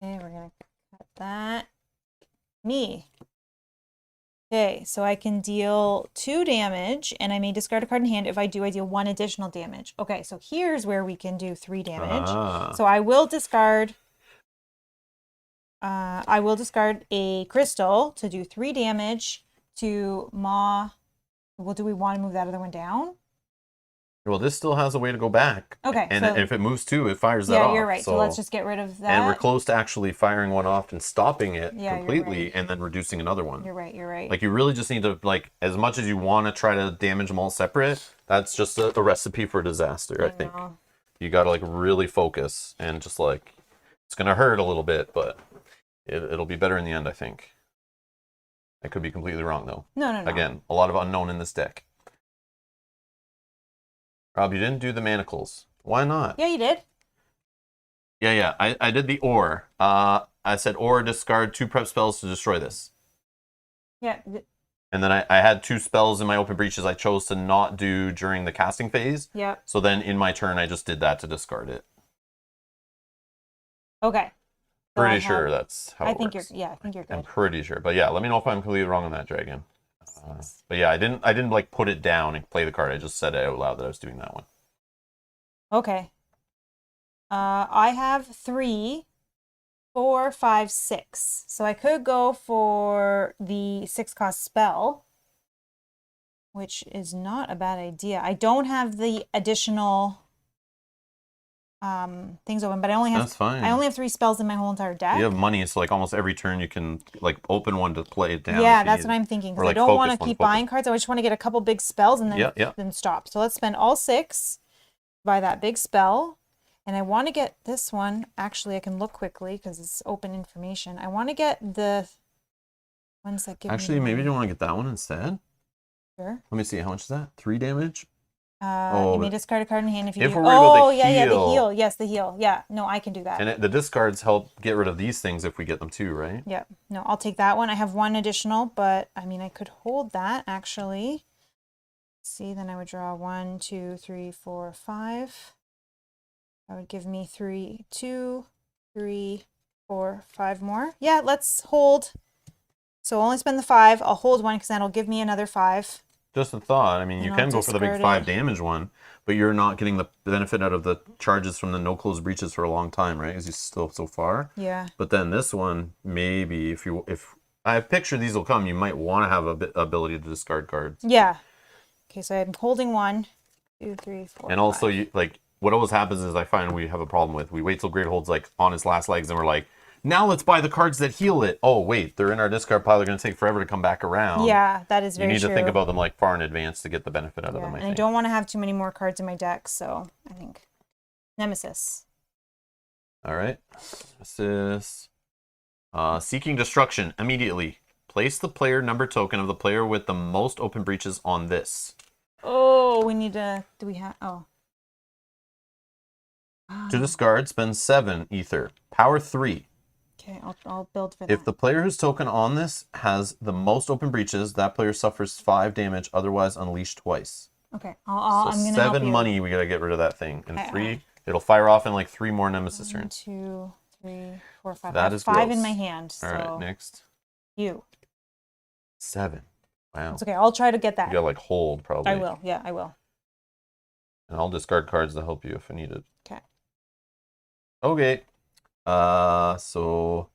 we're going to cut that. Me. Okay, so I can deal 2 damage, and I may discard a card in hand. If I do, I deal 1 additional damage. Okay, so here's where we can do 3 damage. So I will discard... a crystal to do 3 damage to Maw Well, do we want to move that other one down? Well, this still has a way to go back. Okay. And so, if it moves 2, it fires that yeah, off. you're right. So let's just get rid of that. And we're close to actually firing one off and stopping it Yeah, completely you're right. and then reducing another one. You're right. You're right. Like, you really just need to, like, as much as you want to try to damage them all separate, that's just a recipe for disaster, I think. know. You got to, like, really focus and just, like, it's going to hurt a little bit, but it'll be better in the end, I think. I could be completely wrong, though. No. Again, a lot of unknown in this deck. Rob, you didn't do the manacles. Why not? Yeah, you did. Yeah. I did the ore. I said ore, discard 2 prep spells to destroy this. Yeah. And then I had 2 spells in my open breaches I chose to not do during the casting phase. Yeah. So then in my turn, I just did that to discard it. Okay. So Pretty sure that's how it think works. I think you're good. I'm pretty sure. But yeah, let me know if I'm completely wrong on that, Dragon. But yeah, I didn't like put it down and play the card. I just said it out loud that I was doing that one. Okay. I have 3, 4, 5, 6. So I could go for the 6-cost spell, which is not a bad idea. I don't have the additional things open, but I only have That's fine. I only have 3 spells in my whole entire deck. You have money, so like almost every turn you can like open one to play it down. Yeah, that's what I'm thinking. Because like, I don't want to focus, keep focus. buying cards. I just want to get a couple big spells and then then stop. So let's spend all 6, buy that big spell. And I want to get this one. Actually, I can look quickly because it's open information. I want to get the ones that give Actually, me maybe you want to get that one instead. Sure. Let me see. How much is that? 3 damage? You may discard a card in hand if you if do. we're worried about the yeah, the heal. heal. Yes, the heal. Yeah, no, I can do that. And the discards help get rid of these things if we get them too, right? Yeah, no, I'll take that one. I have 1 additional, but I mean, I could hold that actually. See, then I would draw 1, 2, 3, 4, 5. That would give me 2, 3, 4, 5 more. Yeah, let's hold. So I'll only spend the 5. I'll hold 1 because that'll give me another 5. Just a thought. I mean, you And can I'll go for the big discard 5 it. damage one, but you're not getting the benefit out of the charges from the no close breaches for a long time, right? Because you're still so far. Yeah. But then this one, maybe if I picture these will come, you might want to have a bit ability to discard cards. Yeah. Okay, so I'm holding 1, 2, 3, 4. And also, 5. you like what always happens is I find we have a problem with we wait till Gravehold's like on his last legs and we're like, now let's buy the cards that heal it. Oh wait, they're in our discard pile. They're going to take forever to come back around. Yeah, that is very true. You need to think about them like far in advance to get the benefit out of them. I don't want to have too many more cards in my deck, so I think Nemesis. All right, Nemesis. Seeking destruction immediately. Place the player number token of the player with the most open breaches on this. Oh, we need to. Do we have? Oh. To discard, spend 7 ether. Power 3. Okay, I'll build for that. If the player whose token on this has the most open breaches, that player suffers 5 damage, otherwise unleashed twice. Okay, I'm gonna 7 help you. money, we gotta get rid of that thing. And 3, it'll fire off in like 3 more Nemesis 1, turns. 2, 3, 4, 5. That I have is 5 in gross. my hand. So All right, next. you. 7. Wow. It's okay. I'll try to get that. You gotta like hold probably. I will. Yeah, I will. And I'll discard cards to help you if I need it. Okay. Okay. So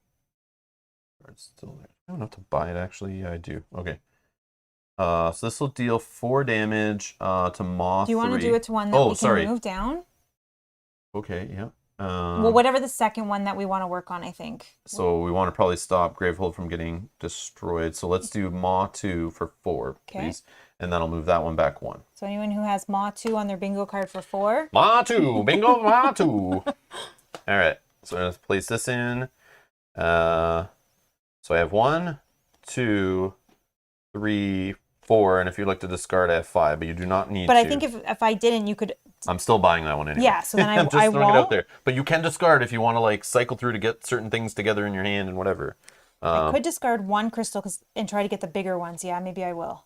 it's still there. I don't have to buy it actually. Yeah, I do. Okay. So this will deal 4 damage to Moth. Do you want to do it to one that we can move down? Okay, yeah. Well, whatever the second one that we want to work on, I think. So we want to probably stop Gravehold from getting destroyed. So let's do Maw 2 for 4, please. And then I'll move that one back 1. So anyone who has Maw 2 on their bingo card for 4. Maw 2! Bingo Maw 2! All right. So let's place this in. So I have 1, 2, 3, 4. And if you'd like to discard, I have 5. But you do not need to. But I think if I didn't, you could... I'm still buying that one anyway. Yeah, so then I'm just I throwing won't. it out there. But you can discard if you want to like cycle through to get certain things together in your hand and whatever. I could discard 1 crystal and try to get the bigger ones. Yeah, maybe I will.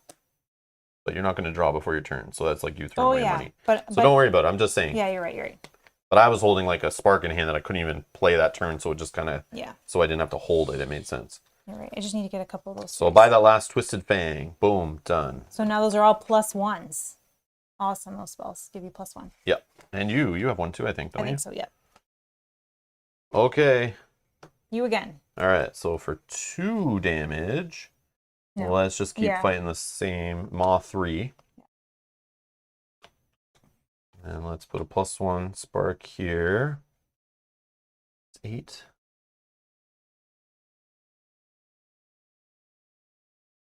But you're not going to draw before your turn, so that's like you throwing away money. But don't worry about it. I'm just saying. Yeah, you're right. You're right. But I was holding like a spark in hand that I couldn't even play that turn, so it just kind of so I didn't have to hold it. It made sense. You're right. I just need to get a couple of those. So I'll buy that last Twisted Fang. Boom, done. So now those are all +1s. Awesome. Those spells give you +1. Yep. And you have 1 too, I think, don't you? I think so. Yep. Okay. You again. All right. So for 2 damage, No. Let's just keep fighting the same Maw 3. And let's put a +1 spark here. It's 8.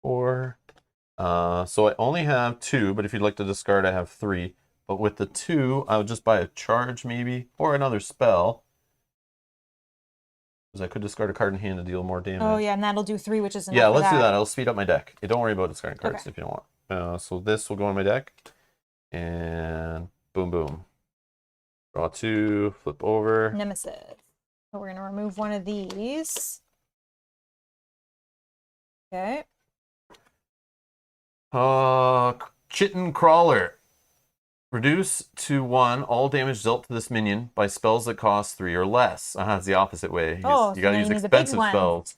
4. So I only have 2, but if you'd like to discard, I have 3. But with the 2, I would just buy a charge maybe, or another spell. Because I could discard a card in hand to deal more damage. Oh yeah, and that'll do 3, which is enough. Yeah, let's do that. I'll speed up my deck. Don't worry about discarding cards if you don't want. So this will go on my deck. And boom, boom. Draw 2, flip over. Nemesis. So we're going to remove one of these. Okay. Chitin Crawler. Reduce to 1 all damage dealt to this minion by spells that cost 3 or less. It's the opposite way. You gotta use expensive spells.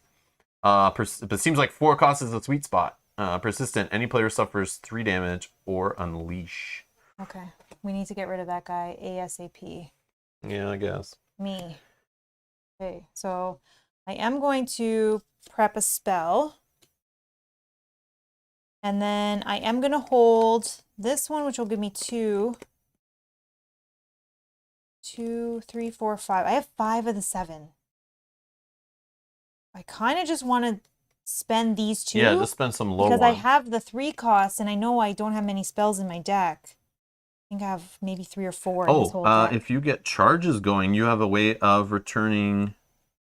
But it seems like 4 costs is a sweet spot. Persistent. Any player suffers 3 damage or unleash. Okay. We need to get rid of that guy ASAP. Yeah, I guess. Me. Okay, so I am going to prep a spell. And then I am going to hold this one, which will give me 2. 2, 3, 4, 5. I have 5 of the 7. I kind of just want to spend these 2. Yeah, just spend some low because ones. I have the 3 costs, and I know I don't have many spells in my deck. I think I have maybe 3 or 4 in this whole deck. If you get charges going, you have a way of returning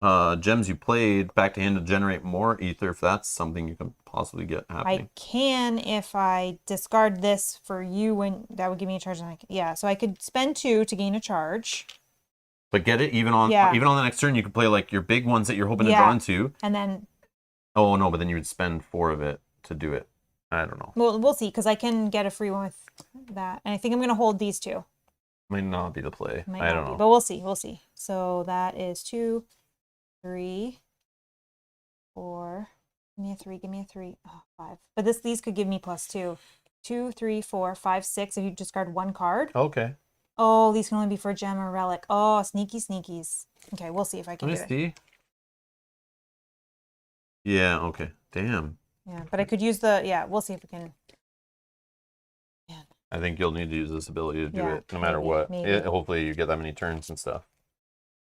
gems you played back to hand to generate more ether, if that's something you can possibly get happening. I can if I discard this for you, and that would give me a charge. Yeah, so I could spend 2 to gain a charge. But get it even on the next turn, you could play like your big ones that you're hoping to draw into. And then. Oh no, but then you would spend 4 of it to do it. I don't know. Well, we'll see, because I can get a free one with that, and I think I'm going to hold these 2. Might not be the play. I don't know. But we'll see. We'll see. So that is 2, 3, 4. Give me a 3. Give me a 3. Oh, 5. But these could give me +2. 2, 3, 4, 5, 6. If you discard 1 card. Okay. Oh, these can only be for a gem or relic. Oh, sneaky sneakies. Okay, we'll see if I can do it. Let me see. Yeah. Okay. Damn. Yeah, but I could use the. Yeah, we'll see if we can. Man. I think you'll need to use this ability to do it, no matter what. Hopefully, you get that many turns and stuff.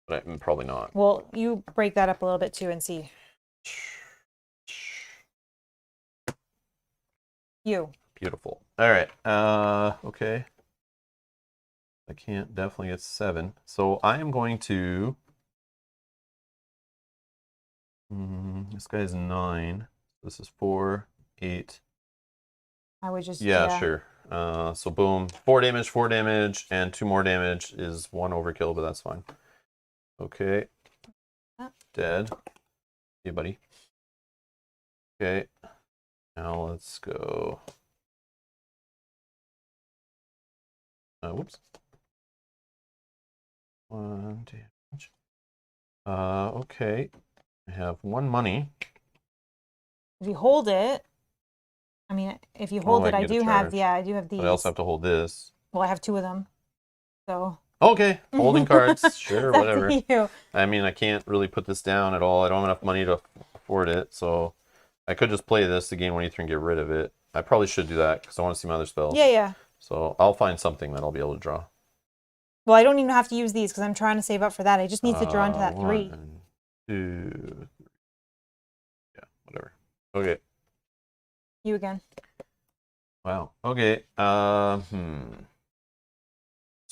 But probably not. Well, you break that up a little bit too and see. You. Beautiful. All right. Okay. I can't definitely get 7. So I am going to. This guy is 9. This is 4, 8. I would just. Yeah, sure. So boom, 4 damage, and 2 more damage is 1 overkill, but that's fine. Okay. Dead. Hey, buddy. Okay. Now let's go. Whoops. 1 damage. Okay. I have 1 money. If you hold it, I mean, if you hold it, I do have these. But I also have to hold this. Well, I have 2 of them. So. Okay, holding cards. Sure, That's whatever. You. I mean, I can't really put this down at all. I don't have enough money to afford it, so I could just play this to gain 1 ether and get rid of it. I probably should do that because I want to see my other spells. Yeah. So I'll find something that I'll be able to draw. Well, I don't even have to use these because I'm trying to save up for that. I just need to draw into that 3. 1, 2, 3. Yeah, whatever. Okay. You again. Wow. Okay. So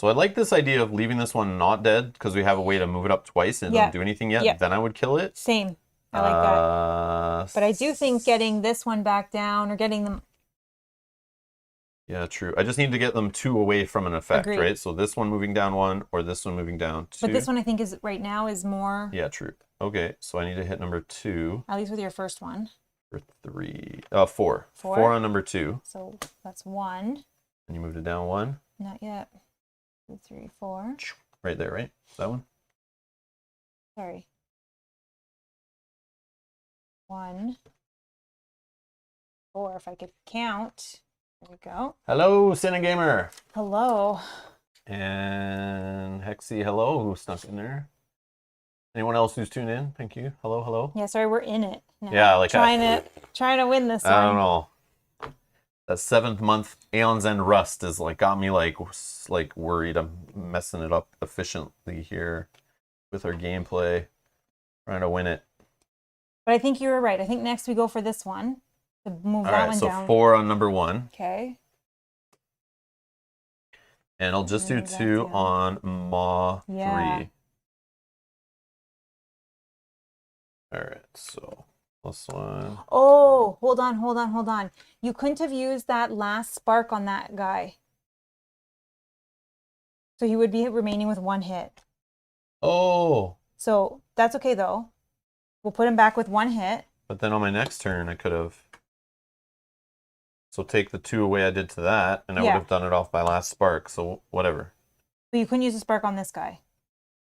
I like this idea of leaving this one not dead because we have a way to move it up twice and it doesn't do anything yet. Yeah. Then I would kill it. Same. I like that. But I do think getting this one back down or getting them. Yeah, true. I just need to get them 2 away from an effect, Agreed. right? So this one moving down 1 or this one moving down 2. But this one I think is right now is more. Yeah, true. Okay, so I need to hit number 2. At least with your first one. For 3. 4. 4 on number 2. So that's 1. And you moved it down 1. Not yet. 2, 3, 4. Right there, right? That one? Sorry. 1, 4. If I could count. There we go. Hello, Cinegamer. Hello. And Hexy, hello, who snuck in there. Anyone else who's tuned in? Thank you. Hello, hello. Yeah, sorry, we're in it. now. Yeah, like trying to win this one. I don't know. That 7th month Aeons and Rust is like got me like worried I'm messing it up efficiently here with our gameplay, trying to win it. But I think you were right. I think next we go for this one to move that one down. So 4 on number 1. Okay. And I'll just do 2 on Maw 3. All right, so +1. Oh, hold on. You couldn't have used that last spark on that guy. So he would be remaining with 1 hit. Oh. So that's okay though. We'll put him back with 1 hit. But then on my next turn, I could have. So take the 2 away I did to that, and I would have done it off my last spark. So whatever. But you couldn't use a spark on this guy.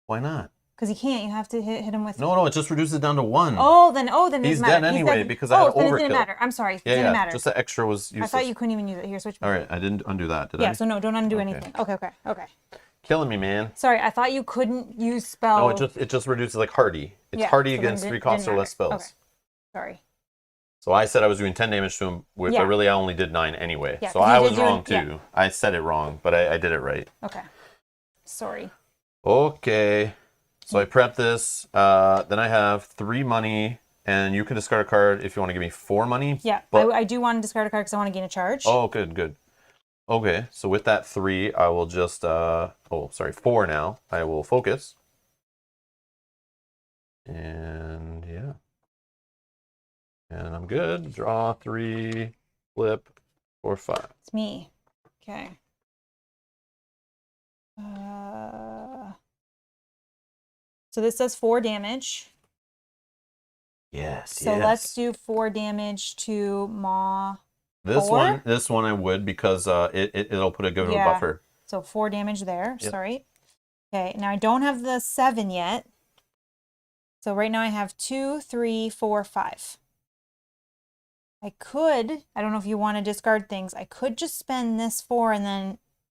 Why not? Because you can't. You have to hit him with. No, it just reduces it down to 1. Oh, then he's it doesn't matter. dead anyway because I had overkill. Then it didn't matter. I'm sorry. It didn't matter. Just the extra was useless. I thought you couldn't even use it. Here, switch. All right, I didn't undo that, did I? Yeah, so no, don't undo anything. Okay. Killing me, man. Sorry, I thought you couldn't use spells. No, it just reduces like hardy. It's hardy against 3 costs or less spells. Okay. Sorry. So I said I was doing 10 damage to him, but really I only did 9 anyway. Yeah, so I was wrong too. I said it wrong, but I did it right. Okay. Sorry. Okay. So I prep this. Then I have 3 money, and you can discard a card if you want to give me 4 money. Yeah, but I do want to discard a card because I want to gain a charge. Oh, good. Okay, so with that 3, I will just 4 now. I will focus. And yeah. And I'm good. Draw 3, flip 4, 5. It's me. Okay. So this does 4 damage. Yes. So let's do 4 damage to Maw. This one I would because it'll put a good buffer. So 4 damage there. Yep. Sorry. Okay. Now I don't have the 7 yet. So right now I have 2, 3, 4, 5. I don't know if you want to discard things. I could just spend this 4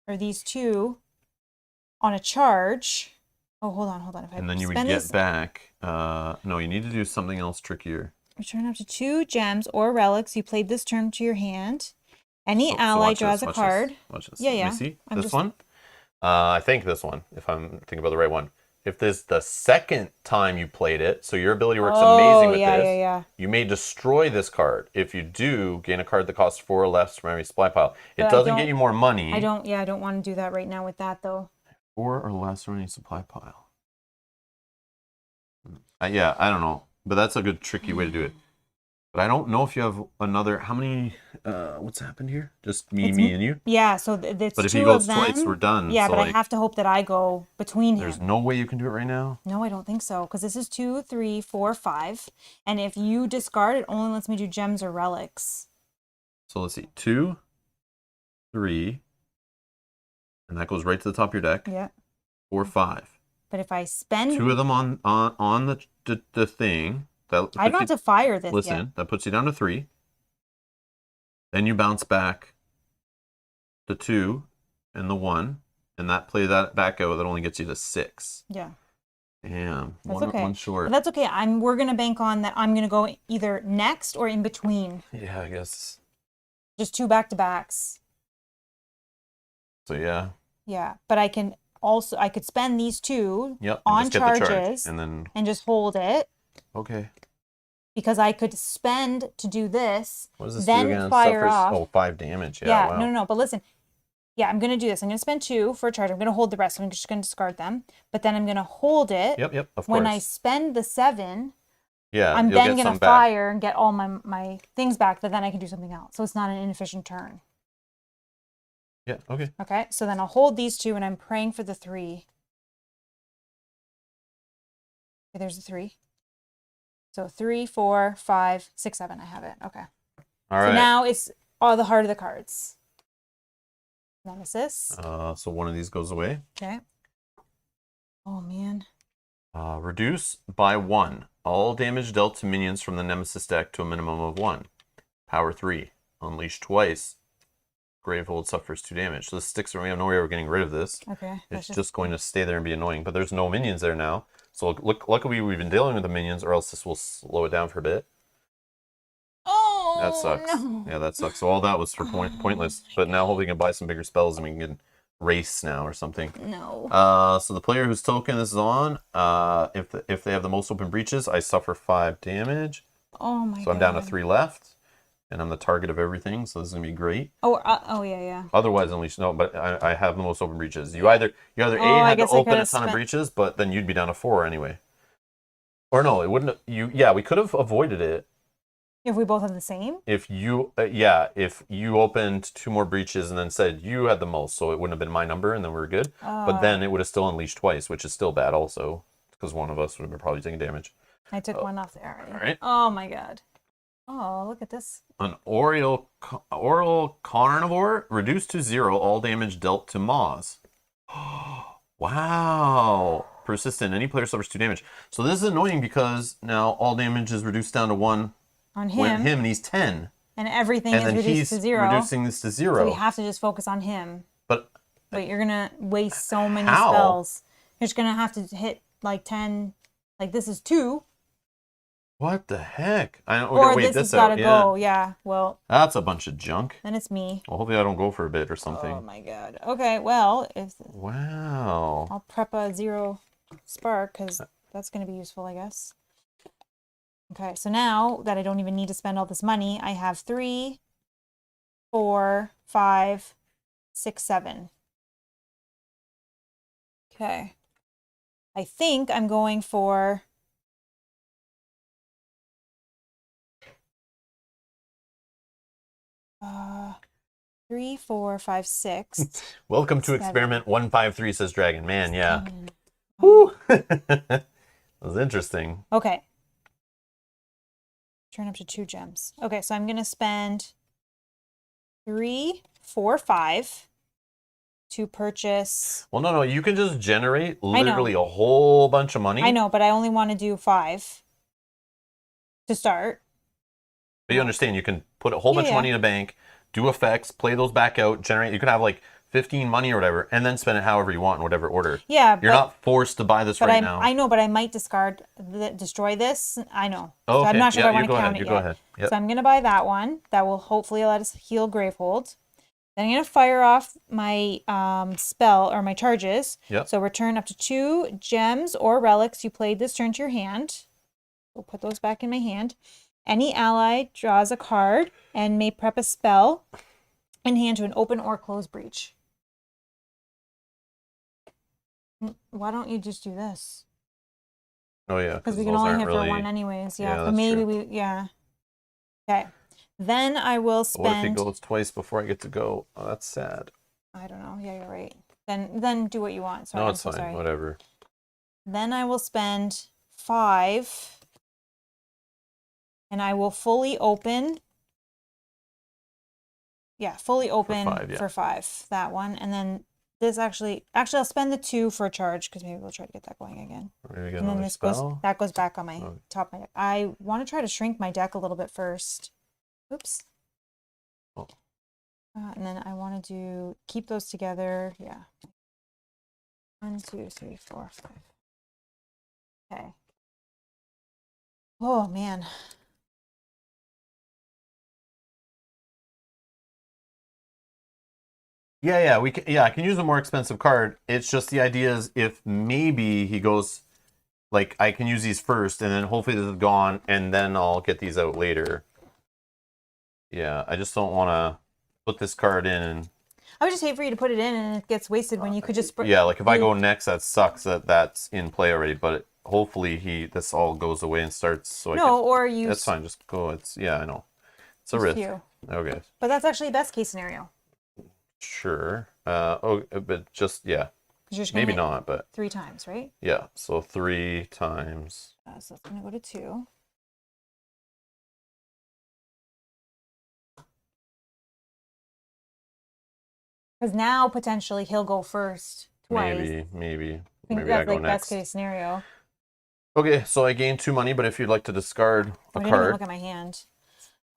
or these 2 on a charge. Oh, hold on. And then you would get back. No, you need to do something else trickier. Return up to 2 gems or relics you played this turn to your hand. Any ally draws a card. Watch this. Yeah. Let me see. This one? I think this one, if I'm thinking about the right one. If this is the second time you played it, so your ability works amazing with this, you may destroy this card. If you do, gain a card that costs 4 or less from every supply pile. It doesn't get you more money. I don't want to do that right now with that, though. 4 or less from any supply pile. I don't know. But that's a good, tricky way to do it. But I don't know if you have another... How many... what's happened here? Just me, and you? Yeah, so it's But if 2 he goes of them. twice, we're done. Yeah, so but I have to hope that I go between him. There's no way you can do it right now? No, I don't think so. Because this is 2, 3, 4, 5. And if you discard, it only lets me do gems or relics. So let's see. 2, 3... And that goes right to the top of your deck. Yeah. 4, 5. But if I spend 2 of them on the thing, that I don't have to fire this. Listen, that puts you down to 3. Then you bounce back the 2 and the 1, and that play that back out. That only gets you to 6. Yeah. Damn. That's okay. One short. But that's okay. We're gonna bank on that. I'm gonna go either next or in between. Yeah, I guess. Just 2 back-to-backs. So yeah. Yeah, but I could spend these 2 just on get charges the charge, and just hold it. Okay. Because I could spend to do this, what does this then do again? fire off. Oh, 5 damage. Yeah. Wow. No. But listen, I'm gonna do this. I'm gonna spend 2 for a charge. I'm gonna hold the rest. I'm just gonna discard them. But then I'm gonna hold it. Yep. Of course. When I spend the 7, I'm then gonna fire and get all my things back. That then I can do something else. So it's not an inefficient turn. Yeah. Okay. Okay. So then I'll hold these 2, and I'm praying for the 3. Okay, there's the 3. So 3, 4, 5, 6, 7. I have it. Okay. All right. So now it's all the heart of the cards. Nemesis. So one of these goes away. Okay. Oh man. Reduce by 1 all damage dealt to minions from the Nemesis deck to a minimum of 1. Power 3. Unleash twice. Gravehold suffers 2 damage. So this sticks around. We have no way of getting rid of this. Okay. It's just going to stay there and be annoying. But there's no minions there now. So luckily we've been dealing with the minions, or else this will slow it down for a bit. That sucks. No. Yeah, that sucks. So all that was for pointless. But now hopefully we can buy some bigger spells and we can race now or something. No. So the player whose token this is on, if they have the most open breaches, I suffer 5 damage. Oh my god. So I'm down to 3 left. And I'm the target of everything, so this is gonna be great. Oh yeah. Otherwise, unleash no, but I have the most open breaches. You either A I had to guess I open a could've ton of spent- breaches, but then you'd be down to 4 anyway. Or no, it wouldn't. We could have avoided it If we both have the same? if you opened 2 more breaches and then said you had the most, so it wouldn't have been my number, and then we were good. But then it would have still unleashed twice, which is still bad also, because one of us would have been probably taking damage. I took one off there already. All right. Oh my god. Oh, look at this. An oral carnivore, reduced to 0, all damage dealt to Moz. Wow. Persistent. Any player suffers 2 damage. So this is annoying because now all damage is reduced down to 1 On when him. and he's 10. And everything And is then reduced he's to 0. reducing this to 0. So we have to just focus on him. But you're gonna waste so many how? spells. You're just gonna have to hit like 10. Like this is 2. What the heck? I don't. Or Wait, this has this out. gotta go. Yeah. Well, That's a bunch of junk. then it's me. Well, hopefully I don't go for a bit or something. Oh my god. Okay. Well, if Wow. I'll prep a 0 spark because that's gonna be useful, I guess. Okay. So now that I don't even need to spend all this money, I have 3, 4, 5, 6, 7. Okay. I think I'm going for 3, 4, 5, 6. Welcome to 7. experiment 153, says Dragon. Man, yeah. 7. Woo! That was interesting. Okay. Turn up to 2 gems. Okay, so I'm going to spend 3, 4, 5 to purchase. Well, no, you can just generate literally a whole bunch of money. I know, but I only want to do 5 to start. But you understand, you can put a whole bunch of money in a bank, do effects, play those back out, generate. You can have like 15 money or whatever, and then spend it however you want in whatever order. Yeah, You're not forced to buy this right now. I know, but I might destroy this. I know. Oh, okay. So I'm not sure if I want to count it You yet. go ahead. Yep. So I'm going to buy that one. That will hopefully let us heal Gravehold. Then I'm going to fire off my spell or my charges. Yep. So return up to 2 gems or relics you played this turn to your hand. We'll put those back in my hand. Any ally draws a card and may prep a spell in hand to an open or closed breach. Why don't you just do this? Oh, yeah. Because we can only hit for 1 anyways. Yeah, Yeah, but maybe true. Okay. Then I will spend. What if he goes twice before I get to go? Oh, that's sad. I don't know. Yeah, you're right. Then do what you want. Sorry, No, I'm it's so fine. sorry. Whatever. Then I will spend 5. And I will fully open. Yeah, fully open for 5. That one. And then this actually I'll spend the 2 for a charge because maybe we'll try to get that going again. Maybe get And then another this spell? goes back on my top of my deck. I want to try to shrink my deck a little bit first. Oops. Oh. And then I want to keep those together. Yeah. 1, 2, 3, 4, 5. Okay. Oh man. Yeah, I can use a more expensive card. It's just the idea is if maybe he goes, like, I can use these first, and then hopefully this is gone, and then I'll get these out later. Yeah, I just don't want to put this card in. And I would just hate for you to put it in and it gets wasted when you could just. Yeah, like if I go next, that sucks. That's in play already. But hopefully this all goes away and starts. So or you. That's fine. Just go. I know. It's a risk. Okay. But that's actually the best case scenario. Sure. But just maybe not. But 3 times, right? Yeah. So 3 times. So it's gonna go to 2. Because now potentially he'll go first twice. Maybe I think that's like best case scenario. Okay, so I gained 2 money, but if you'd like to discard a I didn't card, even look at my hand.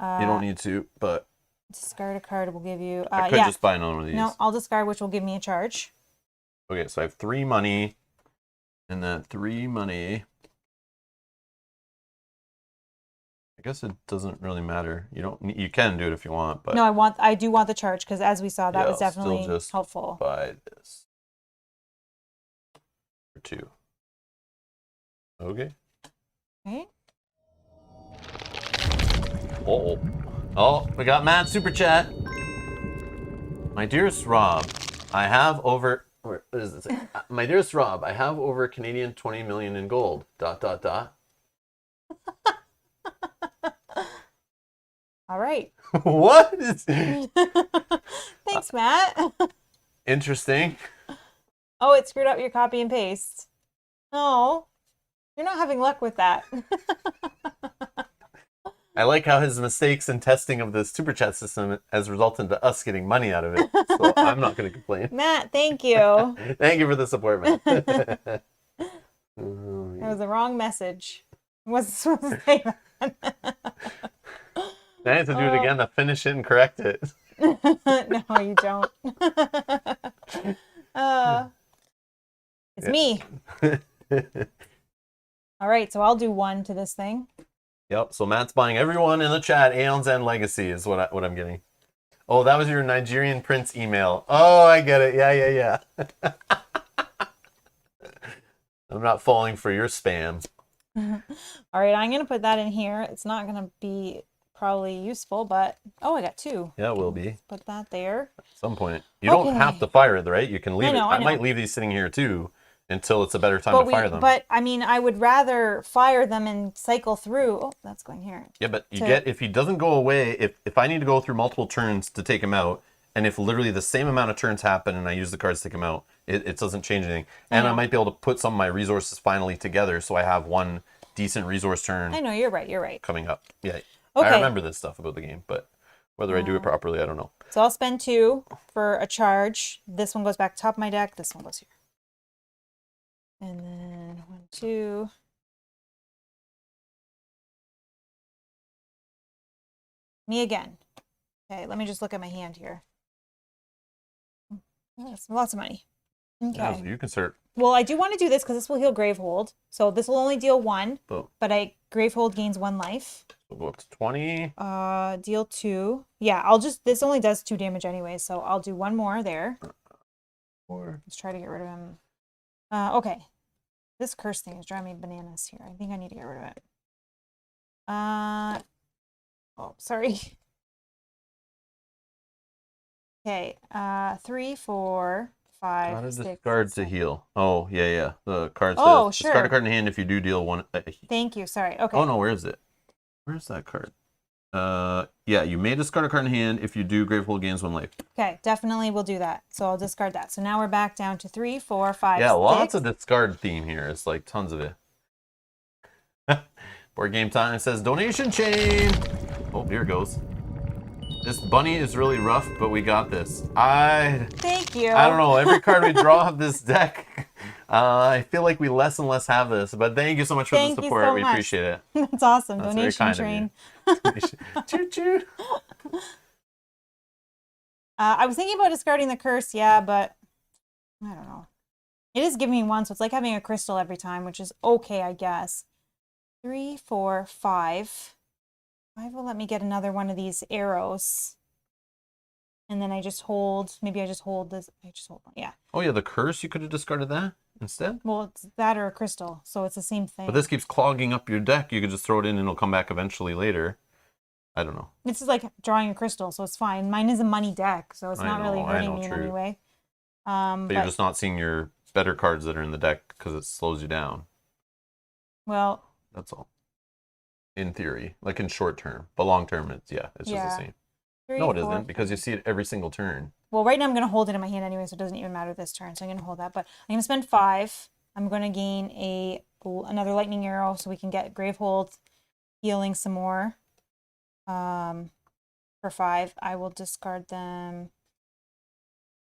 you don't need to. But discard a card will give you. I could just buy another one of these. No, I'll discard, which will give me a charge. Okay, so I have 3 money, and that 3 money. guess it doesn't really matter. You can do it if you want, but No, I do want the charge because as we saw, that was I'll definitely still just helpful. buy this for 2. Okay. Okay. Oh, we got Matt Super Chat. My dearest Rob, I have over. What does it say? My dearest Rob, I have over Canadian 20 million in gold. ... All right. What is? Thanks, Matt. Interesting. Oh, it screwed up your copy and paste. Oh, you're not having luck with that. I like how his mistakes in testing of the super chat system has resulted in us getting money out of it. So I'm not going to complain. Matt, thank you. Thank you for the support, Matt. That was the wrong message. I wasn't supposed to say that. I have to do it again to finish it and correct it. No, you don't. It's me. All right, so I'll do 1 to this thing. Yep. So Matt's buying everyone in the chat. Aeons and Legacy is what I'm getting. Oh, that was your Nigerian prince email. Oh, I get it. Yeah. I'm not falling for your spam. All right, I'm gonna put that in here. It's not gonna be probably useful, but I got 2. Yeah, it will be. Put that there. At some point. You don't have to fire it, right? You can leave it. I know. might leave these sitting here too until it's a better time to fire them. But I mean, I would rather fire them and cycle through. Oh, that's going here. Yeah, but if he doesn't go away, if I need to go through multiple turns to take him out, and if literally the same amount of turns happen and I use the cards to take him out, it doesn't change anything. And I might be able to put some of my resources finally together so I have one decent resource turn. I know, you're right. Coming up. Yeah. Okay. I remember this stuff about the game, but whether I do it properly, I don't know. So I'll spend 2 for a charge. This one goes back top of my deck. This one goes here. And then 1, 2. Me again. Okay, let me just look at my hand here. That's lots of money. Okay. Yeah, so you can start. Well, I do want to do this because this will heal Gravehold. So this will only deal 1, but Gravehold gains 1 life. We'll go up to 20. Deal 2. Yeah, this only does 2 damage anyway, so I'll do 1 more there. Let's try to get rid of him. Okay. This curse thing is driving me bananas here. I think I need to get rid of it. Oh, sorry. Okay, 3, 4, 5, How does 6, discard to 7. heal? Oh, yeah. The card says Sure. discard a card in hand if you do deal 1. Thank you. Sorry. Okay. Oh, no, where is it? Where's that card? Yeah, you may discard a card in hand if you do Gravehold gains 1 life. Okay, definitely we'll do that. So I'll discard that. So now we're back down to 3, 4, 5, Yeah, 6. lots of discard theme here. It's like tons of it. Board game time. It says donation chain. Oh, here it goes. This bunny is really rough, but we got this. Thank you. I don't know. Every card we draw of this deck, I feel like we less and less have this. But thank you so much for the support. We appreciate it. That's awesome. That's donation train. Choo choo. I was thinking about discarding the curse, but I don't know. It is giving me 1, so it's like having a crystal every time, which is okay, I guess. 3, 4, 5. 5 will let me get another one of these arrows. And then I just hold, maybe I just hold this. I just hold one, yeah. Oh yeah, the curse, you could have discarded that instead? Well, it's that or a crystal, so it's the same thing. But this keeps clogging up your deck. You could just throw it in and it'll come back eventually later. I don't know. This is like drawing a crystal, so it's fine. Mine is a money deck, so it's not really hurting me in any way. But you're just not seeing your better cards that are in the deck because it slows you down. Well, that's all. In theory, like in short term, but long term, it's just the same. 3, no, it 4, isn't because you see it every single turn. Well, right now I'm going to hold it in my hand anyway, so it doesn't even matter this turn. So I'm going to hold that, but I'm going to spend 5. I'm going to gain another lightning arrow so we can get Gravehold healing some more. For 5, I will discard them.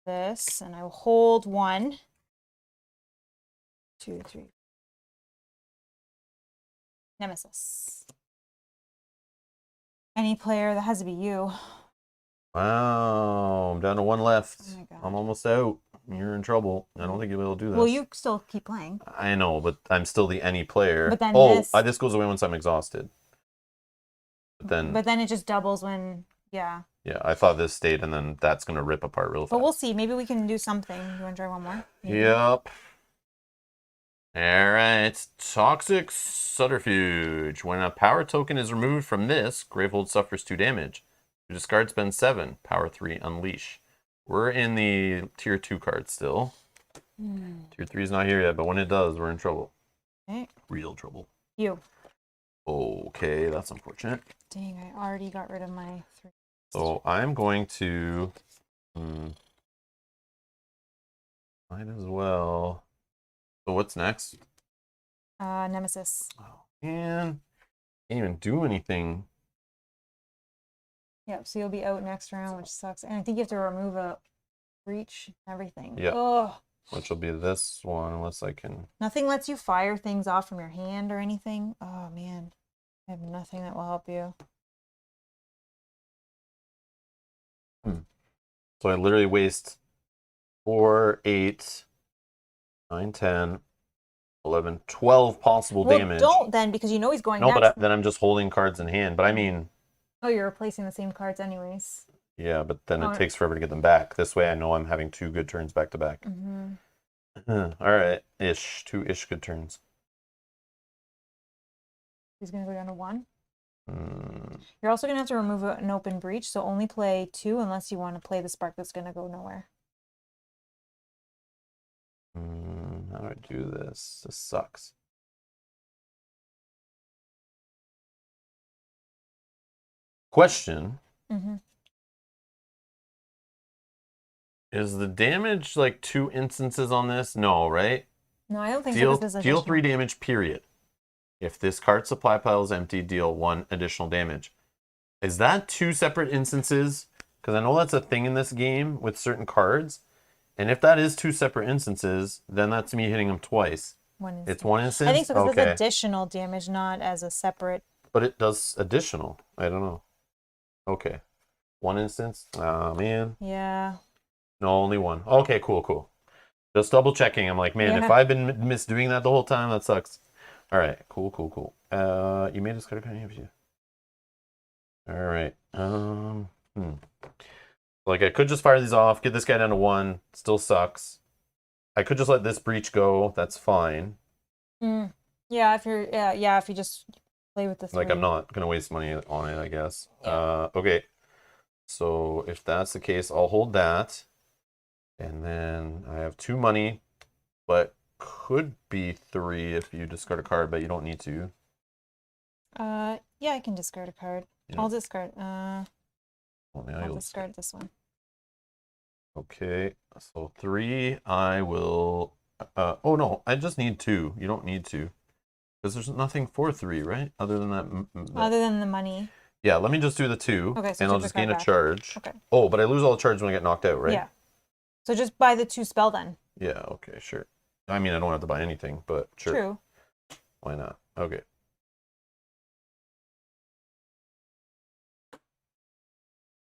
This, and I will hold 1, 2, 3. Nemesis. Any player, that has to be you. Wow, I'm down to 1 left. Oh my God. I'm almost out. You're in trouble. I don't think you'll be able to do this. Well, you still keep playing. I know, but I'm still the any player. But then this goes away once I'm exhausted. then it just doubles when, yeah. Yeah, I thought this stayed, and then that's gonna rip apart real fast. But we'll see. Maybe we can do something. You want to try one more? Maybe. Yep. All right. Toxic Subterfuge. When a power token is removed from this, Gravehold suffers 2 damage. You discard, spend 7. Power 3, Unleash. We're in the tier 2 card still. Tier 3 is not here yet, but when it does, we're in trouble. Okay. Real trouble. You. Okay, that's unfortunate. Dang, I already got rid of my 3. So I'm going to might as well. So what's next? Nemesis. Oh man, can't even do anything. Yep, so you'll be out next round, which sucks. And I think you have to remove a breach and everything. Yeah. Oh. Which will be this one, unless I can. Nothing lets you fire things off from your hand or anything. Oh man, I have nothing that will help you. So I literally waste 4, 8, 9, 10, 11, 12 possible damage. Don't then, because you know he's going No, next. but then I'm just holding cards in hand. But I mean. Oh, you're replacing the same cards anyways. Yeah, but then it takes forever to get them back. This way I know I'm having 2 good turns back to back. All right, 2-ish good turns. He's going to go down to 1. You're also going to have to remove an open breach, so only play 2 unless you want to play the spark that's going to go nowhere. How do I do this? This sucks. Question. Is the damage like 2 instances on this? No, right? No, I don't think deal, so. This is deal 3 damage, period. If this card supply pile is empty, deal 1 additional damage. Is that 2 separate instances? Because I know that's a thing in this game with certain cards. And if that is 2 separate instances, then that's me hitting them twice. It's 1 instance? I think so, because it's additional damage, not as a separate. But it does additional. I don't know. Okay. 1 instance? Oh, man. Yeah. No, only 1. Okay, cool. Just double checking. I'm like, man, if I've been misdoing that the whole time, that sucks. All right, cool. You made this card kind of you. All right. Like I could just fire these off, get this guy down to 1. Still sucks. I could just let this breach go. That's fine. Yeah, if you just play with the 3. Like I'm not gonna waste money on it, I guess. Yeah. Okay. So if that's the case, I'll hold that. And then I have 2 money, but could be 3 if you discard a card, but you don't need to. Yeah, I can discard a card. Yeah. I'll discard. I'll discard this one. Okay, so 3. I will. Oh no, I just need 2. You don't need to, because there's nothing for 3, right? Other than that. Other than the money. Yeah, let me just do the 2. Okay, so and I'll just gain a charge. Okay. Oh, but I lose all the charges when I get knocked out, right? Yeah. So just buy the 2 spell then. Yeah, okay, sure. I mean, I don't have to buy anything, but sure. True. Why not? Okay.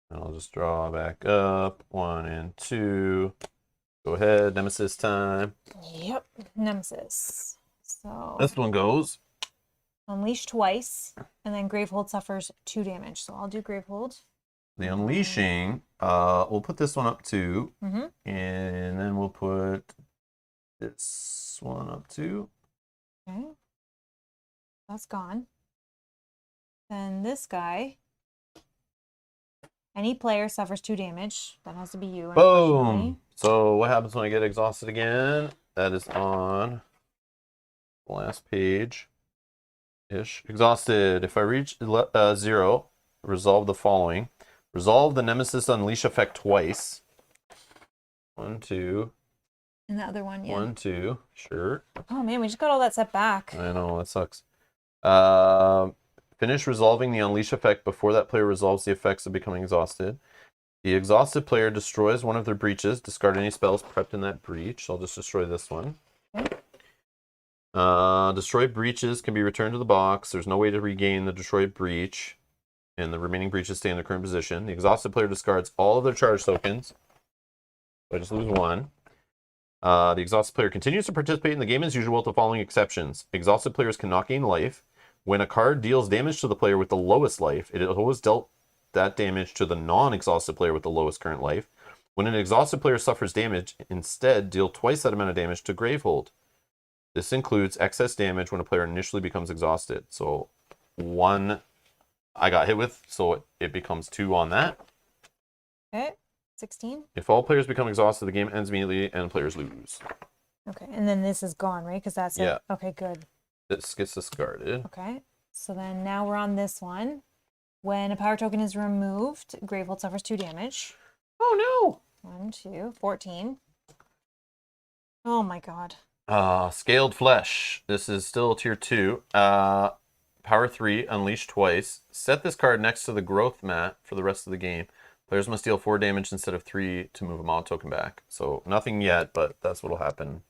And I'll just draw back up. 1 and 2. Go ahead, Nemesis time. Yep, Nemesis. So this one goes. Unleash twice, and then Gravehold suffers 2 damage. So I'll do Gravehold. The unleashing, we'll put this one up 2, and then we'll put this one up 2. Okay, that's gone. Then this guy, any player suffers 2 damage. That has to be you. Boom! So what happens when I get exhausted again? That is on the last page-ish. Exhausted. If I reach 0, resolve the following. Resolve the Nemesis Unleash effect twice. 1, 2. And the other one, yeah. 1, 2. Sure. Oh man, we just got all that set back. I know, that sucks. Finish resolving the Unleash effect before that player resolves the effects of becoming exhausted. The exhausted player destroys one of their breaches. Discard any spells prepped in that breach. I'll just destroy this one. Okay. Destroyed breaches can be returned to the box. There's no way to regain the destroyed breach, and the remaining breaches stay in their current position. The exhausted player discards all of their charge tokens. So I just lose 1. The exhausted player continues to participate in the game as usual with the following exceptions. Exhausted players cannot gain life. When a card deals damage to the player with the lowest life, it has always dealt that damage to the non-exhausted player with the lowest current life. When an exhausted player suffers damage, instead deal twice that amount of damage to Gravehold. This includes excess damage when a player initially becomes exhausted. So 1 I got hit with, so it becomes 2 on that. Okay, 16. If all players become exhausted, the game ends immediately and players lose. Okay, and then this is gone, right? Because that's Yeah. it. Okay, good. This gets discarded. Okay, so then now we're on this one. When a power token is removed, Gravehold suffers 2 damage. Oh 1, 2, 14. Oh my god. no! Scaled Flesh. This is still tier 2. Power 3, unleash twice. Set this card next to the growth mat for the rest of the game. Players must deal 4 damage instead of 3 to move a mod token back. So nothing yet, but that's what'll happen.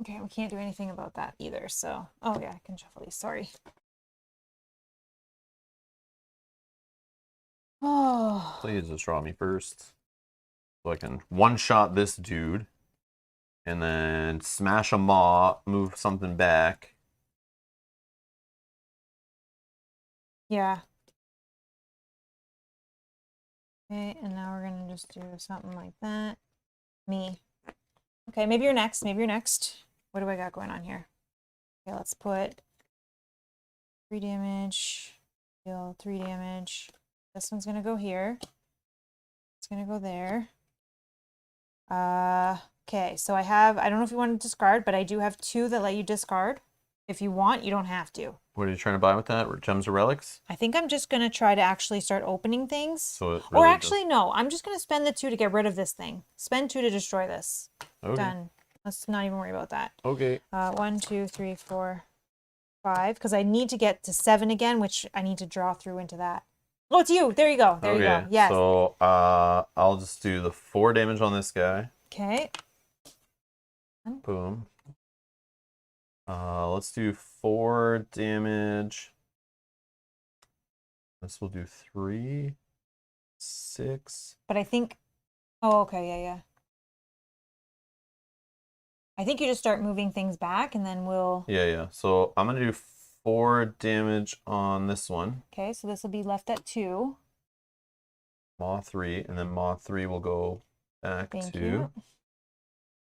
Okay, we can't do anything about that either, so... Oh yeah, I can shuffle these, sorry. Oh. Please just draw me first. So I can one-shot this dude. And then smash a maw, move something back. Yeah. Okay, and now we're gonna just do something like that. Me. Okay, maybe you're next. Maybe you're next. What do I got going on here? Okay, let's put 3 damage. Deal 3 damage. This one's gonna go here. It's gonna go there. Okay, so I don't know if you want to discard, but I do have 2 that let you discard. If you want, you don't have to. What are you trying to buy with that? Gems or relics? I think I'm just going to try to actually start opening things. So it Or really actually, no. I'm just going to spend the 2 to get rid of this thing. Spend 2 to destroy this. Okay. Done. Let's not even worry about that. Okay. 1, 2, 3, 4, 5. Because I need to get to 7 again, which I need to draw through into that. Oh, it's you. There you go. There you go. Yes. So I'll just do the 4 damage on this guy. Okay. Boom. Let's do 4 damage. This will do 3, 6. But I think... Oh, okay. Yeah. I think you just start moving things back and then we'll... Yeah. So I'm going to do 4 damage on this one. Okay, so this will be left at 2. Maw 3, and then Maw 3 will go back Thank 2. you.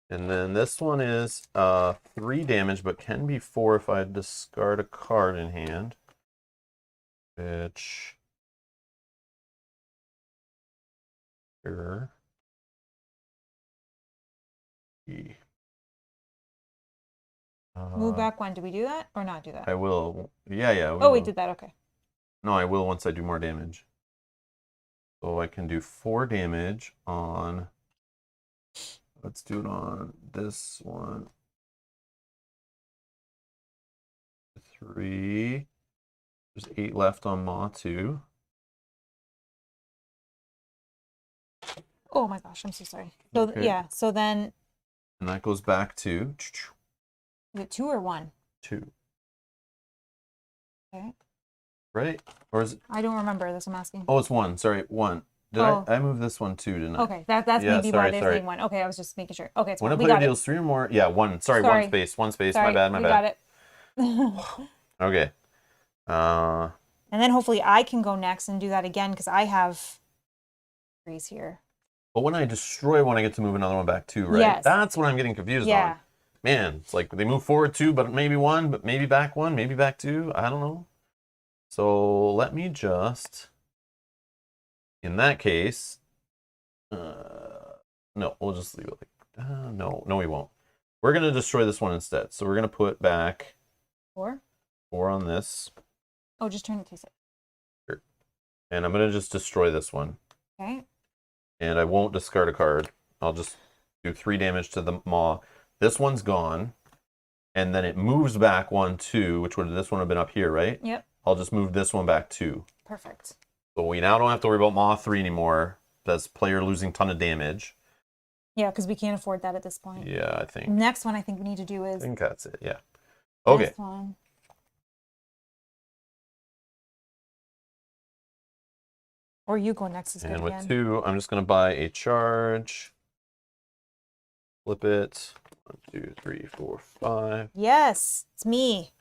And then this one is 3 damage, but can be 4 if I discard a card in hand. Which... Here. Move back 1. Do we do that or not do that? I will. Yeah. Oh, we did that. Okay. No, I will once I do more damage. So I can do 4 damage on... Let's do it on this one. 3. There's 8 left on Maw 2. Oh my gosh, I'm so sorry. So Okay. yeah, so then And that goes back to is it 2 or 1? 2. Okay. Right? Or is it... I don't remember. That's what I'm asking. Oh, it's 1. Sorry, 1. Did I move this one too, didn't I? Okay, that's Yeah, maybe sorry, why they're sorry. saying 1. Okay, I was just making sure. Okay, it's When a 1. We player got deals 3 or more... Yeah, 1. Sorry, Sorry. 1 space. 1 space. Sorry, My bad. we got it. Okay. And then hopefully I can go next and do that again because I have 3s here. But when I destroy one, I get to move another one back too, right? Yes. That's what I'm getting confused Yeah. on. Man, it's like they move forward 2, but maybe 1, but maybe back 1, maybe back 2. I don't know. So let me just... In that case... no, we'll just leave it like... no, we won't. We're going to destroy this one instead. So we're going to put back 4? 4 on this. Oh, just turn it to 6. Here. And I'm going to just destroy this one. Okay. And I won't discard a card. I'll just do 3 damage to the maw. This one's gone. And then it moves back 1, 2, which would this one have been up here, right? Yep. I'll just move this one back 2. Perfect. So we now don't have to worry about maw 3 anymore. That's player losing ton of damage. Yeah, because we can't afford that at this point. Yeah, I think. Next one I think we need to do is I think that's it, yeah. Okay. this one. Or you go next is good And with again. 2, I'm just going to buy a charge. Flip it. 1, 2, 3, 4, 5. Yes, it's me.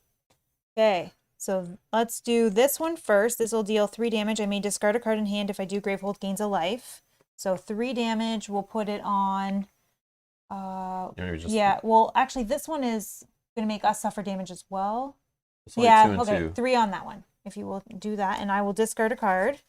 Okay. So let's do this one first. This will deal 3 damage. I may discard a card in hand if I do. Gravehold gains a life. So 3 damage. We'll put it on. Yeah. Well, actually, this one is gonna make us suffer damage as well. Yeah. Okay. 3 on that one. If you will do that, and I will discard a card.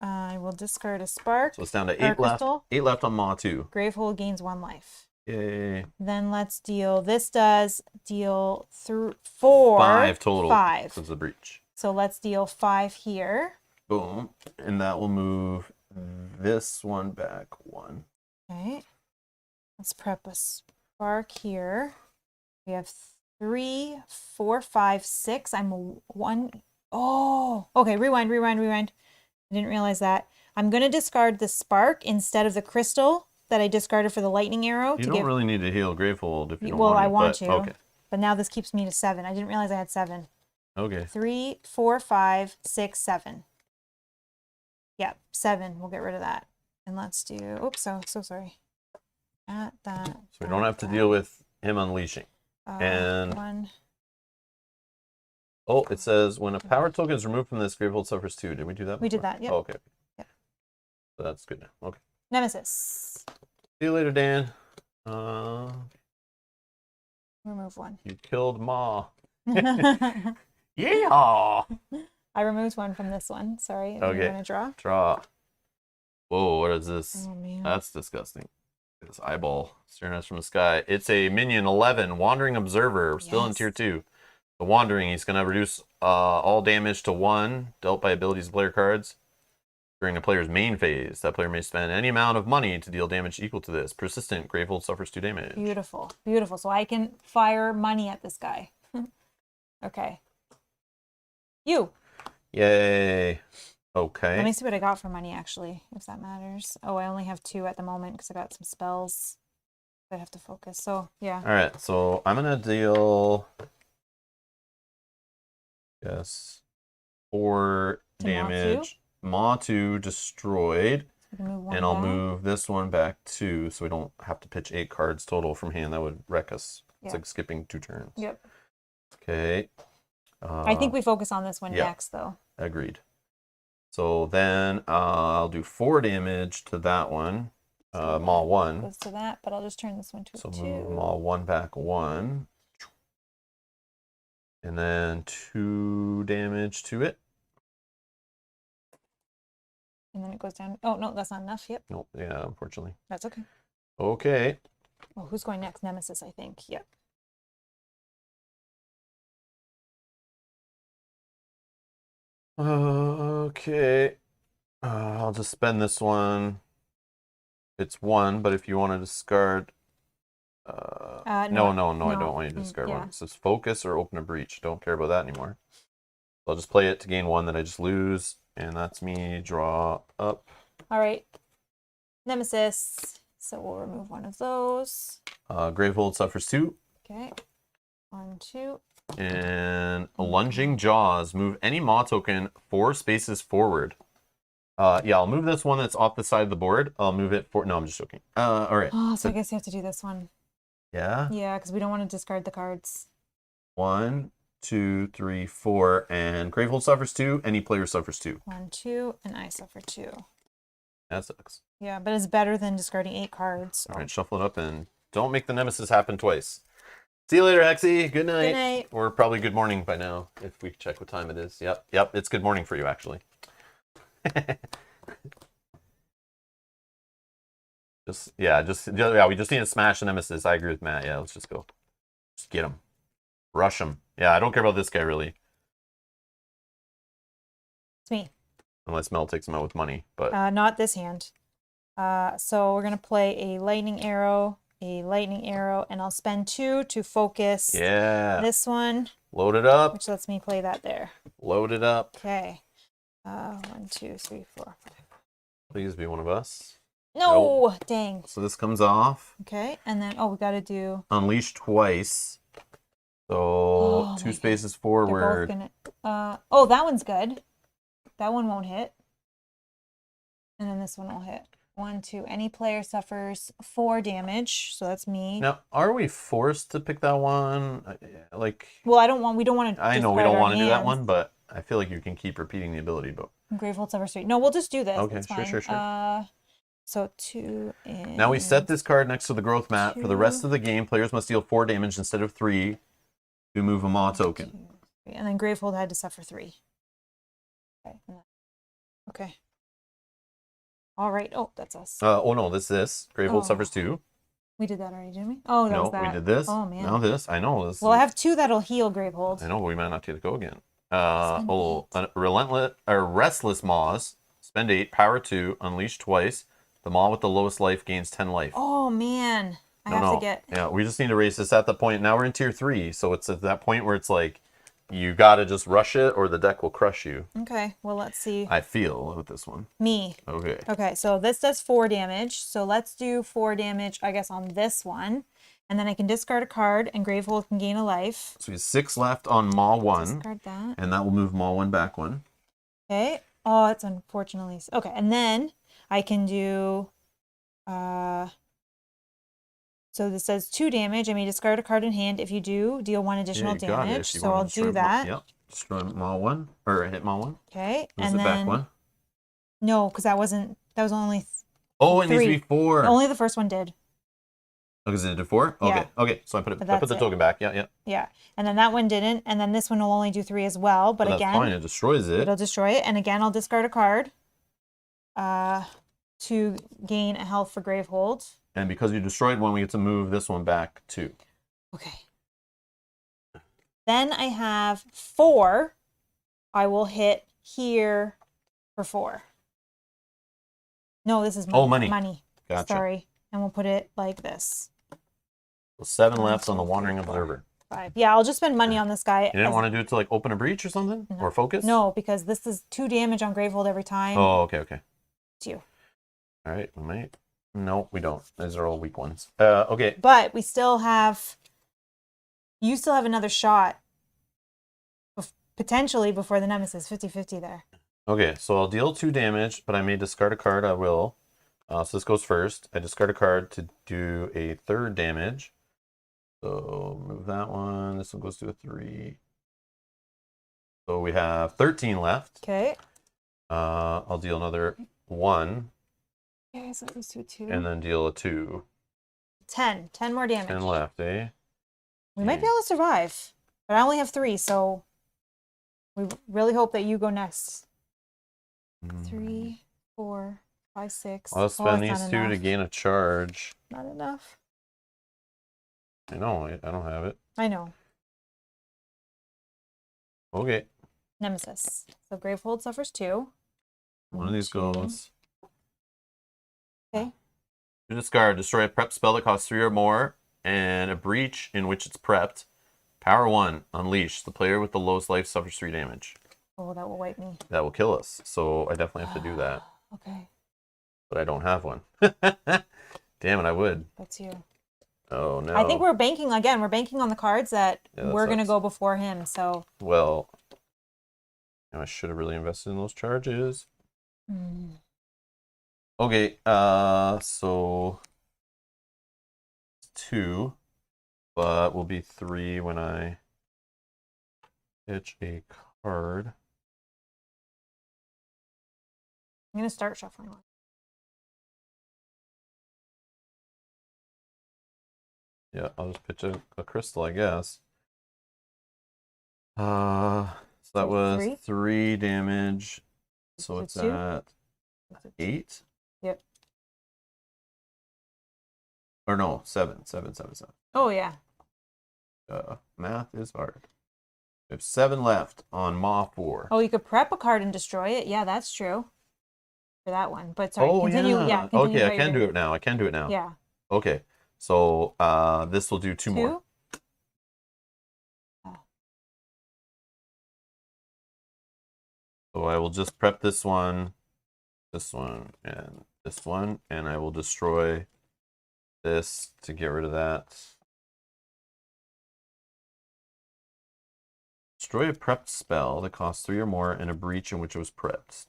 I will discard a spark. So it's down to 8 left. 8 left on Maw 2. Gravehold gains 1 life. Yay. Then let's deal. This does deal through 4. 5 total. 5. So it's a breach. So let's deal 5 here. Boom. And that will move this one back 1. Okay. Let's prep a spark here. We have 3, 4, 5, 6. I'm 1. Oh, okay. Rewind. I didn't realize that. I'm going to discard the spark instead of the crystal that I discarded for the lightning arrow. You don't really need to heal Gravehold if you don't well, want to. I want to. Okay. But now this keeps me to 7. I didn't realize I had 7. Okay. 3, 4, 5, 6, 7. Yep, 7. We'll get rid of that. And let's do. Oops, so sorry. At that. So we don't have to deal with him unleashing. And 1. Oh, it says when a power token is removed from this, Gravehold suffers 2. Did we do that before? We did that, yeah. Oh, okay. Yep. So that's good now. Okay. Nemesis. See you later, Dan. Remove 1. You killed Ma. Yeah. I removed 1 from this one. Sorry. Okay. You're going to draw? Draw. Whoa, what is this? Oh, man. That's disgusting. This eyeball staring at us from the sky. It's a minion 11, Wandering Observer, still in tier 2. The Wandering, he's going to reduce all damage to 1 dealt by abilities of player cards during a player's main phase. That player may spend any amount of money to deal damage equal to this. Persistent, Gravehold suffers 2 damage. Beautiful. Beautiful. So I can fire money at this guy. Okay. You. Yay. Okay. Let me see what I got for money, actually, if that matters. Oh, I only have 2 at the moment because I got some spells. I have to focus. So, yeah. All right. So I'm going to deal... Yes. 4 damage. Maw 2 destroyed. And I'll move this one back 2 so we don't have to pitch 8 cards total from hand. That would wreck us. It's like skipping 2 turns. Yep. Okay. I think we focus on this one next, though. Agreed. So then I'll do 4 damage to that one. Maw 1. Goes to that, but I'll just turn this one to so 2. Move Maw 1 back 1. And then 2 damage to it. And then it goes down. Oh, no, that's not enough. Yep. Nope. Yeah, unfortunately. That's okay. Okay. Oh, who's going next? Nemesis, I think. Yep. Okay. I'll just spend this one. It's 1, but if you want to discard... No, I don't want you to discard 1. It says focus or open a breach. Don't care about that anymore. So I'll just play it to gain 1 that I just lose. And that's me draw up. All right. Nemesis. So we'll remove 1 of those. Gravehold suffers 2. Okay. 1, 2. And Lunging Jaws. Move any Maw token 4 spaces forward. Yeah, I'll move this one that's off the side of the board. I'll move it for... No, I'm just joking. All right. Oh, so I guess you have to do this one. Yeah? Yeah, because we don't want to discard the cards. 1, 2, 3, 4, and Gravehold suffers 2. Any player suffers 2. 1, 2, and I suffer 2. That sucks. Yeah, but it's better than discarding 8 cards. So. All right, shuffle it up and don't make the Nemesis happen twice. See you later, Hexy. Good night. Good night. Or probably good morning by now, if we check what time it is. Yep, it's good morning for you, actually. We just need to smash the Nemesis. I agree with Matt. Yeah, let's just go. Just get him. Rush him. Yeah, I don't care about this guy, really. It's me. Unless Mel takes him out with money, but... Not this hand. So we're going to play a lightning arrow, and I'll spend 2 to focus this one. Load it up. Which lets me play that there. Load it up. Okay. 1, 2, 3, 4, 5. Please be one of us. No! Nope. Dang. So this comes off. Okay, and then, we got to do... Unleash twice. So 2 spaces forward. Gonna... that one's good. That one won't hit. And then this one will hit. 1, 2. Any player suffers 4 damage, so that's me. Now, are we forced to pick that one? Like, Well, we don't want to. I know we don't want to do that one, but I feel like you can keep repeating the ability. But Gravehold suffers 3. No, we'll just do this. okay, It's fine. sure. So 2 and Now we set this card next to the growth mat. 2. For the rest of the game, players must deal 4 damage instead of 3 to move a Maw token. 2, 3. And then Gravehold had to suffer 3. Okay. Okay. All right. Oh, that's us. Oh no, this. Gravehold suffers 2. We did that already, didn't we? Oh, that was that. We did this. Oh man. Now this. I know this. Well, I have 2 that'll heal Gravehold. I know, but we might not get to go again. Relentless or Restless Maws. Spend 8, power 2, unleash twice. The Maw with the lowest life gains 10 life. Oh man, I have to get. Yeah, we just need to raise this at the point. Now we're in tier 3, so it's at that point where it's like you gotta just rush it, or the deck will crush you. Okay, well let's see. I feel with this one. Me. Okay. Okay, so this does 4 damage. So let's do 4 damage, I guess, on this one, and then I can discard a card, and Gravehold can gain a life. So we have 6 left on Maw 1. Discard that. And that will move Maw 1 back 1. Okay. Oh, it's unfortunately okay. And then I can do. So this says 2 damage. I may discard a card in hand. If you do, deal 1 additional damage. So I'll do that. Yep. Destroy Maw 1 or hit Maw 1. Okay. Moves and it then back 1. no, because that was only. Oh, it 3. needs to be 4. Only the first one did. Oh, because it did 4? Okay. Yeah. Okay. So I put the that's token back. Yeah. Yeah. And then that one didn't. And then this one will only do 3 as well. But That's again, fine. It destroys it. it'll destroy it. And again, I'll discard a card to gain a health for Gravehold. And because you destroyed one, we get to move this one back 2. Okay. Then I have 4. I will hit here for 4. No, this is money. Oh, money. Money. Gotcha. Sorry. And we'll put it like this. So 7 left on the Wandering Observer. 5. Yeah, I'll just spend money on this guy. You didn't want to do it to like open a breach or something? No. Or focus? No, because this is 2 damage on Gravehold every time. Oh, okay. It's you. All right, we might. No, we don't. These are all weak ones. Okay. But we still have. You still have another shot. Potentially before the Nemesis. 50-50 there. Okay, so I'll deal 2 damage, but I may discard a card. I will. So this goes first. I discard a card to do a 3rd damage. So move that one. This one goes to a 3. So we have 13 left. Okay. I'll deal another 1. Okay, so it goes to a 2. And then deal a 2. 10. 10 more damage. 10 left, eh? We might be able to survive. But I only have 3, so we really hope that you go next. 3, 4, 5, 6. I'll spend these 2 to gain a charge. Not enough. I know, I don't have it. I know. Okay. Nemesis. So Gravehold suffers 2. One of these goes. Okay. You discard. Destroy a prep spell that costs 3 or more, and a breach in which it's prepped. Power 1. Unleash. The player with the lowest life suffers 3 damage. Oh, that will wipe me. That will kill us. So I definitely have to do that. Okay. But I don't have one. Damn it, I would. That's you. Oh, no. I think we're banking, again, we're banking on the cards that Yeah, that we're going to sucks. go before him, so. Well, I should have really invested in those charges. Okay, so 2, but will be 3 when I pitch a card. I'm going to start shuffling one. Yeah, I'll just pitch a crystal, I guess. So that was 3 damage. So it's at 8? Yep. Or no, 7. Oh, yeah. Math is hard. We have 7 left on Maw 4. Oh, you could prep a card and destroy it. Yeah, that's true. For that one. But sorry, Oh, continue. yeah. Yeah, continue Okay, what I you're can do doing. it now. I can do it now. Yeah. Okay. So this will do 2 more. Oh. So I will just prep this one, and this one, and I will destroy this to get rid of that. Destroy a prepped spell that costs 3 or more and a breach in which it was prepped.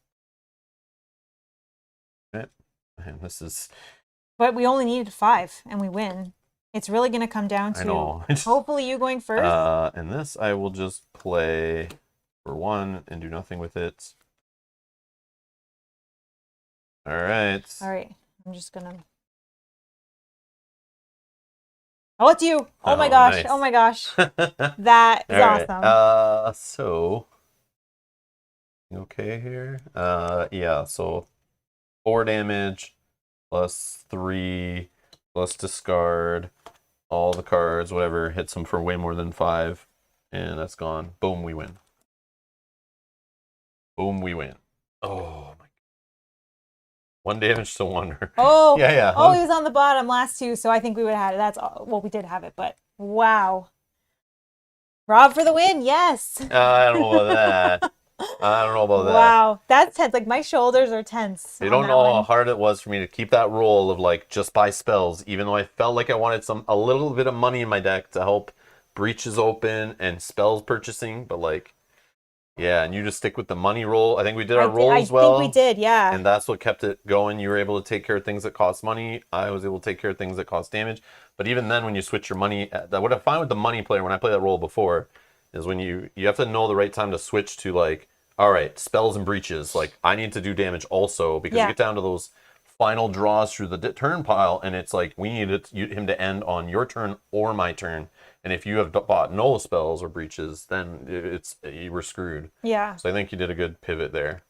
Okay. And this is... But we only needed 5, and we win. It's really going to come down to I know. hopefully you going first. And this I will just play for 1 and do nothing with it. All right. All right. I'm just going to... Oh, it's you. Oh my gosh. Nice. Oh my gosh. That is awesome. So okay here. Yeah, so 4 damage plus 3 plus discard all the cards, whatever, hits them for way more than 5, and that's gone. Boom, we win. Boom, we win. Oh my. 1 damage to Wonder. Oh, yeah. Oh, he was on the bottom last 2, so I think we would have had it. That's all. Well, we did have it, but wow. Rob for the win, yes. I don't know about that. I don't know about that. Wow, that's tense. Like my shoulders are tense. You don't know how hard it was for me to keep that roll of like just buy spells, even though I felt like I wanted a little bit of money in my deck to help breaches open and spells purchasing, but like, yeah, and you just stick with the money roll. I think we did our rolls well. I think we did, yeah. And that's what kept it going. You were able to take care of things that cost money. I was able to take care of things that cost damage. But even then, when you switch your money, what I find with the money player when I play that role before is when you have to know the right time to switch to like, all right, spells and breaches. Like I need to do damage also because you get down to those final draws through the turn pile, and it's like we need him to end on your turn or my turn. And if you have bought no spells or breaches, then you were screwed. Yeah. So I think you did a good pivot there.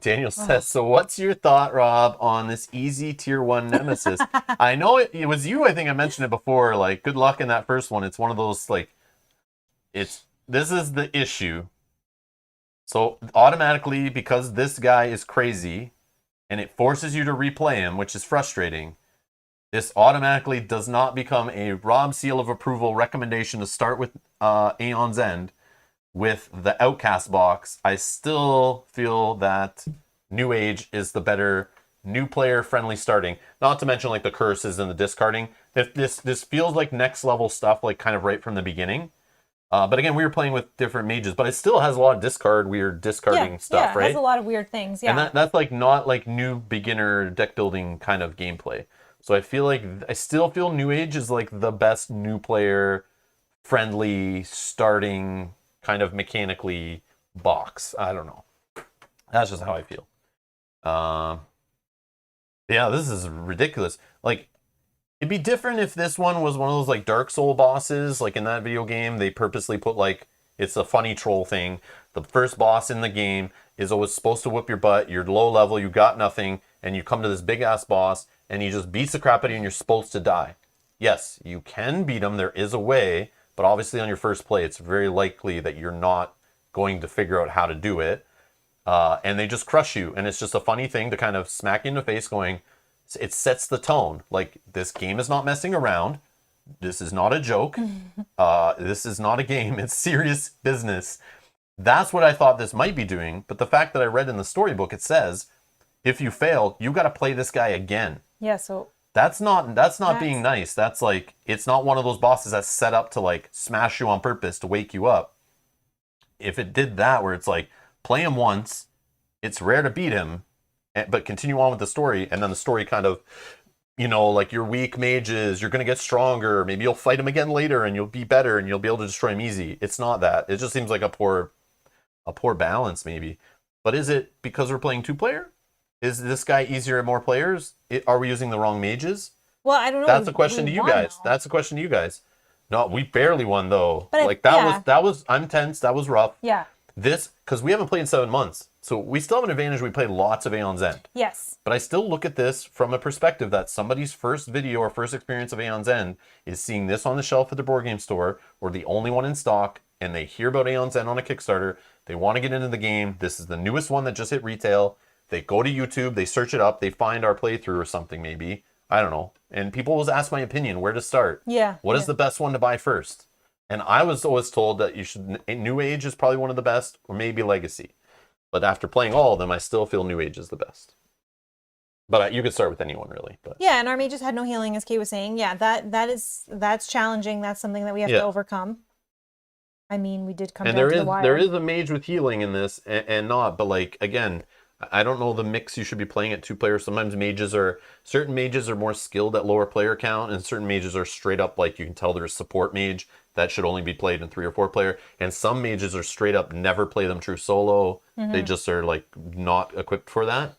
Daniel says, so what's your thought, Rob, on this easy tier 1 Nemesis? I know it was you, I think I mentioned it before, like, good luck in that first one. It's one of those, like, this is the issue. So automatically, because this guy is crazy, and it forces you to replay him, which is frustrating, this automatically does not become a Rob seal of approval recommendation to start with Aeon's End. With the Outcast box, I still feel that New Age is the better new player friendly starting. Not to mention like the curses and the discarding. This feels like next level stuff, like kind of right from the beginning. But again, we were playing with different mages, but it still has a lot of weird discarding stuff, right? Yeah, it has a lot of weird things, yeah. And that's like not like new beginner deck building kind of gameplay. So I feel like I still feel New Age is like the best new player friendly starting kind of mechanically box. I don't know. That's just how I feel. Yeah, this is ridiculous. Like, it'd be different if this one was one of those like Dark Soul bosses. Like in that video game, they purposely put like, it's a funny troll thing. The first boss in the game is always supposed to whip your butt. You're low level, you got nothing, and you come to this big ass boss, and he just beats the crap out of you, and you're supposed to die. Yes, you can beat him. There is a way. But obviously on your first play, it's very likely that you're not going to figure out how to do it. And they just crush you. And it's just a funny thing to kind of smack you in the face going, it sets the tone. Like, this game is not messing around. This is not a joke. This is not a game. It's serious business. That's what I thought this might be doing. But the fact that I read in the storybook, it says, if you fail, you got to play this guy again. Yeah, so... That's not being nice. That's like, it's not one of those bosses that's set up to like smash you on purpose to wake you up. If it did that, where it's like, play him once, it's rare to beat him, but continue on with the story, and then the story kind of, like your weak mages, you're going to get stronger, maybe you'll fight him again later and you'll be better and you'll be able to destroy him easy. It's not that. It just seems like a poor balance maybe. But is it because we're playing 2-player? Is this guy easier at more players? Are we using the wrong mages? Well, I don't know. That's a question to you guys. That's a question to you guys. No, we barely won though. But that was I'm tense. That was rough. Yeah. Because we haven't played in 7 months, so we still have an advantage. We played lots of Aeon's End. Yes. But I still look at this from a perspective that somebody's first video or first experience of Aeon's End is seeing this on the shelf at the board game store. We're the only one in stock, and they hear about Aeon's End on a Kickstarter. They want to get into the game. This is the newest one that just hit retail. They go to YouTube, they search it up, they find our playthrough or something maybe. I don't know. And people always ask my opinion, where to start. Yeah. What is the best one to buy first? And I was always told that New Age is probably one of the best, or maybe Legacy. But after playing all of them, I still feel New Age is the best. But you could start with anyone really. But yeah, and our mages had no healing, as Kate was saying. Yeah, that's challenging. That's something that we have to overcome. I mean, we did come down to the wire. There is a mage with healing in this, and not. But like again, I don't know the mix you should be playing at 2 players. Sometimes certain mages are more skilled at lower player count, and certain mages are straight up like you can tell there's support mage that should only be played in 3 or 4 player, and some mages are straight up never play them true solo. They just are like not equipped for that.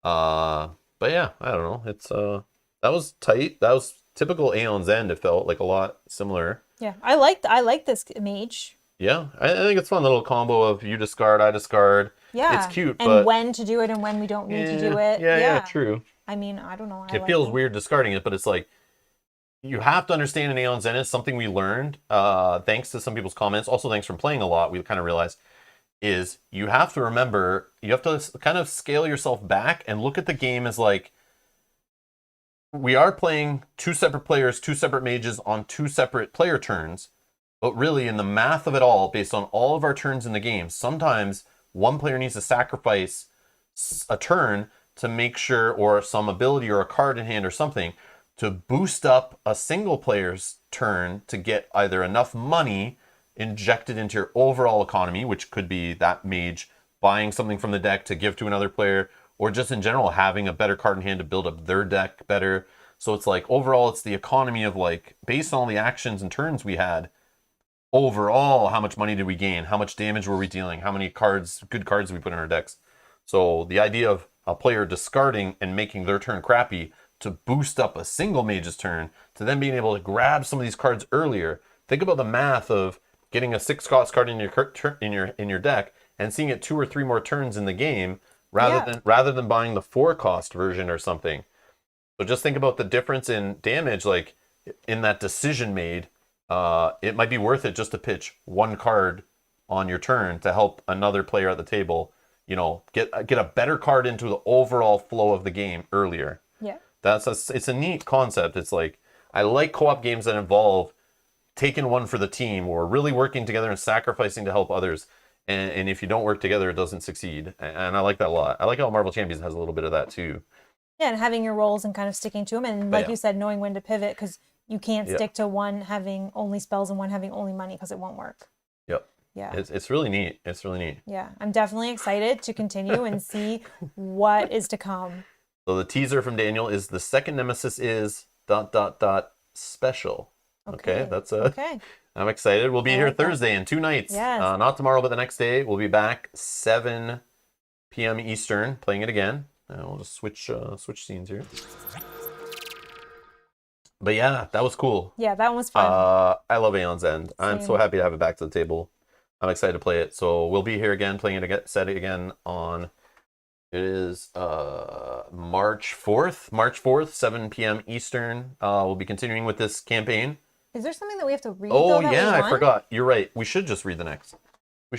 But yeah, I don't know. It's that was tight. That was typical Aeon's End. It felt like a lot similar. Yeah, I like this mage. Yeah, I think it's a fun little combo of you discard, I discard. Yeah, it's cute, and but when to do it and when we don't need to do it. Yeah, true. I mean, I don't know. It feels weird discarding it, but it's like you have to understand in Aeon's End is something we learned, thanks to some people's comments. Also, thanks from playing a lot, we kind of realized is you have to remember, you have to kind of scale yourself back and look at the game as like, we are playing 2 separate players, 2 separate mages on 2 separate player turns, but really in the math of it all, based on all of our turns in the game, sometimes one player needs to sacrifice a turn to make sure, or some ability or a card in hand or something, to boost up a single player's turn to get either enough money injected into your overall economy, which could be that mage buying something from the deck to give to another player, or just in general having a better card in hand to build up their deck better. So it's like overall it's the economy of like, based on all the actions and turns we had, overall how much money did we gain, how much damage were we dealing, how many good cards did we put in our decks. So the idea of a player discarding and making their turn crappy to boost up a single mage's turn, to then being able to grab some of these cards earlier. Think about the math of getting a 6-cost card in your deck and seeing it 2 or 3 more turns in the game rather than buying the 4-cost version or something. So just think about the difference in damage, like in that decision made. It might be worth it just to pitch 1 card on your turn to help another player at the table, get a better card into the overall flow of the game earlier. Yeah. It's a neat concept. It's like, I like co-op games that involve taking one for the team or really working together and sacrificing to help others. And if you don't work together, it doesn't succeed. And I like that a lot. I like how Marvel Champions has a little bit of that too. Yeah, and having your roles and kind of sticking to them. And like you said, knowing when to pivot, because you can't stick to one having only spells and one having only money, because it won't work. Yep. Yeah. It's really neat. It's really neat. Yeah. I'm definitely excited to continue and see what is to come. So the teaser from Daniel is the second Nemesis is ... special. Okay. That's okay. I'm excited. We'll be here Thursday in 2 nights. Yes. Not tomorrow, but the next day. We'll be back 7 p.m. Eastern, playing it again. We'll just switch scenes here. But yeah, that was cool. Yeah, that one was fun. I love Aeon's End. Same. I'm so happy to have it back to the table. I'm excited to play it. So we'll be here again, playing it again on... It is March 4th, 7 p.m. Eastern. We'll be continuing with this campaign. Is there something that we have to read? Oh, yeah, I forgot. You're right. We should just read the next. We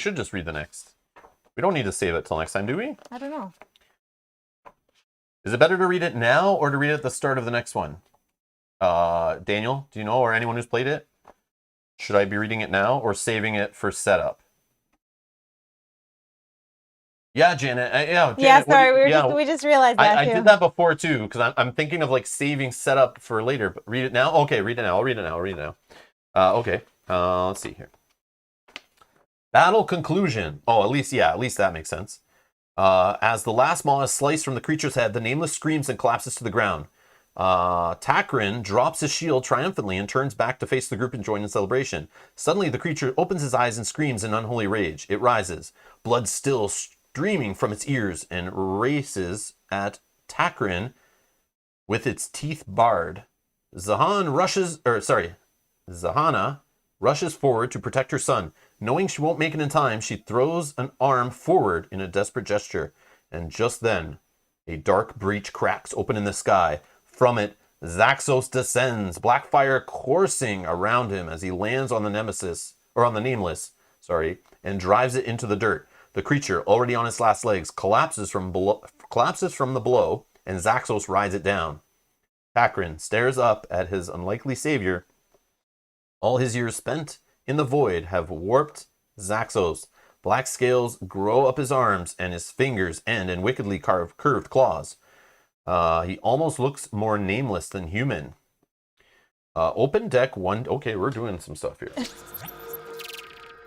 don't need to save it till next time, do we? I don't know. Is it better to read it now or to read it at the start of the next one? Daniel, do you know, or anyone who's played it? Should I be reading it now or saving it for setup? Yeah, Janet. Janet, yeah, sorry, we just realized that I did that before too, because I'm thinking of like saving setup for later. But read it now. Okay, read it now. I'll read it now. Okay. Let's see here. Battle conclusion. Oh, at least that makes sense. As the last maw is sliced from the creature's head, the Nameless screams and collapses to the ground. Takrin drops his shield triumphantly and turns back to face the group and join in celebration. Suddenly, the creature opens his eyes and screams in unholy rage. It rises, blood still streaming from its ears, and races at Takrin with its teeth bared. Zahana rushes forward to protect her son. Knowing she won't make it in time, she throws an arm forward in a desperate gesture. And just then, a dark breach cracks open in the sky. From it, Zaxos descends, black fire coursing around him as he lands on the Nameless, and drives it into the dirt. The creature, already on its last legs, collapses from the blow, and Zaxos rides it down. Takrin stares up at his unlikely savior. All his years spent in the void have warped Zaxos. Black scales grow up his arms, and his fingers end in wickedly curved claws. He almost looks more nameless than human. Open deck 1. Okay, we're doing some stuff here.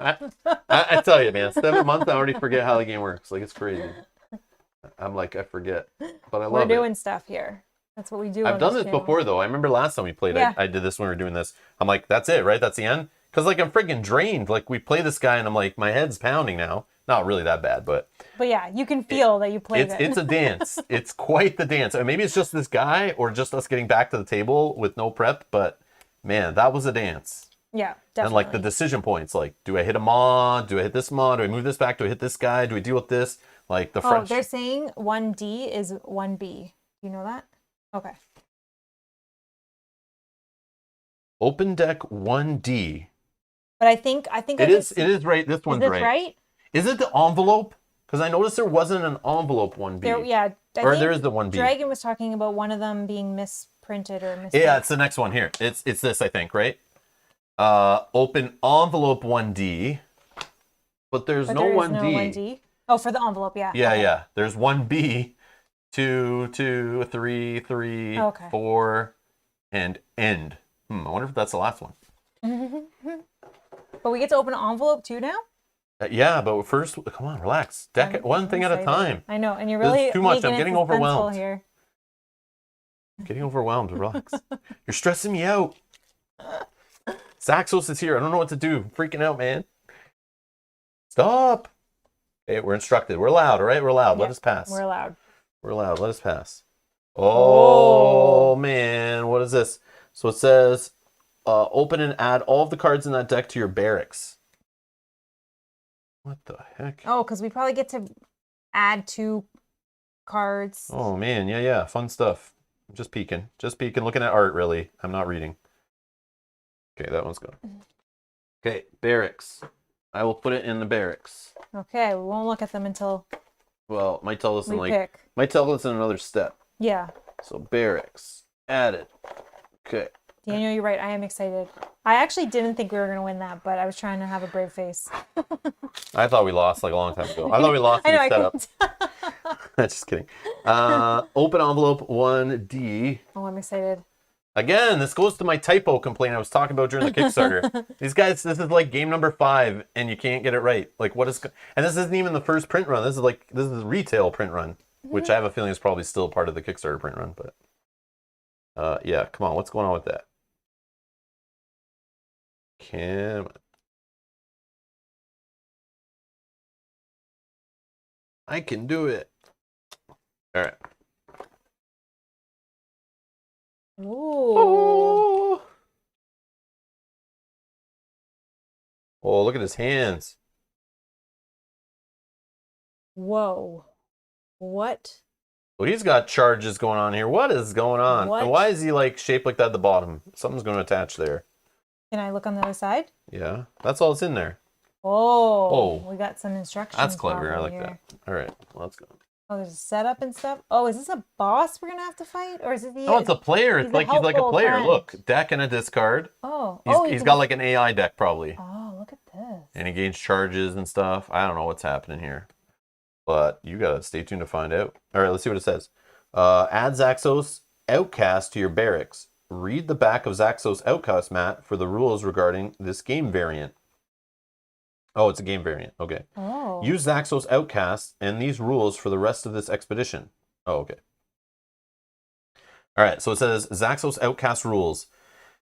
I tell you, man, 7 months, I already forget how the game works. Like, it's crazy. I'm like, I forget. But I love We're it. doing stuff here. That's what we do. I've done this before, though. I remember last time we played, Yeah. I did this when we were doing this. I'm like, that's it, right? That's the end? Because, like, I'm freaking drained. Like, we play this guy, and I'm like, my head's pounding now. Not really that bad, but... But yeah, you can feel that you played it. It's a dance. It's quite the dance. And maybe it's just this guy, or just us getting back to the table with no prep, but, man, that was a dance. Yeah, definitely. And, like, the decision points, like, do I hit a mod? Do I hit this mod? Do I move this back? Do I hit this guy? Do we deal with this? Like, the French... Oh, they're saying 1D is 1B. Do you know that? Okay. Open deck 1D. But I think it is right. This one's is this right. Is it the envelope? Because I noticed there wasn't an envelope 1B. There is the 1B. Dragon was talking about one of them being misprinted or misprinted. Yeah, it's the next one here. It's this, I think, right? Open envelope 1D, but there's no 1D. No 1D. Oh, for the envelope, yeah. Yeah, okay. Yeah. There's 1B, 2, 2, 3, 3, okay. 4, and end. I wonder if that's the last one. But we get to open an envelope too now? Yeah, but first, come on, relax. One thing at a time. I know, and you're really this is too much. I'm getting overwhelmed here. I'm getting overwhelmed. Relax. You're stressing me out. Zaxos is here. I don't know what to do. I'm freaking out, man. Stop. Hey, we're instructed. We're allowed, all right? We're allowed. Let us pass. We're allowed. We're allowed. Let us pass. Oh, man. What is this? So it says, open and add all of the cards in that deck to your barracks. What the heck? Oh, because we probably get to add 2 cards. Oh, man. Yeah. Fun stuff. I'm just peeking. Looking at art, really. I'm not reading. Okay, that one's gone. Okay, barracks. I will put it in the barracks. Okay, we won't look at them until... Well, might tell us pick. Might tell us in another step. Yeah. So, barracks. Added. Okay. Daniel, you're right. I am excited. I actually didn't think we were going to win that, but I was trying to have a brave face. I thought we lost like a long time ago. I thought we lost in the setup. Just kidding. Open envelope 1D. Oh, I'm excited. Again, this goes to my typo complaint I was talking about during the Kickstarter. These guys, this is like game number 5, and you can't get it right. Like, what is... And this isn't even the first print run. This is retail print run, which I have a feeling is probably still part of the Kickstarter print run, but... yeah, come on. What's going on with that? Come on. I can do it. All right. Ooh. Oh, look at his hands. Whoa. What? Well, he's got charges going on here. What is going on? What? And why is he like shaped like that at the bottom? Something's going to attach there. Can I look on the other side? Yeah, that's all that's in there. Oh. We got some instructions. That's clever. I like here. that. All right, let's go. Oh, there's a setup and stuff. Oh, is this a boss we're gonna have to fight, or is it the? Oh, it's a player. It's like he's like a player. Friend. Look, deck and a discard. Oh, he's got like an AI deck probably. Oh, look at this. And he gains charges and stuff. I don't know what's happening here, but you gotta stay tuned to find out. All right, let's see what it says. Add Zaxos Outcast to your barracks. Read the back of Zaxos Outcast mat for the rules regarding this game variant. Oh, it's a game variant. Okay. Oh. Use Zaxos Outcast and these rules for the rest of this expedition. Oh, okay. All right, so it says Zaxos Outcast rules.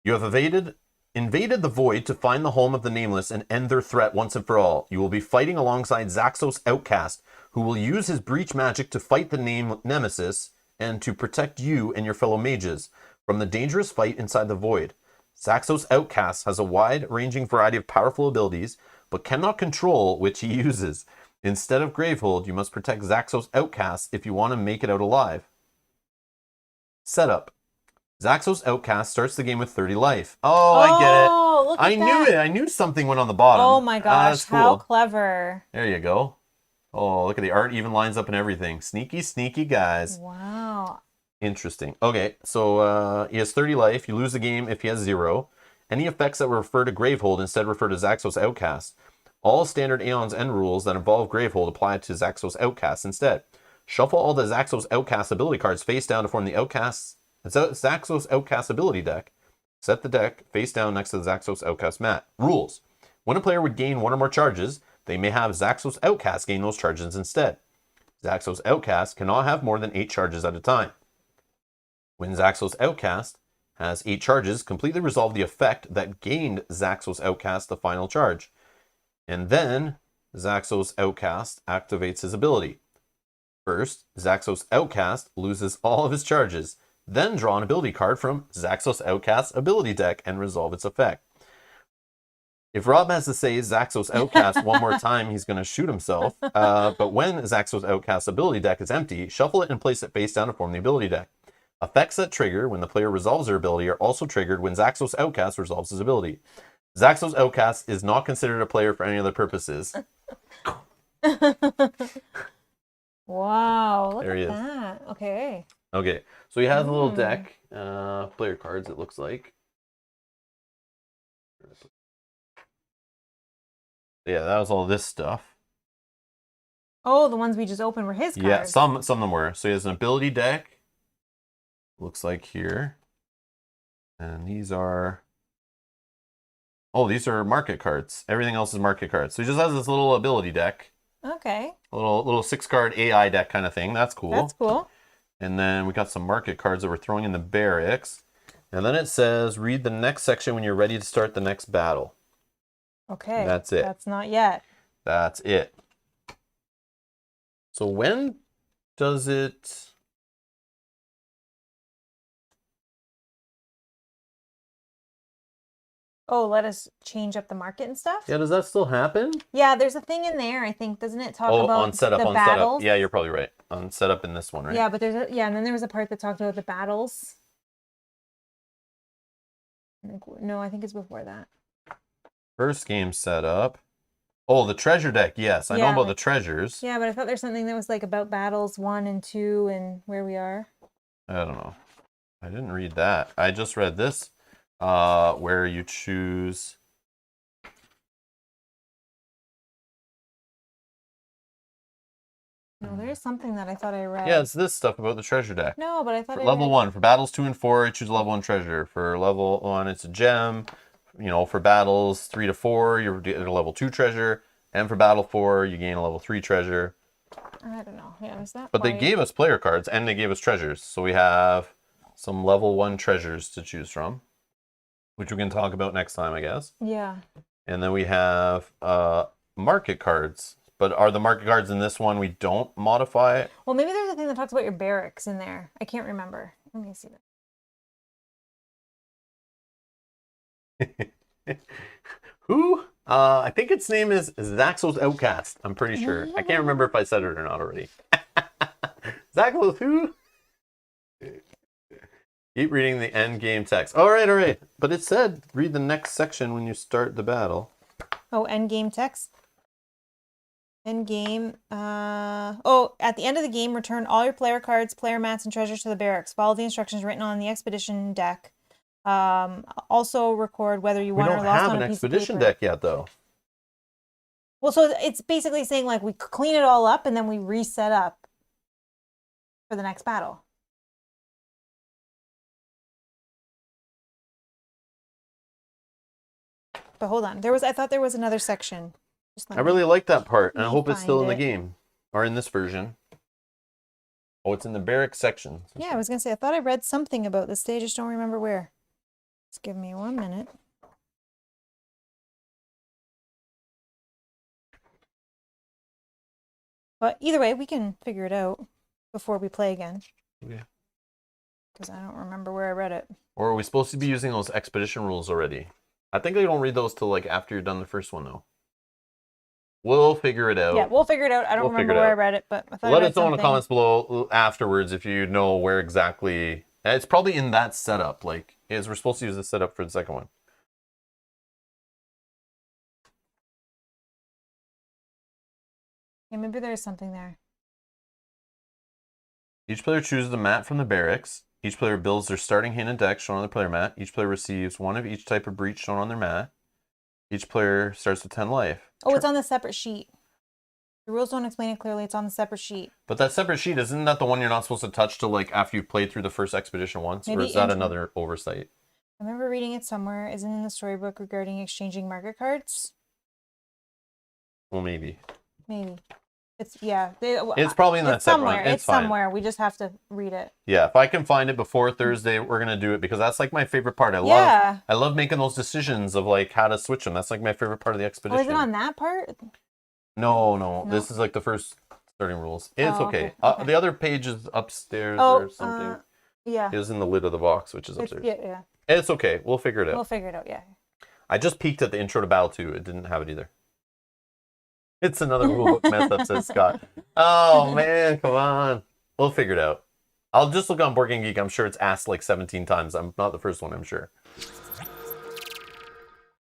You have invaded the void to find the home of the Nameless and end their threat once and for all. You will be fighting alongside Zaxos Outcast, who will use his breach magic to fight the Nemesis and to protect you and your fellow mages from the dangerous fight inside the void. Zaxos Outcast has a wide-ranging variety of powerful abilities, but cannot control which he uses. Instead of Gravehold, you must protect Zaxos Outcast if you want to make it out alive. Setup. Zaxos Outcast starts the game with 30 life. Oh, I get it. Look at I knew it. I knew something went on the bottom. Oh my gosh, cool. how clever. There you go. Oh, look at the art even lines up and everything. Sneaky, sneaky guys. Wow. Interesting. Okay, so he has 30 life. You lose the game if he has 0. Any effects that refer to Gravehold instead refer to Zaxos Outcast. All standard Aeons end rules that involve Gravehold apply to Zaxos Outcast instead. Shuffle all the Zaxos Outcast ability cards face down to form the Zaxos Outcast ability deck. Set the deck face down next to the Zaxos Outcast mat. Rules. When a player would gain 1 or more charges, they may have Zaxos Outcast gain those charges instead. Zaxos Outcast cannot have more than 8 charges at a time. When Zaxos Outcast has 8 charges, completely resolve the effect that gained Zaxos Outcast the final charge. And then Zaxos Outcast activates his ability. First, Zaxos Outcast loses all of his charges, then draw an ability card from Zaxos Outcast's ability deck and resolve its effect. If Rob has to say Zaxos Outcast one more time, he's going to shoot himself. But when Zaxos Outcast's ability deck is empty, shuffle it and place it face down to form the ability deck. Effects that trigger when the player resolves their ability are also triggered when Zaxos Outcast resolves his ability. Zaxos Outcast is not considered a player for any other purposes. Wow, look There he at is. that. Okay. Okay, so he has a little deck, player cards, it looks like. Yeah, that was all this stuff. Oh, the ones we just opened were his cards. Yeah, some of them were. So he has an ability deck. Looks like here. And these are... Oh, these are market cards. Everything else is market cards. So he just has this little ability deck. Okay. A little 6-card AI deck kind of thing. That's cool. That's cool. And then we got some market cards that we're throwing in the barracks. And then it says, read the next section when you're ready to start the next battle. Okay. That's it. That's not yet. That's it. So when does it... Oh, let us change up the market and stuff? Yeah, does that still happen? Yeah, there's a thing in there, I think, doesn't it talk about on setup, the on battles? setup. Yeah, you're probably right. On setup in this one, right? Yeah, but there's and then there was a part that talked about the battles. No, I think it's before that. First game setup. Oh, the treasure deck. Yes, I know about the treasures. Yeah, but I thought there's something that was like about battles 1 and 2 and where we are. I don't know. I didn't read that. I just read this, where you choose... No, there's something that I thought I read. Yeah, it's this stuff about the treasure deck. No, but I thought For level 1, for battles 2 and 4, you choose a level 1 treasure. For level 1, it's a gem. You know, for battles 3 to 4, you get a level 2 treasure. And for battle 4, you gain a level 3 treasure. I don't know. Yeah, is that But they gave us player cards and they gave us treasures. So we have some level 1 treasures to choose from, which we can talk about next time, I guess. Yeah. And then we have market cards. But are the market cards in this one we don't modify? Well, maybe there's a thing that talks about your barracks in there. I can't remember. Let me see that. Who? I think its name is Zaxos Outcast. I'm pretty sure. I can't remember if I said it or not already. Zaxos who? Keep reading the end game text. All right. But it said read the next section when you start the battle. Oh, end game text. End game. At the end of the game, return all your player cards, player mats, and treasures to the barracks. Follow the instructions written on the expedition deck. Also record whether you won or lost on a piece of paper. We don't have an expedition deck yet, though. Well, so it's basically saying like we clean it all up and then we reset up for the next battle. But hold on, I thought there was another section. I really like that part, and I hope it's still in the game or in this version. Oh, it's in the barrack section. Yeah, I was gonna say I thought I read something about this. I just don't remember where. Just give me 1 minute. But either way, we can figure it out before we play again. Okay. Because I don't remember where I read it. Or are we supposed to be using those expedition rules already? I think they don't read those till like after you're done the first one, though. We'll figure it out. Yeah, we'll figure it out. I don't remember where I read it, but I thought let us know in the comments below afterwards if you know where exactly. It's probably in that setup. Like, we're supposed to use this setup for the second one. Yeah, maybe there's something there. Each player chooses a mat from the barracks. Each player builds their starting hand and deck shown on the player mat. Each player receives one of each type of breach shown on their mat. Each player starts with 10 life. Oh, it's on the separate sheet. The rules don't explain it clearly. It's on the separate sheet. But that separate sheet, isn't that the one you're not supposed to touch till like after you've played through the first expedition once? Maybe, or is that another oversight? I remember reading it somewhere. Isn't it in the storybook regarding exchanging market cards? Well, maybe. Maybe. It's yeah. It's probably in that It's set somewhere. run. It's fine. somewhere. We just have to read it. Yeah, if I can find it before Thursday, we're gonna do it because that's like my favorite part. Yeah. I love making those decisions of like how to switch them. That's like my favorite part of the Oh, expedition. is it on that part? No. This is like the first starting rules. It's okay. Okay. The other page is upstairs or something. Yeah. It is in the lid of the box, which is upstairs. Yeah. It's okay. We'll figure it out. We'll figure it out. Yeah. I just peeked at the intro to Battle 2. It didn't have it either. It's another rulebook mess up, says Scott. Oh, man, come on. We'll figure it out. I'll just look on Board Game Geek. I'm sure it's asked like 17 times. I'm not the first one, I'm sure.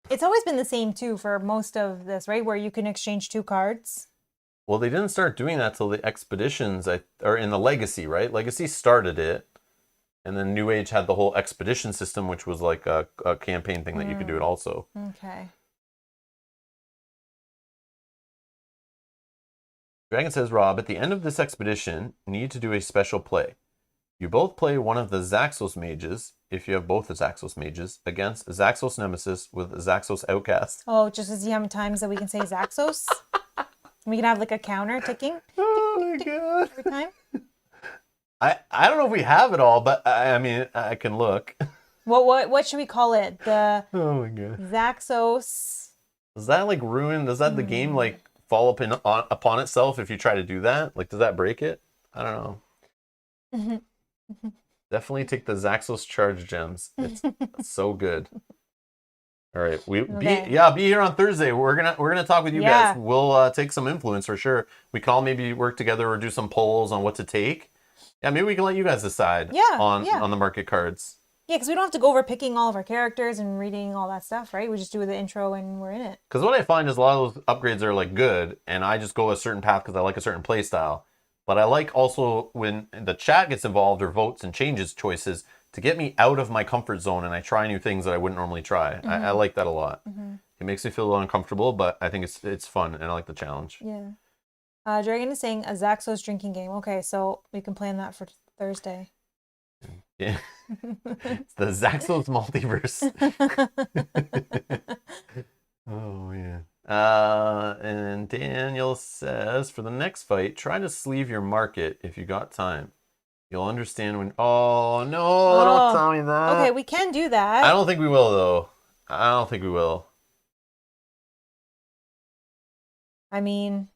It's always been the same, too, for most of this, right? Where you can exchange 2 cards. Well, they didn't start doing that till the Expeditions, or in the Legacy, right? Legacy started it. And then New Age had the whole Expedition system, which was like a campaign thing that you could do it also. Okay. Dragon says, Rob, at the end of this expedition, you need to do a special play. You both play one of the Zaxos mages, if you have both the Zaxos mages, against Zaxos Nemesis with Zaxos Outcast. Oh, just to see how many times that we can say Zaxos? We can have like a counter ticking. Oh my god. Every time. I don't know if we have it all, but I mean, I can look. What should we call it? The Oh my god. Zaxos. Does that like ruin, does that the game like fall upon itself if you try to do that? Like, does that break it? I don't know. Definitely take the Zaxos charge gems. It's so good. All right, be here on Thursday. We're gonna talk with you guys. We'll take some influence for sure. We can all maybe work together or do some polls on what to take. Yeah, maybe we can let you guys decide. On the market cards. Yeah, because we don't have to go over picking all of our characters and reading all that stuff, right? We just do the intro and we're in it. Because what I find is a lot of those upgrades are like good, and I just go a certain path because I like a certain play style. But I like also when the chat gets involved or votes and changes choices to get me out of my comfort zone, and I try new things that I wouldn't normally try. I like that a lot. It makes me feel a little uncomfortable, but I think it's fun, and I like the challenge. Yeah. Dragon is saying a Zaxos drinking game. Okay, so we can plan that for Thursday. Yeah. It's the Zaxos multiverse. Oh, yeah. And Daniel says, for the next fight, try to sleeve your market if you got time. You'll understand when... Oh, no, don't tell me that. Okay, we can do that. I don't think we will, though. I don't think we will. I mean...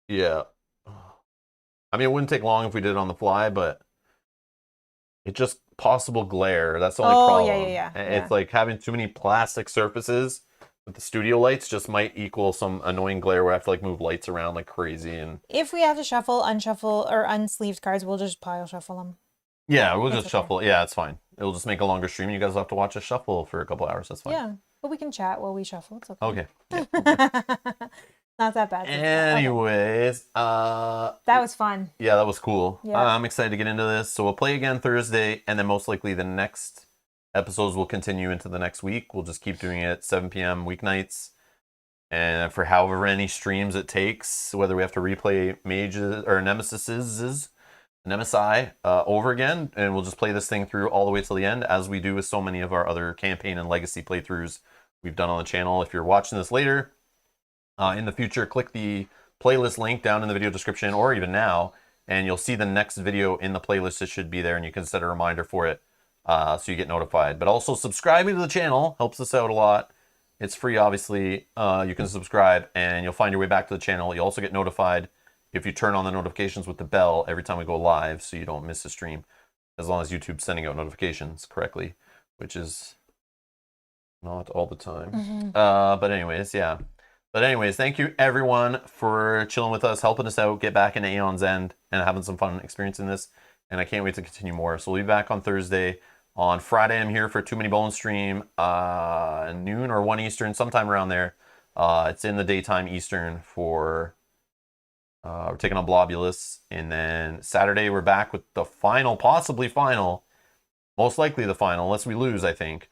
Yeah. I mean, it wouldn't take long if we did it on the fly, but it's just possible glare. That's the only problem. Yeah. It's like having too many plastic surfaces with the studio lights just might equal some annoying glare where I have to like move lights around like crazy. And if we have to shuffle, unshuffle, or unsleeved cards, we'll just pile shuffle them. Yeah, we'll just shuffle. Yeah, it's fine. It'll just make a longer stream. You guys will have to watch us shuffle for a couple hours. That's fine. Yeah, but we can chat while we shuffle. It's okay. Okay. Yeah. Not that bad. Anyways, that was fun. Yeah, that was cool. Yeah. I'm excited to get into this. So we'll play again Thursday, and then most likely the next episodes will continue into the next week. We'll just keep doing it at 7 p.m. weeknights, and for however many streams it takes, whether we have to replay mages or Nemesi over again, and we'll just play this thing through all the way till the end, as we do with so many of our other campaign and legacy playthroughs we've done on the channel. If you're watching this later, in the future, click the playlist link down in the video description, or even now, and you'll see the next video in the playlist. It should be there, and you can set a reminder for it so you get notified. But also subscribing to the channel helps us out a lot. It's free, obviously. You can subscribe, and you'll find your way back to the channel. You'll also get notified if you turn on the notifications with the bell every time we go live, so you don't miss a stream, as long as YouTube's sending out notifications correctly, which is not all the time. But anyways, yeah. But anyways, thank you everyone for chilling with us, helping us out, get back into Aeon's End, and having some fun experiencing this. And I can't wait to continue more. So we'll be back on Thursday. On Friday, I'm here for Too Many Bones stream, noon or 1 Eastern, sometime around there. It's in the daytime Eastern for... we're taking on Blobulus. And then Saturday, we're back with the final, possibly final, most likely the final, unless we lose, I think.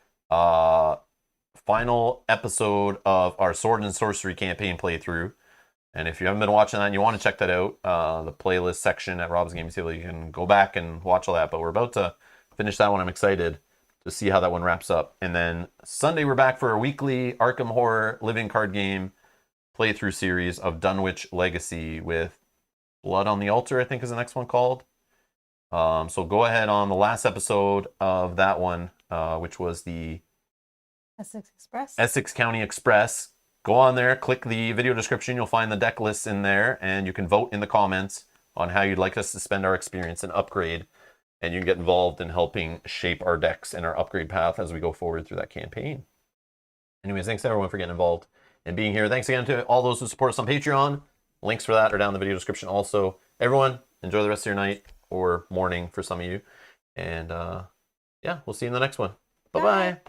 Final episode of our Sword and Sorcery campaign playthrough. And if you haven't been watching that and you want to check that out, the playlist section at Rob's Gaming Table, you can go back and watch all that. But we're about to finish that one. I'm excited to see how that one wraps up. And then Sunday, we're back for a weekly Arkham Horror living card game playthrough series of Dunwich Legacy with Blood on the Altar, I think is the next one called. So go ahead on the last episode of that one, which was the Essex County Express. Go on there, click the video description. You'll find the deck lists in there, and you can vote in the comments on how you'd like us to spend our experience and upgrade. And you can get involved in helping shape our decks and our upgrade path as we go forward through that campaign. Anyways, thanks to everyone for getting involved and being here. Thanks again to all those who support us on Patreon. Links for that are down in the video description also. Everyone, enjoy the rest of your night or morning for some of you. And yeah, we'll see you in the next one. Bye-bye.